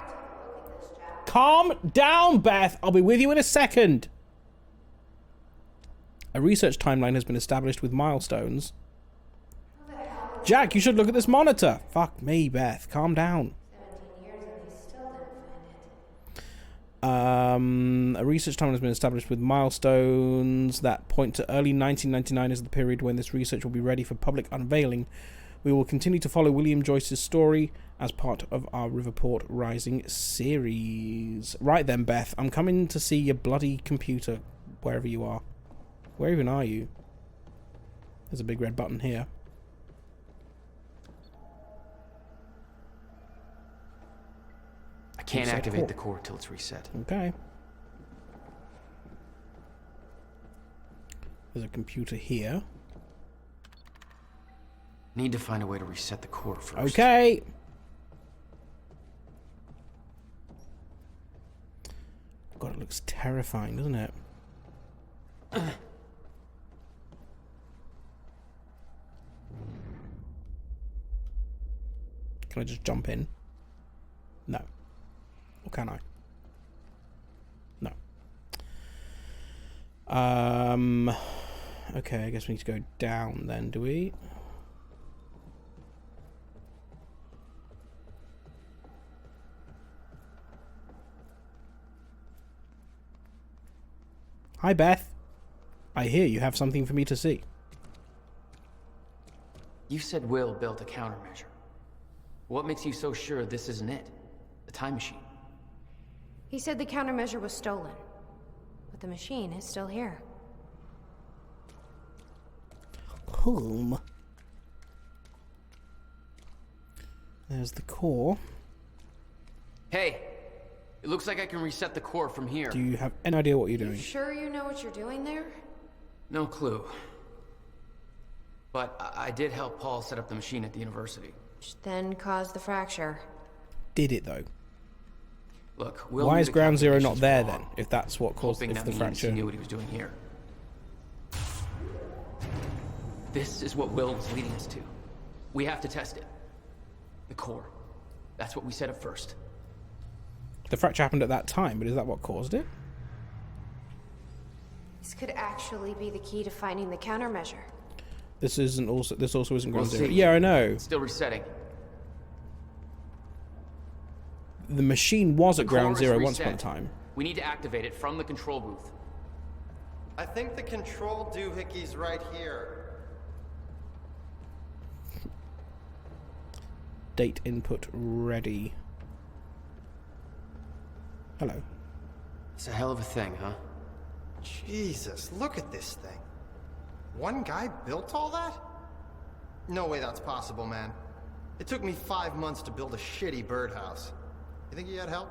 Calm down, Beth. I'll be with you in a second. A research timeline has been established with milestones. Jack, you should look at this monitor. Fuck me, Beth. Calm down. A research timeline has been established with milestones that point to early 1999 as the period when this research will be ready for public unveiling. We will continue to follow William Joyce's story as part of our Riverport Rising series. Right then, Beth, I'm coming to see your bloody computer wherever you are. Where even are you? There's a big red button here. I can't activate the core till it's reset. Okay. There's a computer here. Need to find a way to reset the core first. Okay. God, it looks terrifying, doesn't it? Can I just jump in? No. Or can I? No. Okay, I guess we need to go down then, do we? Hi, Beth. I hear you have something for me to see. You said Will built a countermeasure. What makes you so sure this isn't it? The time machine. He said the countermeasure was stolen, but the machine is still here. Whom? There's the core. Hey! It looks like I can reset the core from here. Do you have any idea what you're doing? You sure you know what you're doing there? No clue. But I did help Paul set up the machine at the university. Which then caused the fracture. Did it though? Look, why is Ground Zero not there then? If that's what caused the fracture. He knew what he was doing here. This is what Will was leading us to. We have to test it. The core. That's what we set up first. The fracture happened at that time, but is that what caused it? This could actually be the key to finding the countermeasure. This also isn't Ground Zero. See. Yeah, I know. Still resetting. The machine was at Ground Zero once upon a time. We need to activate it from the control booth. I think the control doohickey's right here. Date input ready. Hello. It's a hell of a thing, huh? Jesus, look at this thing. One guy built all that? No way that's possible, man. It took me 5 months to build a shitty birdhouse. You think he had help?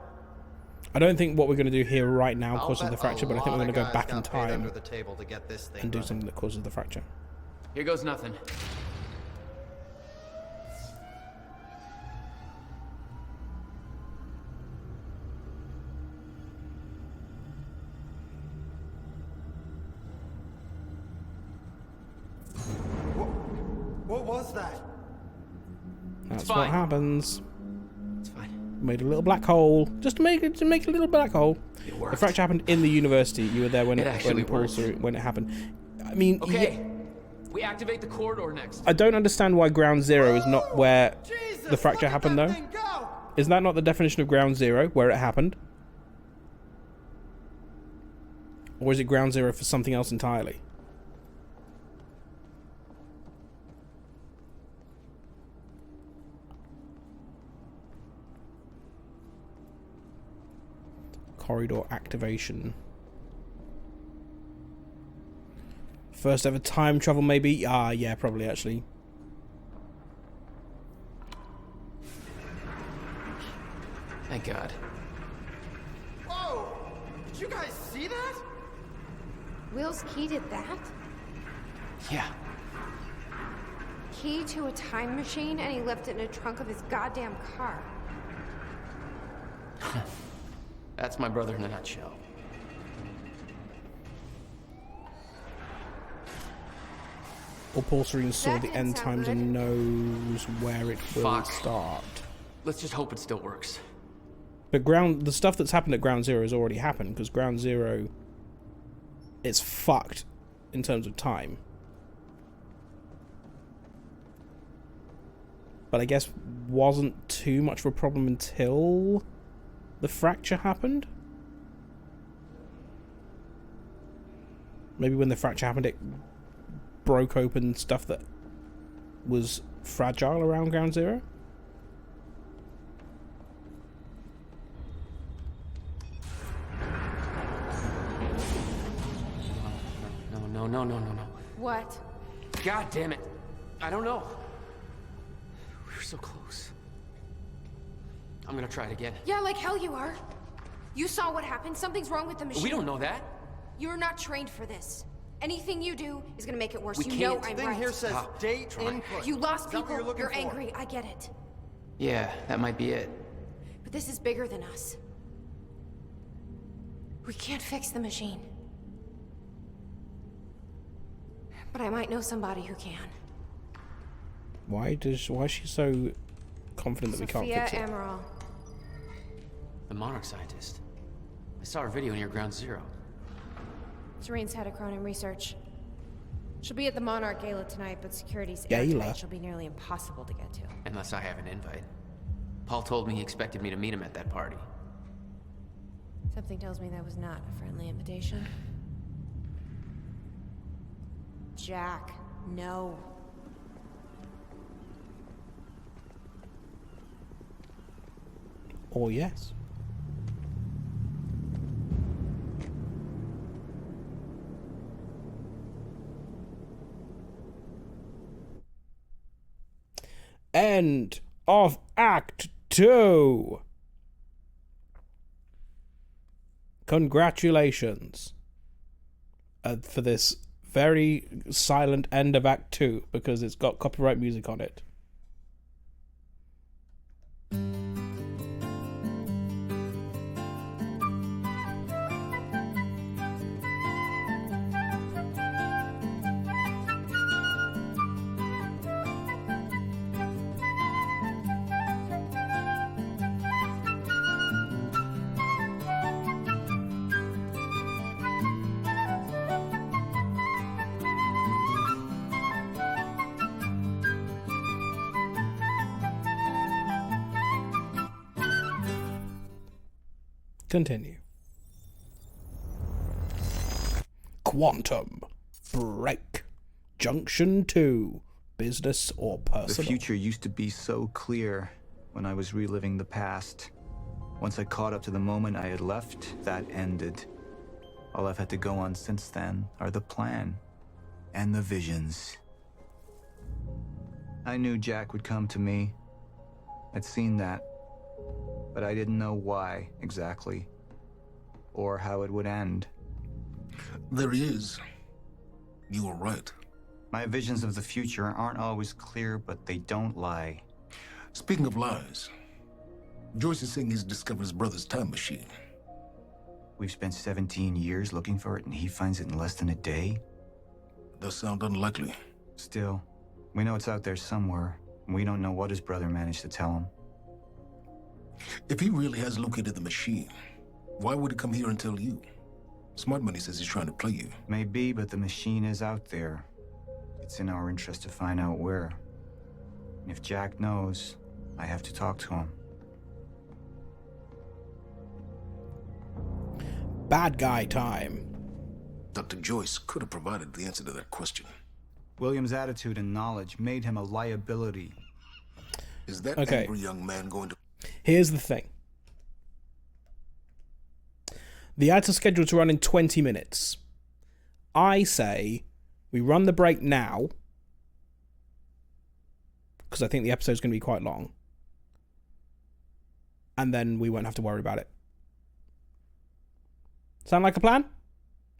I don't think what we're going to do here right now causes bet the fracture, but I think we're going to go back in got paid time under the table to get this thing and do running. something that causes the fracture. Here goes nothing. What was that? That's fine. what happens. It's fine. Made a little black hole. Just to make a little black hole. It worked. The fracture happened in the university. You were there when It actually worked. when it happened. I mean, Okay. We activate the corridor next. I don't understand why Ground Zero is not where the fracture happened, though. Is that not the definition of Ground Zero, where it happened? Or is it Ground Zero for something else entirely? Corridor activation. First ever time travel, maybe? Ah, yeah, probably, actually. Thank God. Whoa! Did you guys see that? Will's key did that? Yeah. Key to a time machine, and he left it in a trunk of his goddamn car. That's my brother in a nutshell. Or Paul Serene saw That the didn't end sound times good. and knows where it will Fuck. start. Let's just hope it still works. But the stuff that's happened at Ground Zero has already happened, because Ground Zero, it's fucked in terms of time. But I guess wasn't too much of a problem until the fracture happened? Maybe when the fracture happened, it broke open stuff that was fragile around Ground Zero? No. What? God damn it. I don't know. We were so close. I'm gonna try it again. Yeah, like hell you are. You saw what happened. Something's wrong with the machine. We don't know that. You're not trained for this. Anything you do is gonna make it worse. We You can't. know I'm Thing right. here says Stop. date Try. input. You lost Is that what people. you're looking You're for? angry. I get it. Yeah, that might be it. But this is bigger than us. We can't fix the machine. But I might know somebody who can. Why is she so confident that we can't Sophia fix it? Amaral. The Monarch scientist. I saw her video near Ground Zero. Serene's head of Cronin Research. She'll be at the Monarch Gala tonight, but security's Gala? airtight. She'll be nearly impossible to get to. Unless I have an invite. Paul told me he expected me to meet him at that party. Something tells me that was not a friendly invitation. Jack, no. Or yes. End of Act 2. Congratulations for this very silent end of Act 2, because it's got copyright music on it. Continue. Quantum Break. Junction 2. Business or personal? The future used to be so clear when I was reliving the past. Once I caught up to the moment I had left, that ended. All I've had to go on since then are the plan and the visions. I knew Jack would come to me. I'd seen that. but I didn't know why exactly, or how it would end. There he is. You were right. My visions of the future aren't always clear, but they don't lie. Speaking of lies, Joyce is saying he's discovered his brother's time machine. We've spent 17 years looking for it, and he finds it in less than a day? Does sound unlikely. Still, we know it's out there somewhere, and we don't know what his brother managed to tell him. If he really has located the machine, why would he come here and tell you? Smart Money says he's trying to play you. Maybe, but the machine is out there. It's in our interest to find out where. And if Jack knows, I have to talk to him. Bad guy time. Dr. Joyce could have provided the answer to that question. William's attitude and knowledge made him a liability. Is that Okay. angry young man going to... Here's the thing. The ads are scheduled to run in 20 minutes. I say we run the break now, because I think the episode's going to be quite long. And then we won't have to worry about it. Sound like a plan?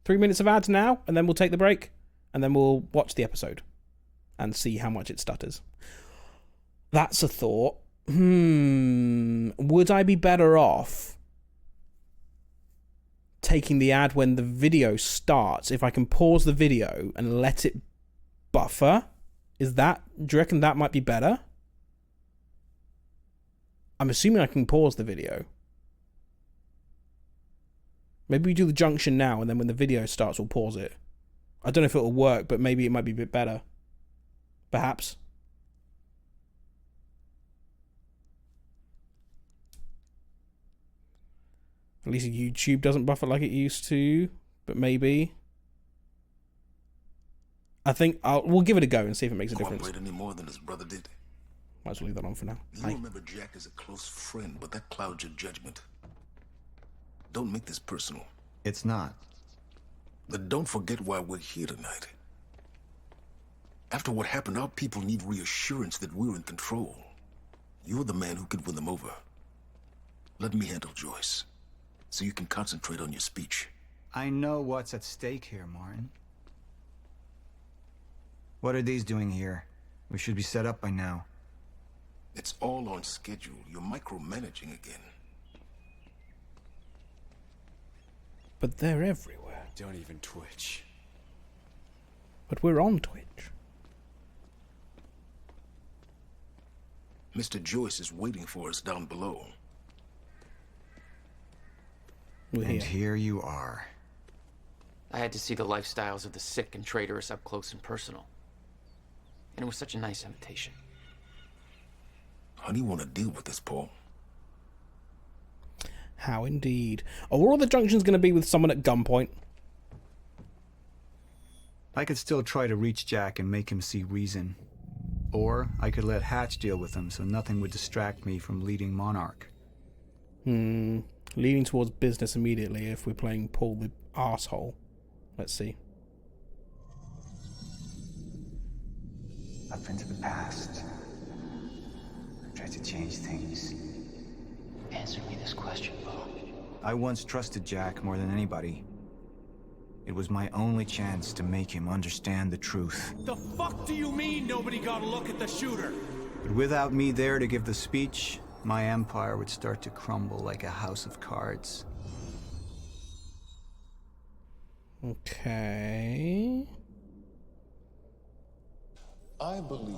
3 minutes of ads now, and then we'll take the break, and then we'll watch the episode and see how much it stutters. That's a thought. Would I be better off taking the ad when the video starts? If I can pause the video and let it buffer, do you reckon that might be better? I'm assuming I can pause the video. Maybe we do the junction now, and then when the video starts, we'll pause it. I don't know if it'll work, but maybe it might be a bit better. Perhaps. At least YouTube doesn't buffer like it used to, but maybe. I think we'll give it a go and see if it makes a difference. Cooperate any more than his brother did. Might as well leave that on for now. You remember Jack as a close friend, but that clouds your judgment. Don't make this personal. It's not. But don't forget why we're here tonight. After what happened, our people need reassurance that we're in control. You're the man who can win them over. Let me handle Joyce, so you can concentrate on your speech. I know what's at stake here, Martin. What are these doing here? We should be set up by now. It's all on schedule. You're micromanaging again. But they're everywhere. Don't even twitch. But we're on Twitch. Mr. Joyce is waiting for us down below. And here you are. I had to see the lifestyles of the sick and traitorous up close and personal. And it was such a nice invitation. How do you want to deal with this, Paul? How indeed. Are all the junctions going to be with someone at gunpoint? I could still try to reach Jack and make him see reason. Or I could let Hatch deal with him so nothing would distract me from leading Monarch. Leaning towards business immediately if we're playing Paul the arsehole. Let's see. Up into the past. I tried to change things. Answer me this question, Paul. I once trusted Jack more than anybody. It was my only chance to make him understand the truth. The fuck do you mean nobody got a look at the shooter? But without me there to give the speech, my empire would start to crumble like a house of cards. Okay. I believe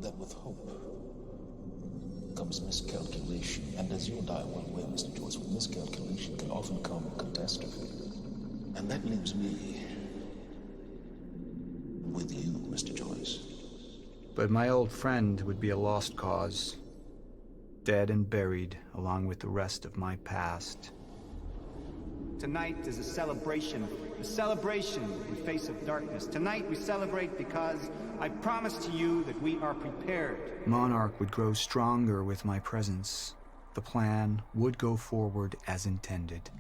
that with hope comes miscalculation, and as you and I well know, Mr. Joyce, with miscalculation can often come catastrophe. And that leaves me with you, Mr. Joyce. But my old friend would be a lost cause. Dead and buried along with the rest of my past. Tonight is a celebration in face of darkness. Tonight we celebrate because I promise to you that we are prepared. Monarch would grow stronger with my presence. The plan would go forward as intended.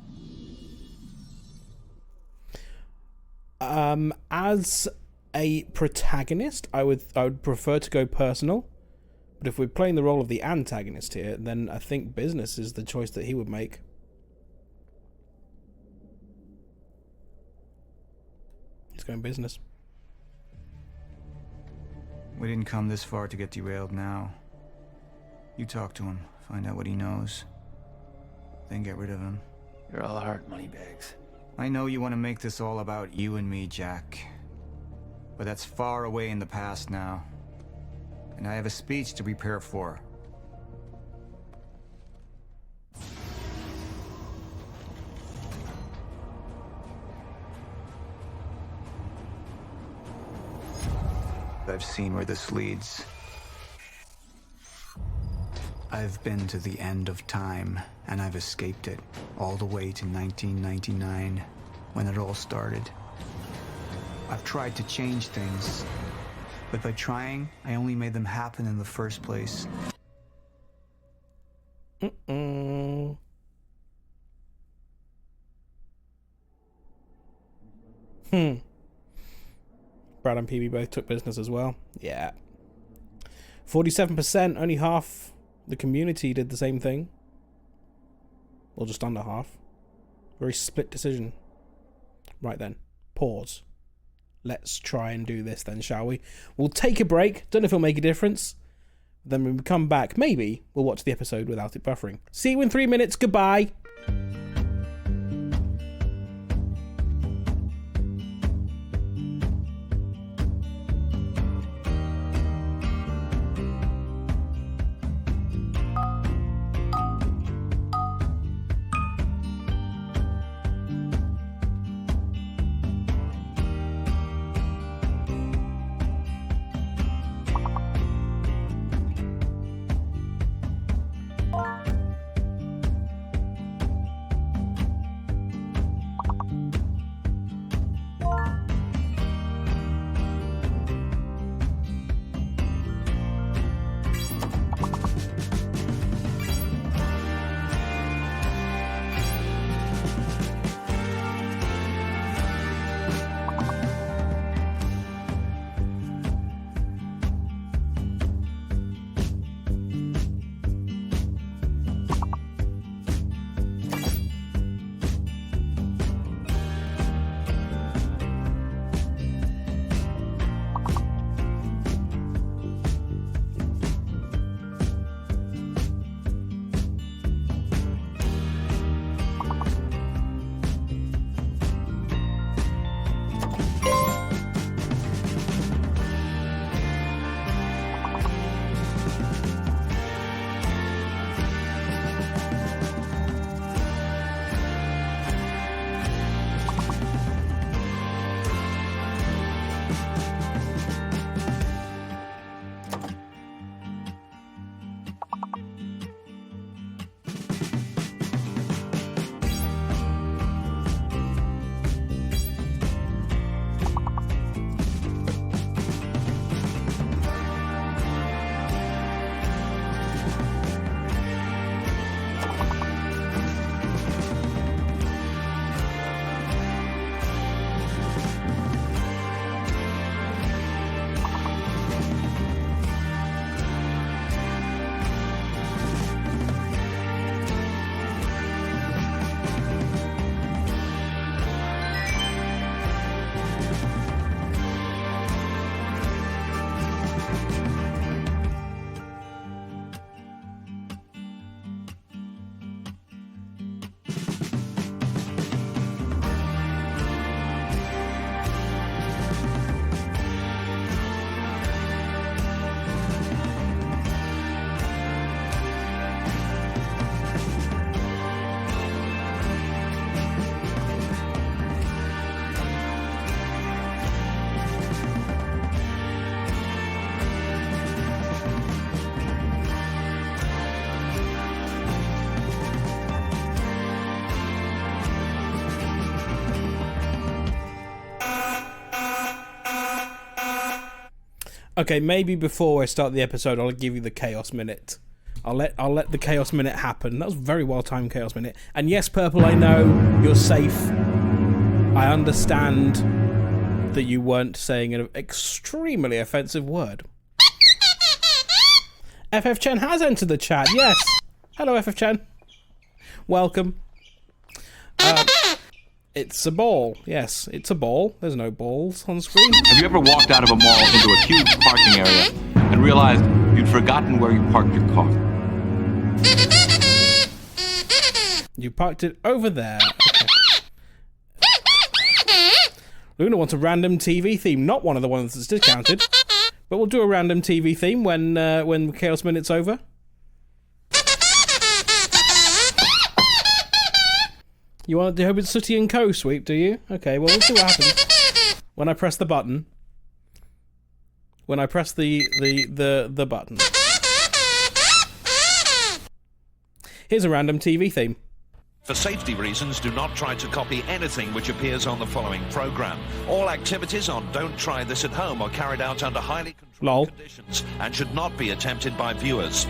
As a protagonist, I would prefer to go personal. But if we're playing the role of the antagonist here, then I think business is the choice that he would make. He's going business. We didn't come this far to get derailed now. You talk to him, find out what he knows, then get rid of him. You're all heart, Moneybags. I know you want to make this all about you and me, Jack. But that's far away in the past now. And I have a speech to prepare for. I've seen where this leads. I've been to the end of time, and I've escaped it, all the way to 1999, when it all started. I've tried to change things, but by trying, I only made them happen in the first place. Brad and PB both took business as well. Yeah. 47%, only half the community did the same thing. Or just under half. Very split decision. Right then, pause. Let's try and do this then, shall we? We'll take a break. Don't know if it'll make a difference. Then when we come back, maybe we'll watch the episode without it buffering. See you in 3 minutes. Goodbye. Okay, maybe before I start the episode, I'll give you the Chaos Minute. I'll let the Chaos Minute happen. That was a very well-timed Chaos Minute. And yes, Purple, I know you're safe. I understand that you weren't saying an extremely offensive word. FF Chen has entered the chat. Yes. Hello, FF Chen. Welcome. It's a ball. Yes, it's a ball. There's no balls on screen. Have you ever walked out of a mall into a huge parking area and realized you'd forgotten where you parked your car? You parked it over there. Okay. Luna wants a random TV theme, not one of the ones that's discounted. But we'll do a random TV theme when Chaos Minute's over. You want to hope it's Sooty and Co. sweep, do you? Okay, well, we'll see what happens when I press the button. When I press the button. Here's a random TV theme. For safety reasons, do not try to copy anything which appears on the following program. All activities on Don't Try This at Home are carried out under highly controlled conditions and should not be attempted by viewers.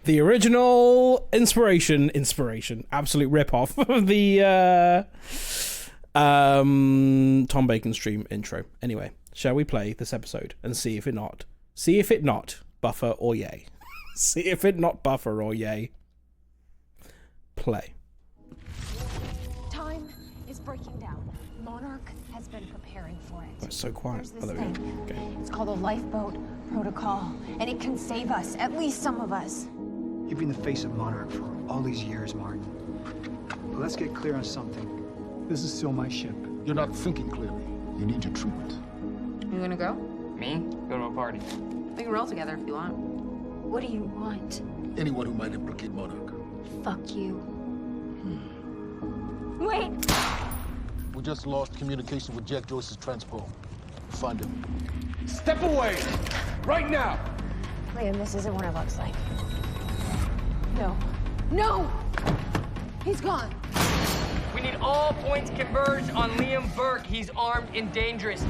The original inspiration, absolute rip-off of the Tom Bacon stream intro. Anyway, shall we play this episode and see if it not buffer or yay? See if it not buffer or yay. Play. Time is breaking down. Monarch has been preparing for it. That's so quiet. There's this thing. Okay. It's called the Lifeboat Protocol, and it can save us, at least some of us. You've been the face of Monarch for all these years, Martin. But let's get clear on something. This is still my ship. You're not thinking clearly. You need your treatment. You gonna go? Me? Go to a party. We can roll together if you want. What do you want? Anyone who might implicate Monarch. Fuck you. Wait! We just lost communication with Jack Joyce's transport. Find him. Step away! Right now! Liam, this isn't what it looks like. No. No! He's gone. We need all points converged on Liam Burke. He's armed and dangerous.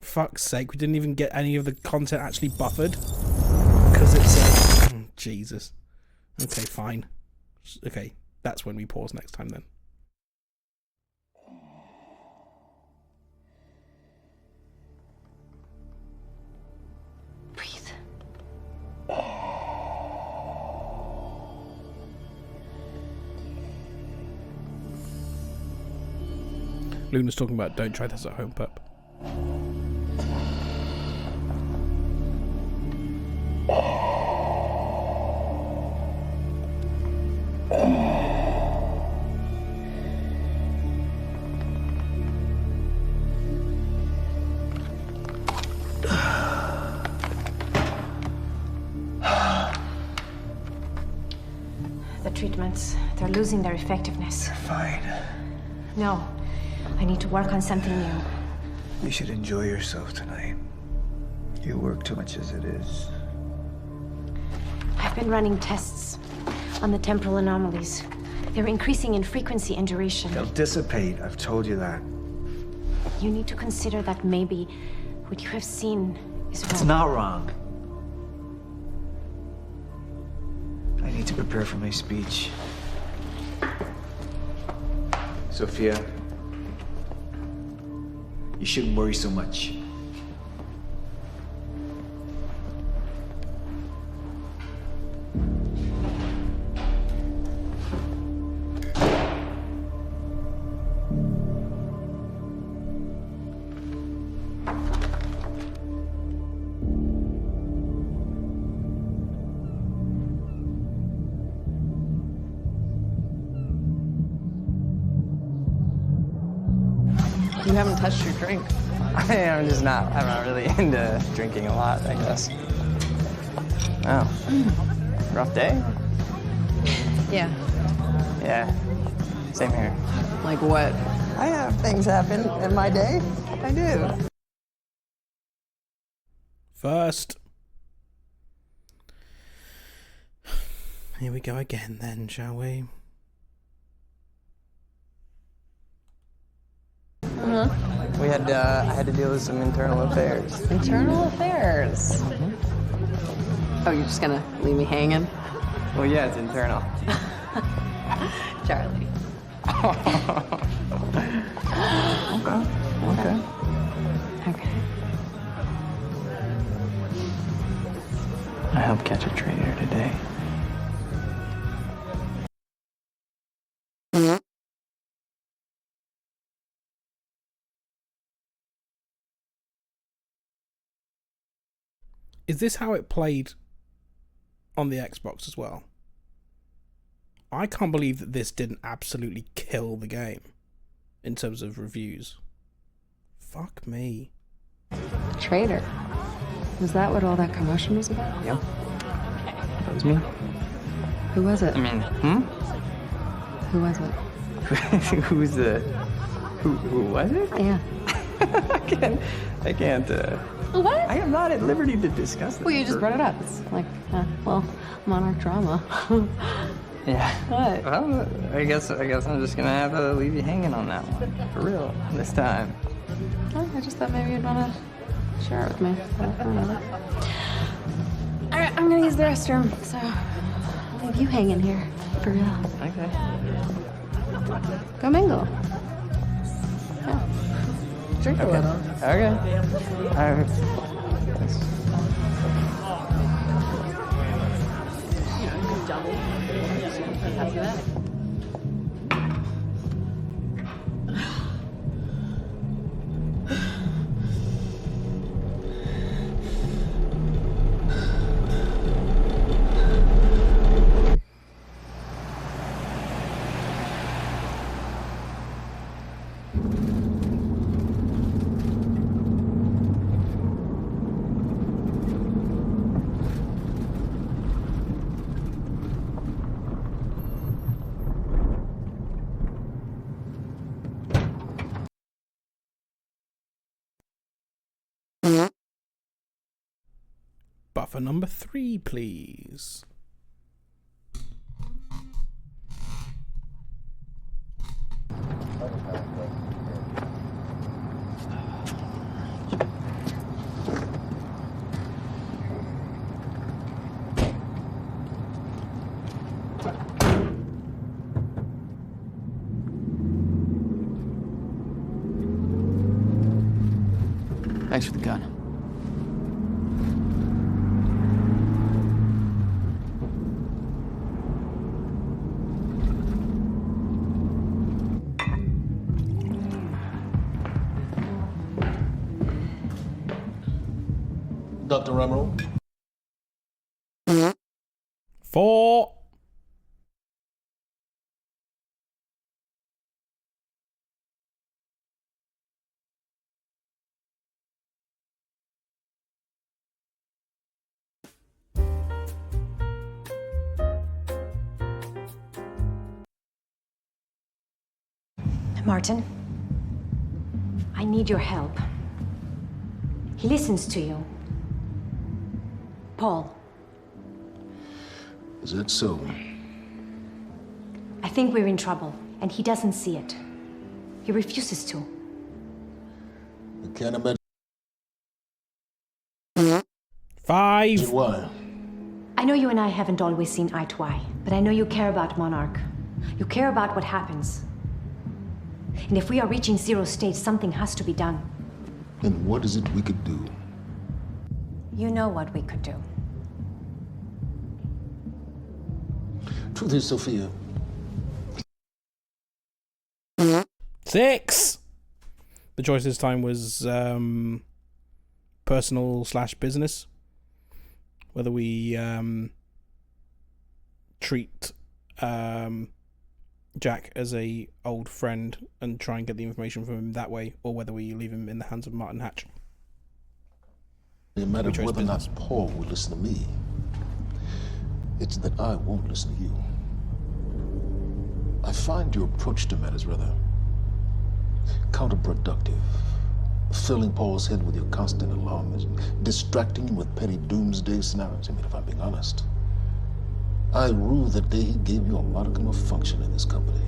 Fuck's sake, we didn't even get any of the content actually buffered. Because it said... Oh, Jesus. Okay, fine. Okay, that's when we pause next time then. Breathe. Luna's talking about don't try this at home, pup. The treatments, they're losing their effectiveness. You're fine. No, I need to work on something new. You should enjoy yourself tonight. You work too much as it is. I've been running tests on the temporal anomalies. They're increasing in frequency and duration. They'll dissipate, I've told you that. You need to consider that maybe what you have seen is wrong. It's not wrong. I need to prepare for my speech. Sophia, you shouldn't worry so much. You haven't touched your drink. I'm not really into drinking a lot, I guess. Oh. Rough day? Yeah. Yeah. Same here. Like what? I have things happen in my day. I do. First. Here we go again then, shall we? Uh-huh. I had to deal with some internal affairs. Internal affairs? Oh, you're just gonna leave me hanging? Well, yeah, it's internal. Charlie. Okay. I helped catch a traitor today. Is this how it played on the Xbox as well? I can't believe that this didn't absolutely kill the game in terms of reviews. Fuck me. Traitor. Was that what all that commotion was about? Yep. That was me. Who was it? I mean, Who was it? Who was it? Yeah. I can't, What? I am not at liberty to discuss this. Well, you just brought it up. It's like, Monarch drama. Yeah. What? Well, I guess I'm just gonna have to leave you hanging on that one. For real. This time. Oh, I just thought maybe you'd want to share it with me. But I don't know. All right, I'm gonna use the restroom, so I'll leave you hanging here. For real. Okay. Go mingle. Yeah. Drink a little. Okay. All right. Thanks. Buffer number 3, please. Thanks for the gun. Dr. Emerald? 4. Martin, I need your help. He listens to you. Paul. Is that so? I think we're in trouble, and he doesn't see it. He refuses to. I can't imagine 5. why. I know you and I haven't always seen eye to eye, but I know you care about Monarch. You care about what happens. And if we are reaching zero state, something has to be done. And what is it we could do? You know what we could do. Truth is, Sophia. 6. The choice this time was personal/business. Whether we treat Jack as a old friend and try and get the information from him that way, or whether we leave him in the hands of Martin Hatch. No matter whether or not Paul will listen to me, it's that I won't listen to you. I find your approach to matters rather counterproductive. Filling Paul's head with your constant alarmism, distracting him with petty doomsday scenarios. I mean, if I'm being honest, I rue the day he gave you a modicum of function in this company.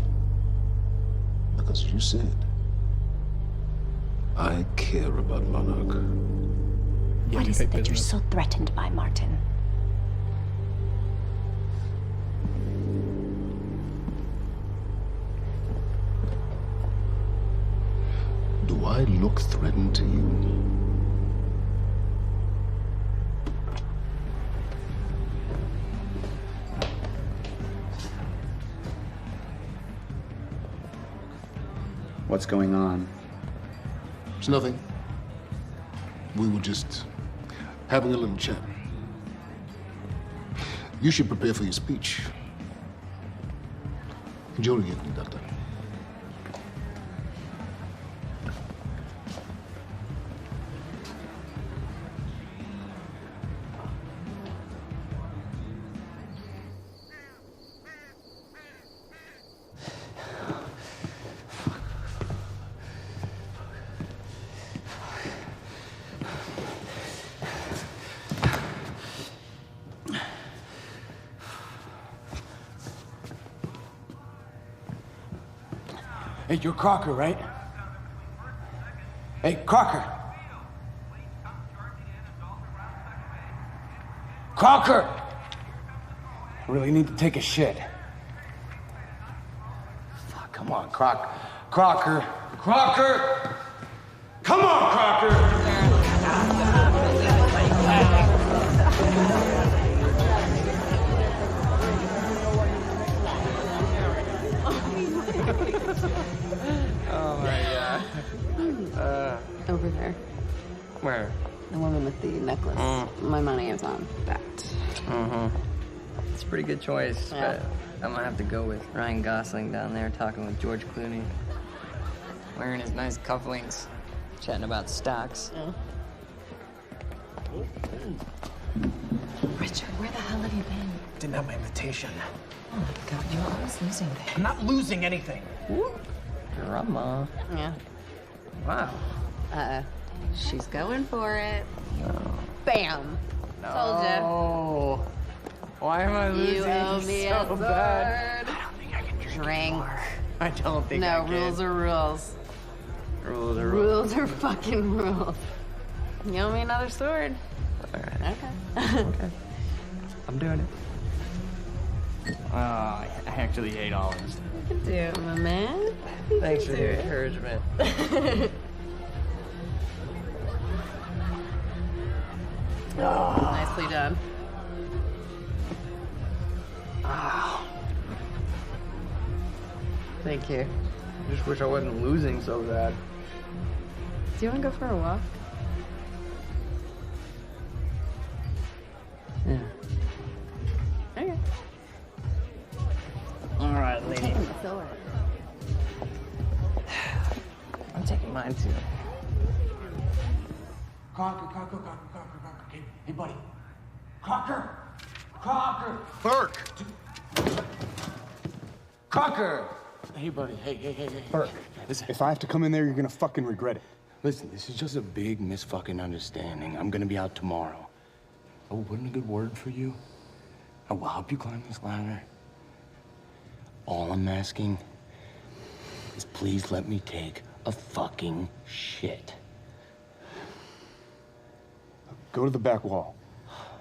Because you said, I care about Monarch. What is it that you're so threatened by, Martin? Do I look threatened to you? What's going on? It's nothing. We were just having a little chat. You should prepare for your speech. Jody, get conductor. Hey, you're Crocker, right? Hey, Crocker! Crocker! I really need to take a shit. Fuck, come on, Crocker. Crocker! Crocker! Come on, Crocker! Oh my god. Over there. Where? The woman with the necklace. My money is on that. It's a pretty good choice, Yeah. but I'm gonna have to go with Ryan Gosling down there talking with George Clooney. Wearing his nice cufflinks, chatting about stocks. Richard, where the hell have you been? Didn't have my invitation. Oh my god, you're always losing things. I'm not losing anything. Drama. Yeah. Wow. She's going for it. Bam. Told ya. Oh. Why am I losing You owe me so a sword. bad? I don't think I can drink Drink. anymore. I don't think I No, can. rules are rules. Rules are rules. Rules are fucking rules. You owe me another sword. Alright. Okay. I'm doing it. Oh, I actually hate olives. You can do it, my man. Thanks for the encouragement. Nicely done. Thank you. Just wish I wasn't losing so bad. Do you want to go for a walk? Yeah. Okay. All right, lady. Sword. I'm taking mine too. Crocker. Hey, buddy. Crocker! Burke! Crocker! Hey, buddy. Hey. Burke, if I have to come in there, you're gonna fucking regret it. Listen, this is just a big misfucking understanding. I'm gonna be out tomorrow. Oh, put in a good word for you. I will help you climb this ladder. All I'm asking is please let me take a fucking shit. Go to the back wall.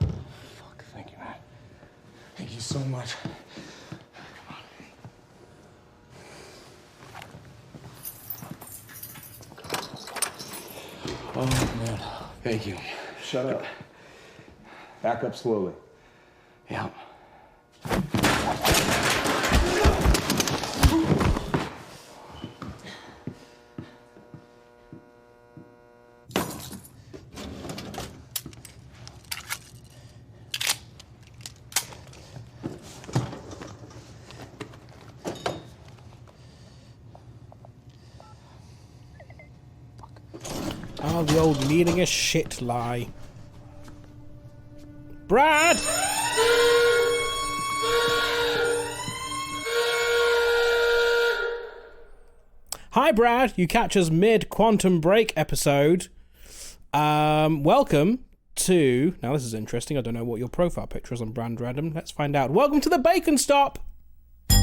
Fuck, thank you, man. Thank you so much. Oh, man. Thank you. Shut up. Back up slowly. Yeah. Oh, the old needing a shit lie. Brad! Hi, Brad. You catch us mid-Quantum Break episode. Welcome to... Now, this is interesting. I don't know what your profile picture is on Brand Random. Let's find out. Welcome to the Bacon Stop! It's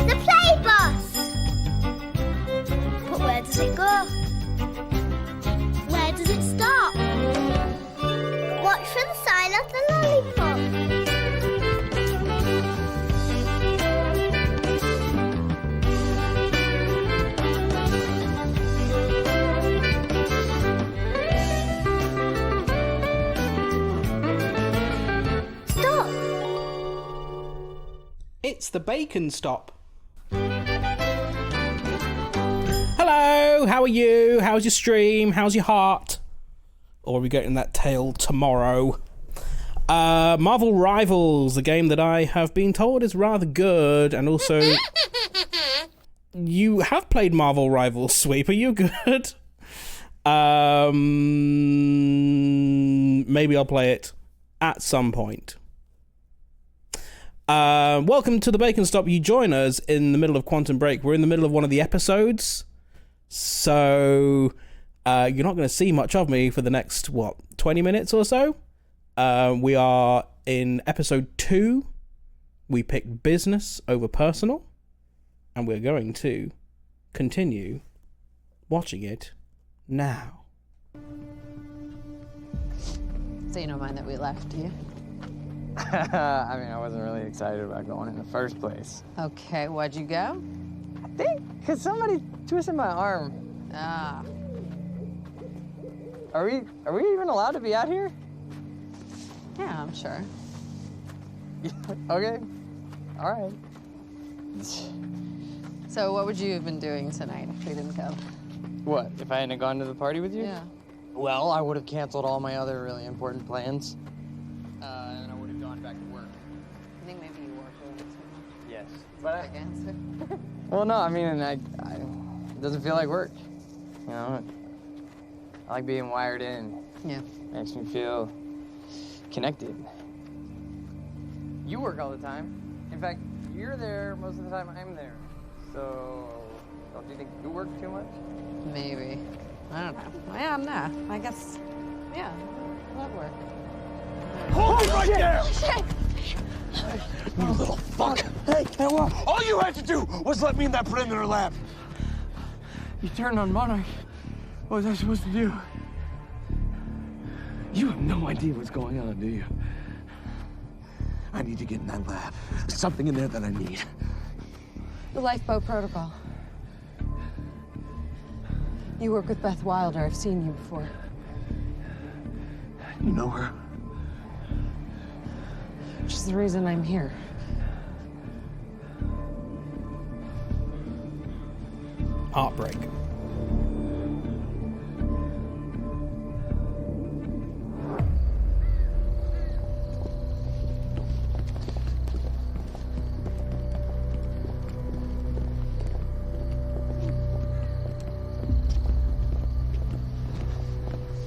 the play bus! But where does it go? Where does it stop? Watch for the sign of the lollipop. Stop! It's the Bacon Stop. Hello, how are you? How's your stream? How's your heart? Or are we getting that tale tomorrow? Marvel Rivals, a game that I have been told is rather good, and also... You have played Marvel Rivals, Sweep. Are you good? Maybe I'll play it at some point. Welcome to the Bacon Stop. You join us in the middle of Quantum Break. We're in the middle of one of the episodes, so you're not going to see much of me for the next 20 minutes or so. We are in episode 2. We picked business over personal, and we're going to continue watching it now. So you don't mind that we left, do you? I mean, I wasn't really excited about going in the first place. Okay, why'd you go? I think because somebody twisted my arm. Ah. Are we even allowed to be out here? Yeah, I'm sure. Okay. All right. So what would you have been doing tonight if we didn't go? What, if I hadn't gone to the party with you? Yeah. Well, I would have canceled all my other really important plans. And I would have gone back to work. I think maybe you work a little too much. Yes. But Quick answer. well, no, I mean, it doesn't feel like work. You know, I like being wired in. Yeah. Makes me feel connected. You work all the time. In fact, you're there most of the time I'm there. So, don't you think you work too much? Maybe. I don't know. Yeah, nah. I guess, yeah, that work. Hold it right there! Shit! You little fuck! Hey, all you had to do was let me in that perimeter lab. You turned on Monarch. What was I supposed to do? You have no idea what's going on, do you? I need to get in that lab. There's something in there that I need. The lifeboat protocol. You work with Beth Wilder. I've seen you before. You know her? She's the reason I'm here. Heartbreak.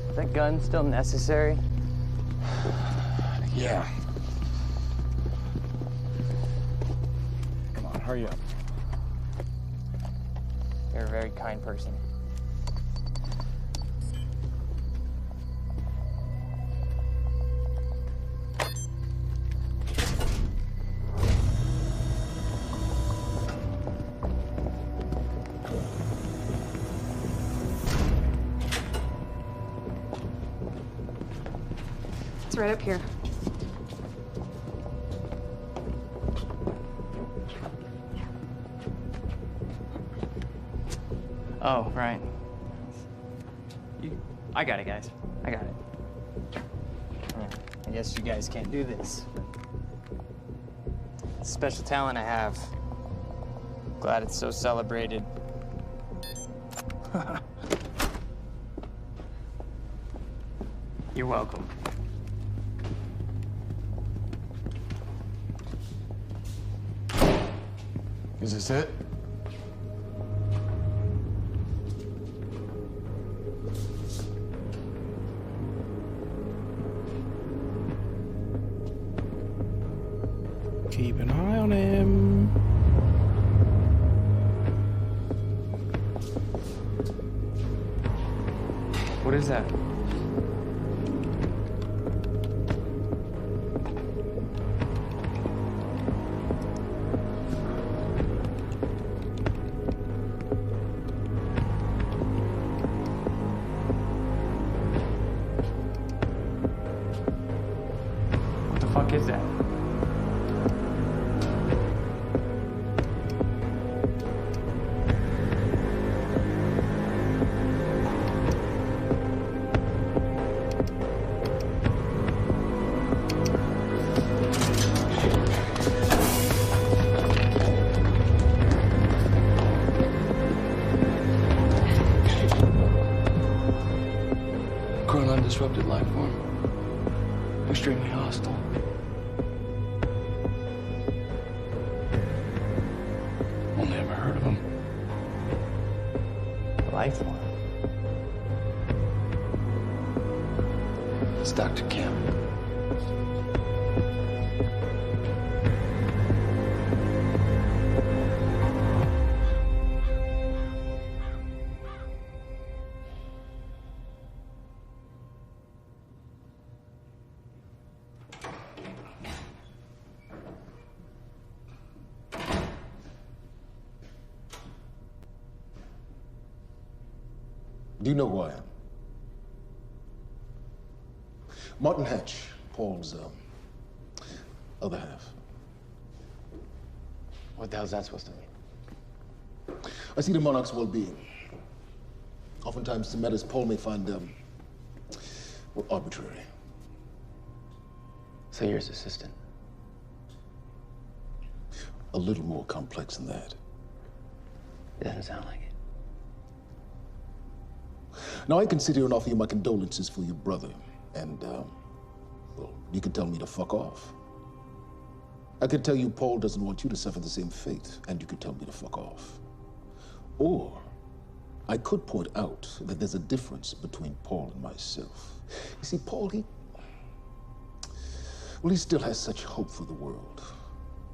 Is that gun still necessary? Yeah. Come on, hurry up. You're a very kind person. It's right up here. Oh, right. I got it, guys. I got it. I guess you guys can't do this. It's a special talent I have. Glad it's so celebrated. You're welcome. Is this it? Keep an eye on him. What is that? What the fuck is that? Chronon disrupted life form. Extremely hostile. Only ever heard of him. Life form. It's Dr. Kim. Do you know who I am? Martin Hatch, Paul's other half. What the hell's that supposed to mean? I see the Monarch's well-being. Oftentimes, the matters Paul may find, well, arbitrary. So you're his assistant? A little more complex than that. It doesn't sound like it. Now, I can sit here and offer you my condolences for your brother, and, well, you can tell me to fuck off. I could tell you Paul doesn't want you to suffer the same fate, and you could tell me to fuck off. Or, I could point out that there's a difference between Paul and myself. You see, Paul, he still has such hope for the world,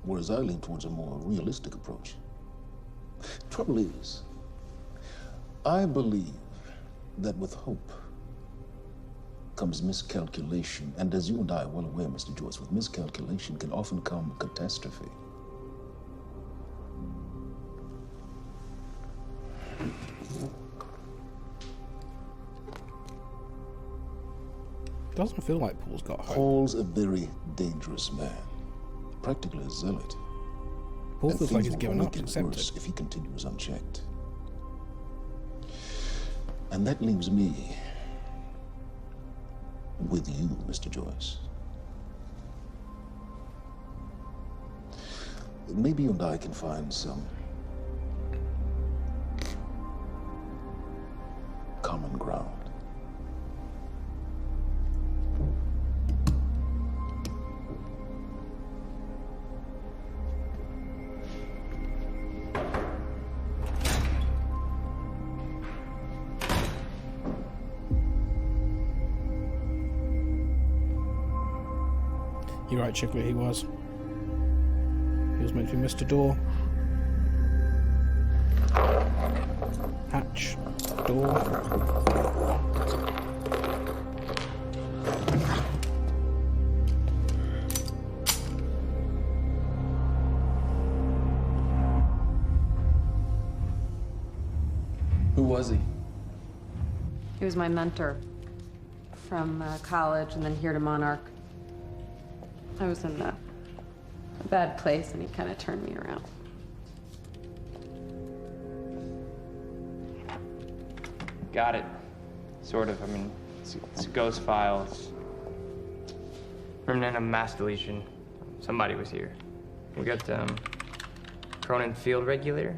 whereas I lean towards a more realistic approach. Trouble is, I believe that with hope comes miscalculation, and as you and I are well aware, Mr. Joyce, with miscalculation can often come catastrophe. Doesn't feel like Paul's got hope. Paul's a very dangerous man, practically a zealot. Paul and feels like he's things given will up, only get accepted. worse if he continues unchecked. And that leaves me with you, Mr. Joyce. Maybe you and I can find some common ground. You're right, Chiclet, he was. He was meant to be Mr. Door. Hatch. Door. Who was he? He was my mentor from college and then here to Monarch. I was in a bad place and he kind of turned me around. Got it. Sort of. I mean, it's a ghost file. It's remnant of mass deletion. Somebody was here. We got Cronin Field Regulator.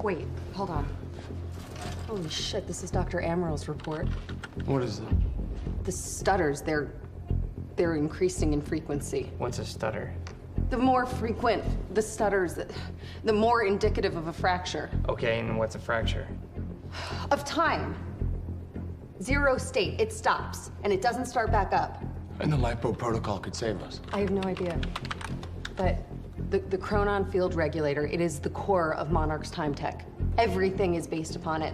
Wait, hold on. Holy shit, this is Dr. Amaril's report. What is it? The stutters, they're increasing in frequency. What's a stutter? The more frequent the stutters, the more indicative of a fracture. Okay, and what's a fracture? Of time. Zero state, it stops, and it doesn't start back up. And the LiPo protocol could save us. I have no idea. But the Chronon field regulator, it is the core of Monarch's time tech. Everything is based upon it.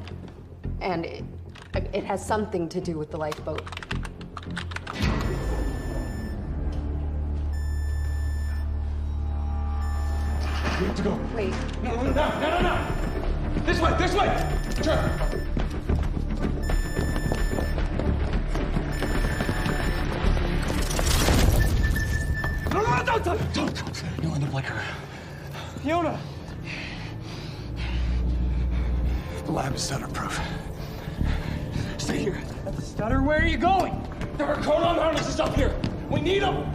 And it has something to do with the lifeboat. We have to go. Wait. No. This way. Turn. No, don't. You end up like her. Fiona! The lab is stutter-proof. Stay here. Stutter, where are you going? There are Chronon harnesses up here. We need them.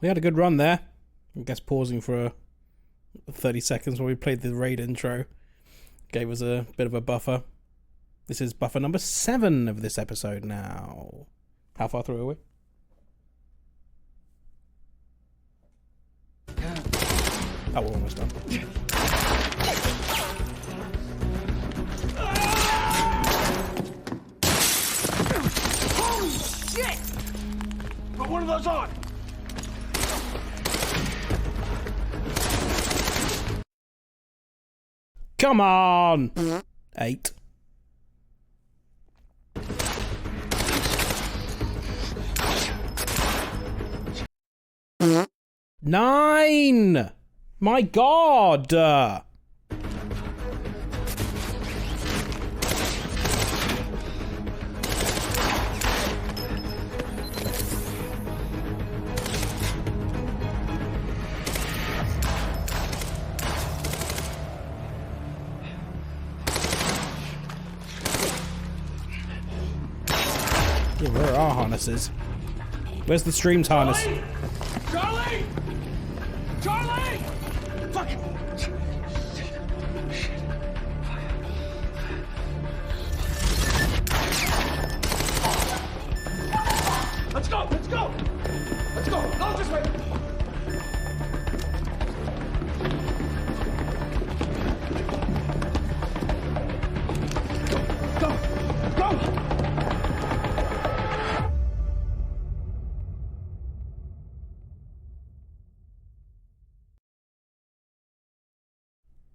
We had a good run there. I guess pausing for 30 seconds while we played the raid intro gave us a bit of a buffer. This is buffer number 7 of this episode now. How far through are we? Oh, we're almost done. Holy shit! Put one of those on! Come on! 8. Nine! My God! Yeah, where are our harnesses? Where's the stream's harness? Charlie! Charlie! Fuck! Let's go! Let's go! Let's go! Go this way!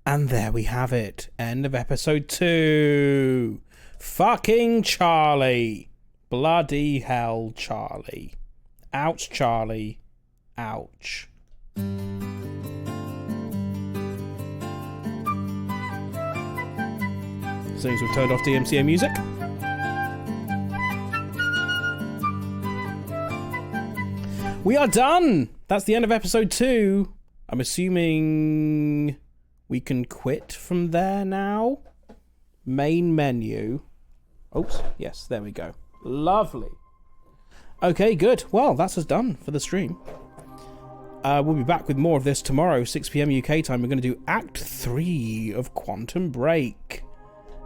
And there we have it. End of episode 2. Fucking Charlie. Bloody hell, Charlie. Ouch, Charlie. Ouch. Seems we've turned off DMCA music. We are done. That's the end of episode 2. I'm assuming we can quit from there now. Main menu. Oops. Yes, there we go. Lovely. Okay, good. Well, that's us done for the stream. We'll be back with more of this tomorrow, 6 PM UK time. We're going to do Act 3 of Quantum Break.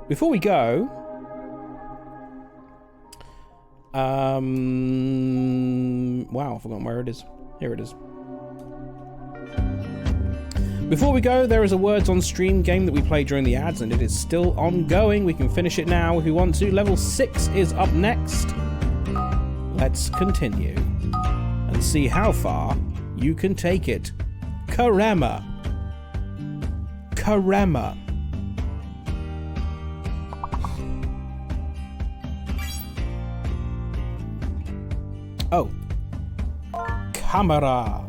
Before we go... wow, I've forgotten where it is. Here it is. Before we go, there is a Words on Stream game that we played during the ads, and it is still ongoing. We can finish it now if we want to. Level 6 is up next. Let's continue and see how far you can take it. Karema. Karema. Oh. Camera.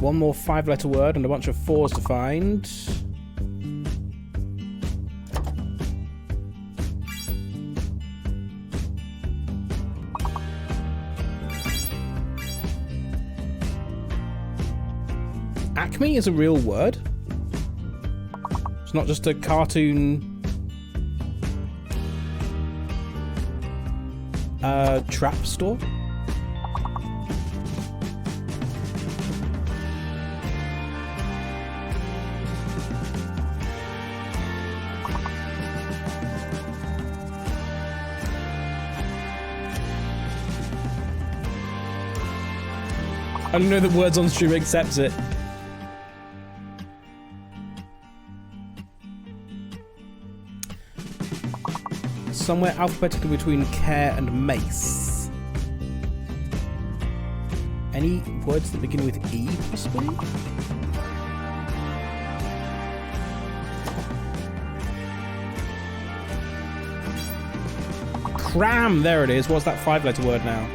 One more 5-letter word and a bunch of 4s to find. Acme is a real word. It's not just a cartoon trap store. I don't know that Words on Stream accepts it. Somewhere alphabetically between care and mace. Any words that begin with E, possibly? Cram! There it is. What's that 5-letter word now?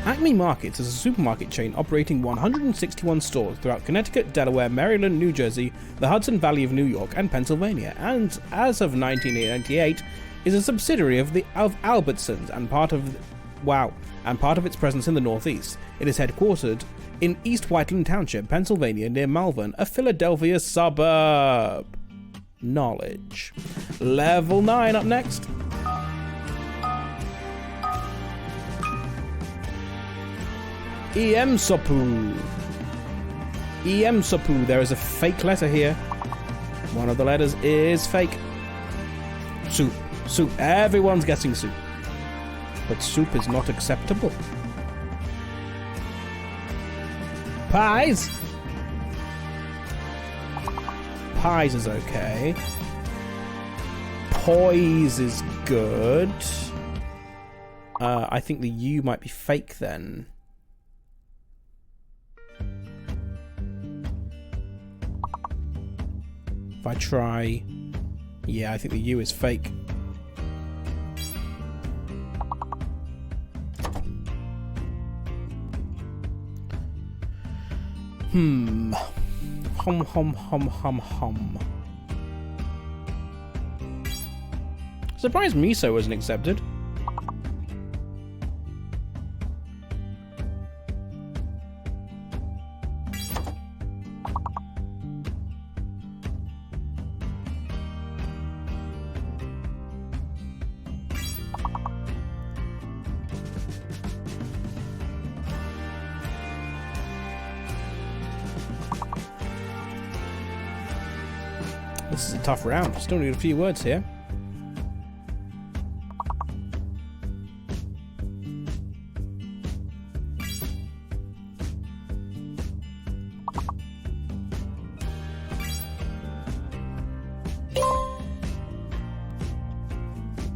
Acme Markets is a supermarket chain operating 161 stores throughout Connecticut, Delaware, Maryland, New Jersey, the Hudson Valley of New York, and Pennsylvania, and as of 1998 is a subsidiary of Albertsons and part of its presence in the Northeast. It is headquartered in East Whiteland Township, Pennsylvania, near Malvern, a Philadelphia suburb. Knowledge. Level 9 up next. Iemsopu. Iemsopu. There is a fake letter here. One of the letters is fake. Soup. Soup. Everyone's guessing soup. But soup is not acceptable. Pies. Pies is okay. Poise is good. I think the U might be fake then. If I try... Yeah, I think the U is fake. Hum. Hum, hum, hum, hum, hum. Surprised miso wasn't accepted. This is a tough round. Still need a few words here.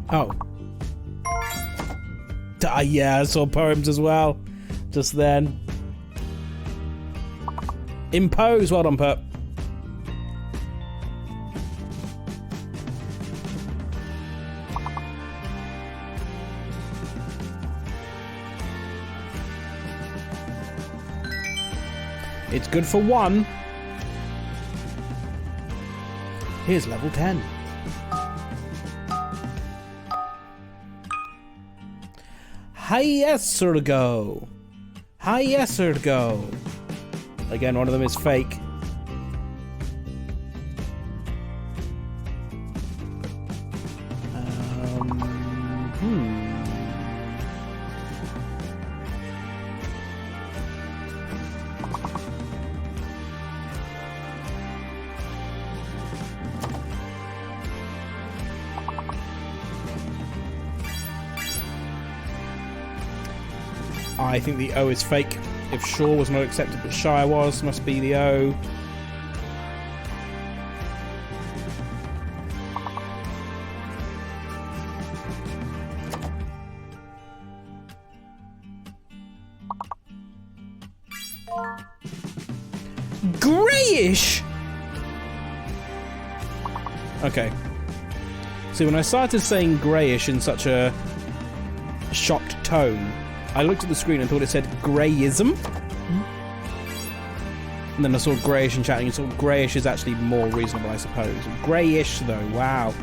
Oh. Yeah, I saw poems as well. Just then. Impose. Well done, Perp. It's good for 1. Here's level 10. Hyesergo. Hyesergo. Again, one of them is fake. I think the O is fake. If Shaw was not accepted, but Shire was, must be the O. Greyish! Okay. See, when I started saying greyish in such a shocked tone, I looked at the screen and thought it said greyism. And then I saw greyish in chatting, and saw greyish is actually more reasonable, I suppose. Greyish, though, wow.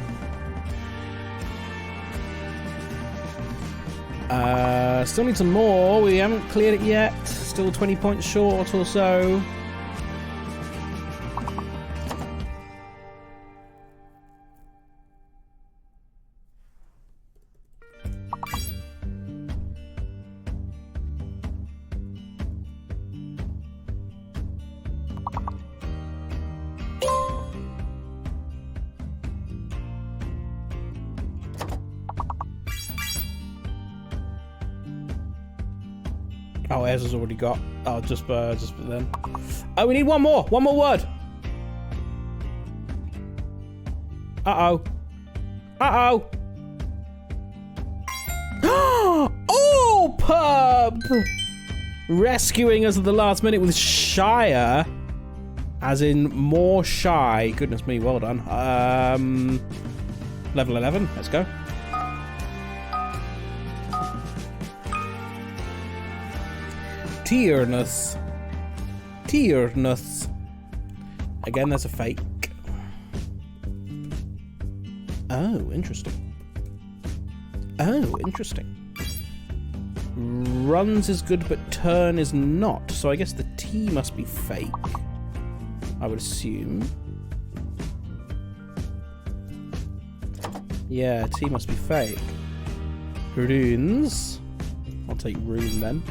Still need some more. We haven't cleared it yet. Still 20 points short or so. Oh, Ezra's already got. Oh, just then. Oh, we need one more word. Uh-oh. Uh-oh. Oh, pub! Rescuing us at the last minute with Shire. As in more shy. Goodness me, well done. Level 11, let's go. Tierness. Again, there's a fake. Oh, interesting. Runs is good, but turn is not. So I guess the T must be fake. I would assume. Yeah, T must be fake. Runes. I'll take rune then.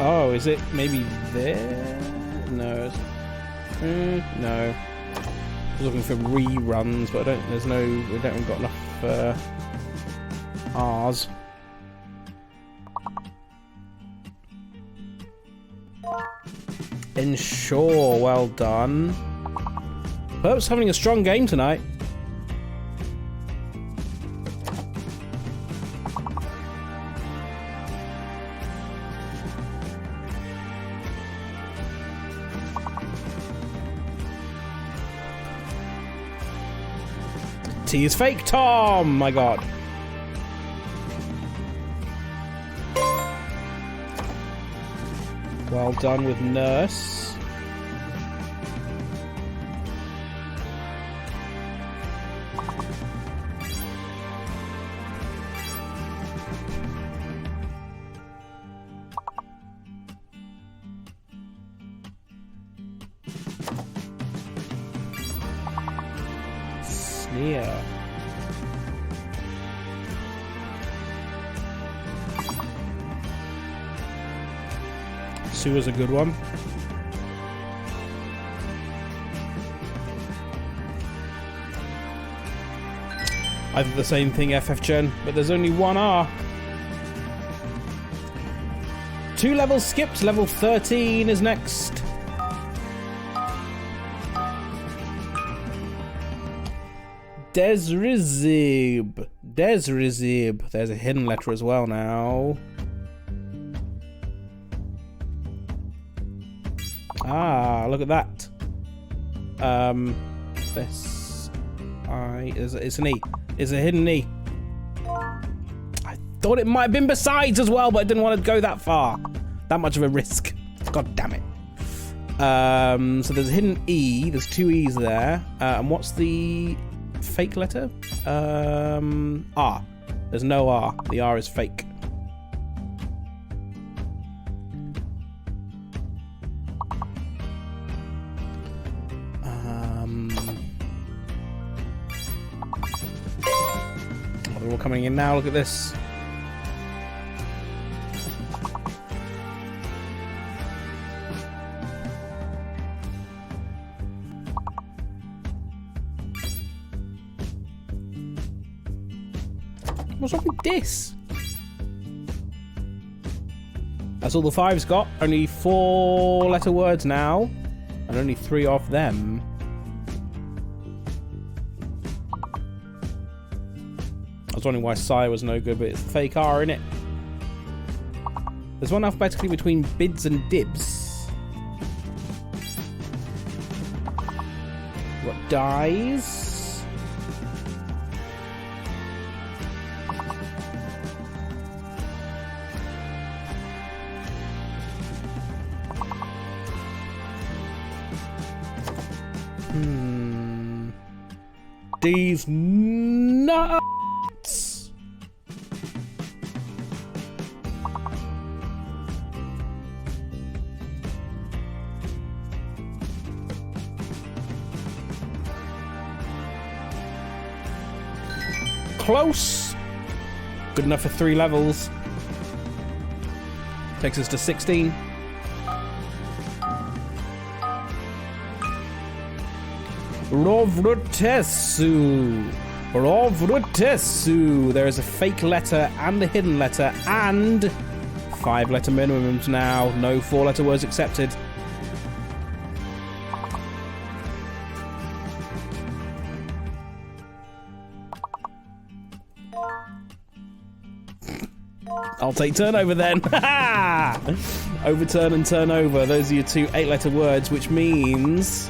Oh, is it maybe there? No. No. I was looking for reruns, but we haven't got enough R's. Ensure, well done. Perhaps having a strong game tonight. T is fake, Tom! My god. Well done with nurse. Sneer. Sue is a good one. I did the same thing, FF Gen, but there's only one R. 2 levels skipped, level 13 is next. Desrizib. There's a hidden letter as well now. Ah, look at that. It's an E. It's a hidden E. I thought it might have been besides as well, but I didn't want to go that far. That much of a risk. God damn it. So there's a hidden E. There's 2 E's there. And what's the fake letter? R. There's no R. The R is fake. They're all coming in now. Look at this. What's wrong with this? That's all the 5's got. Only 4 letter words now. And only 3 of them. I was wondering why Sire was no good, but it's fake R, innit? There's one alphabetically between bids and dibs. What? dies. These nuts. Close. Good enough for 3 levels. Takes us to 16. Rovrutesu. Rovrutesu. There is a fake letter and a hidden letter and 5-letter minimums now. No 4-letter words accepted. I'll take turnover then. Overturn and turn over. Those are your 2 8-letter words, which means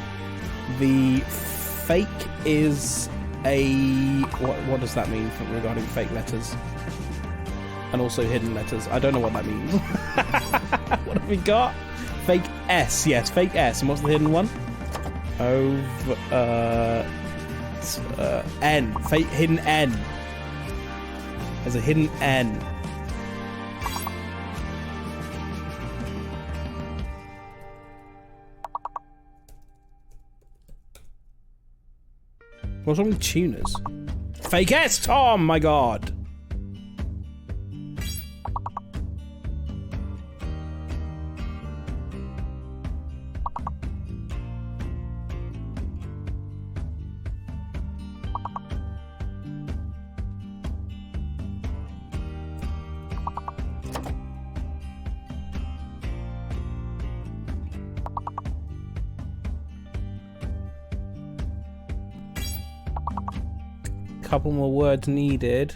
the fake is a... What does that mean regarding fake letters? And also hidden letters. I don't know what that means. What have we got? Fake S. Yes, fake S. And what's the hidden one? N. Fake hidden N. There's a hidden N. What's wrong with tuners? Fake S, Tom! My God! Couple more words needed.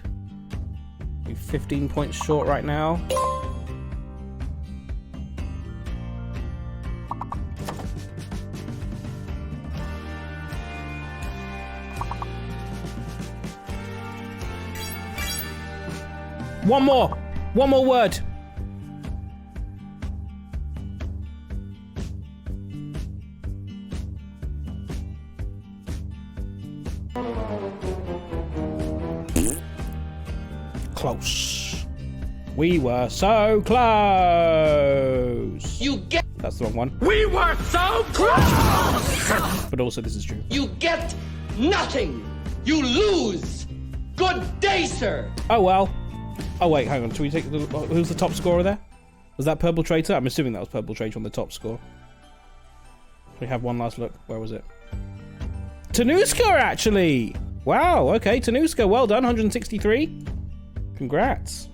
We're 15 points short right now. One more word. Close. We were so close. You get. That's the wrong one. We were so close. But also, this is true. You get nothing. You lose. Good day, sir. Oh well. Oh wait, hang on. Should we take the? Who's the top scorer there? Was that Purple Traitor? I'm assuming that was Purple Traitor on the top score. We have one last look. Where was it? Tanuska, actually. Wow. Okay, Tanuska. Well done. 163. Congrats.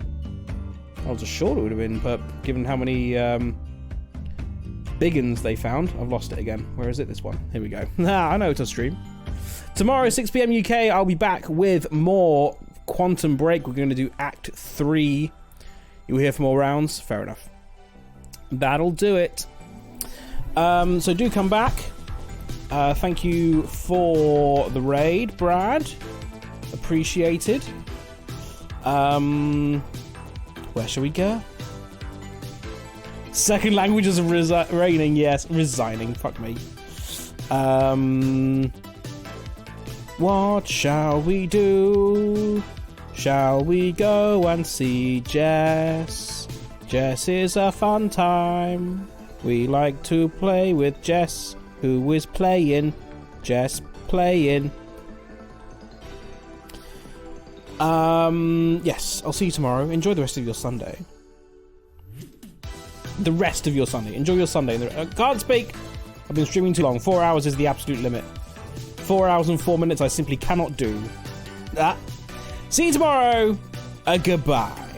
I was assured it would have been Perp, given how many big uns they found. I've lost it again. Where is it? This one. Here we go. I know it's a stream. Tomorrow, 6 PM UK, I'll be back with more Quantum Break. We're going to do Act 3. You'll hear for more rounds. Fair enough. That'll do it. So do come back. Thank you for the raid, Brad. Appreciated. Where shall we go? Second languages of reigning, yes. Resigning, fuck me. What shall we do? Shall we go and see Jess? Jess is a fun time. We like to play with Jess, who is playing. Jess playing. Yes, I'll see you tomorrow. Enjoy the rest of your Sunday. The rest of your Sunday. Enjoy your Sunday. Can't speak. I've been streaming too long. 4 hours is the absolute limit. 4 hours and 4 minutes I simply cannot do. See you tomorrow. Goodbye.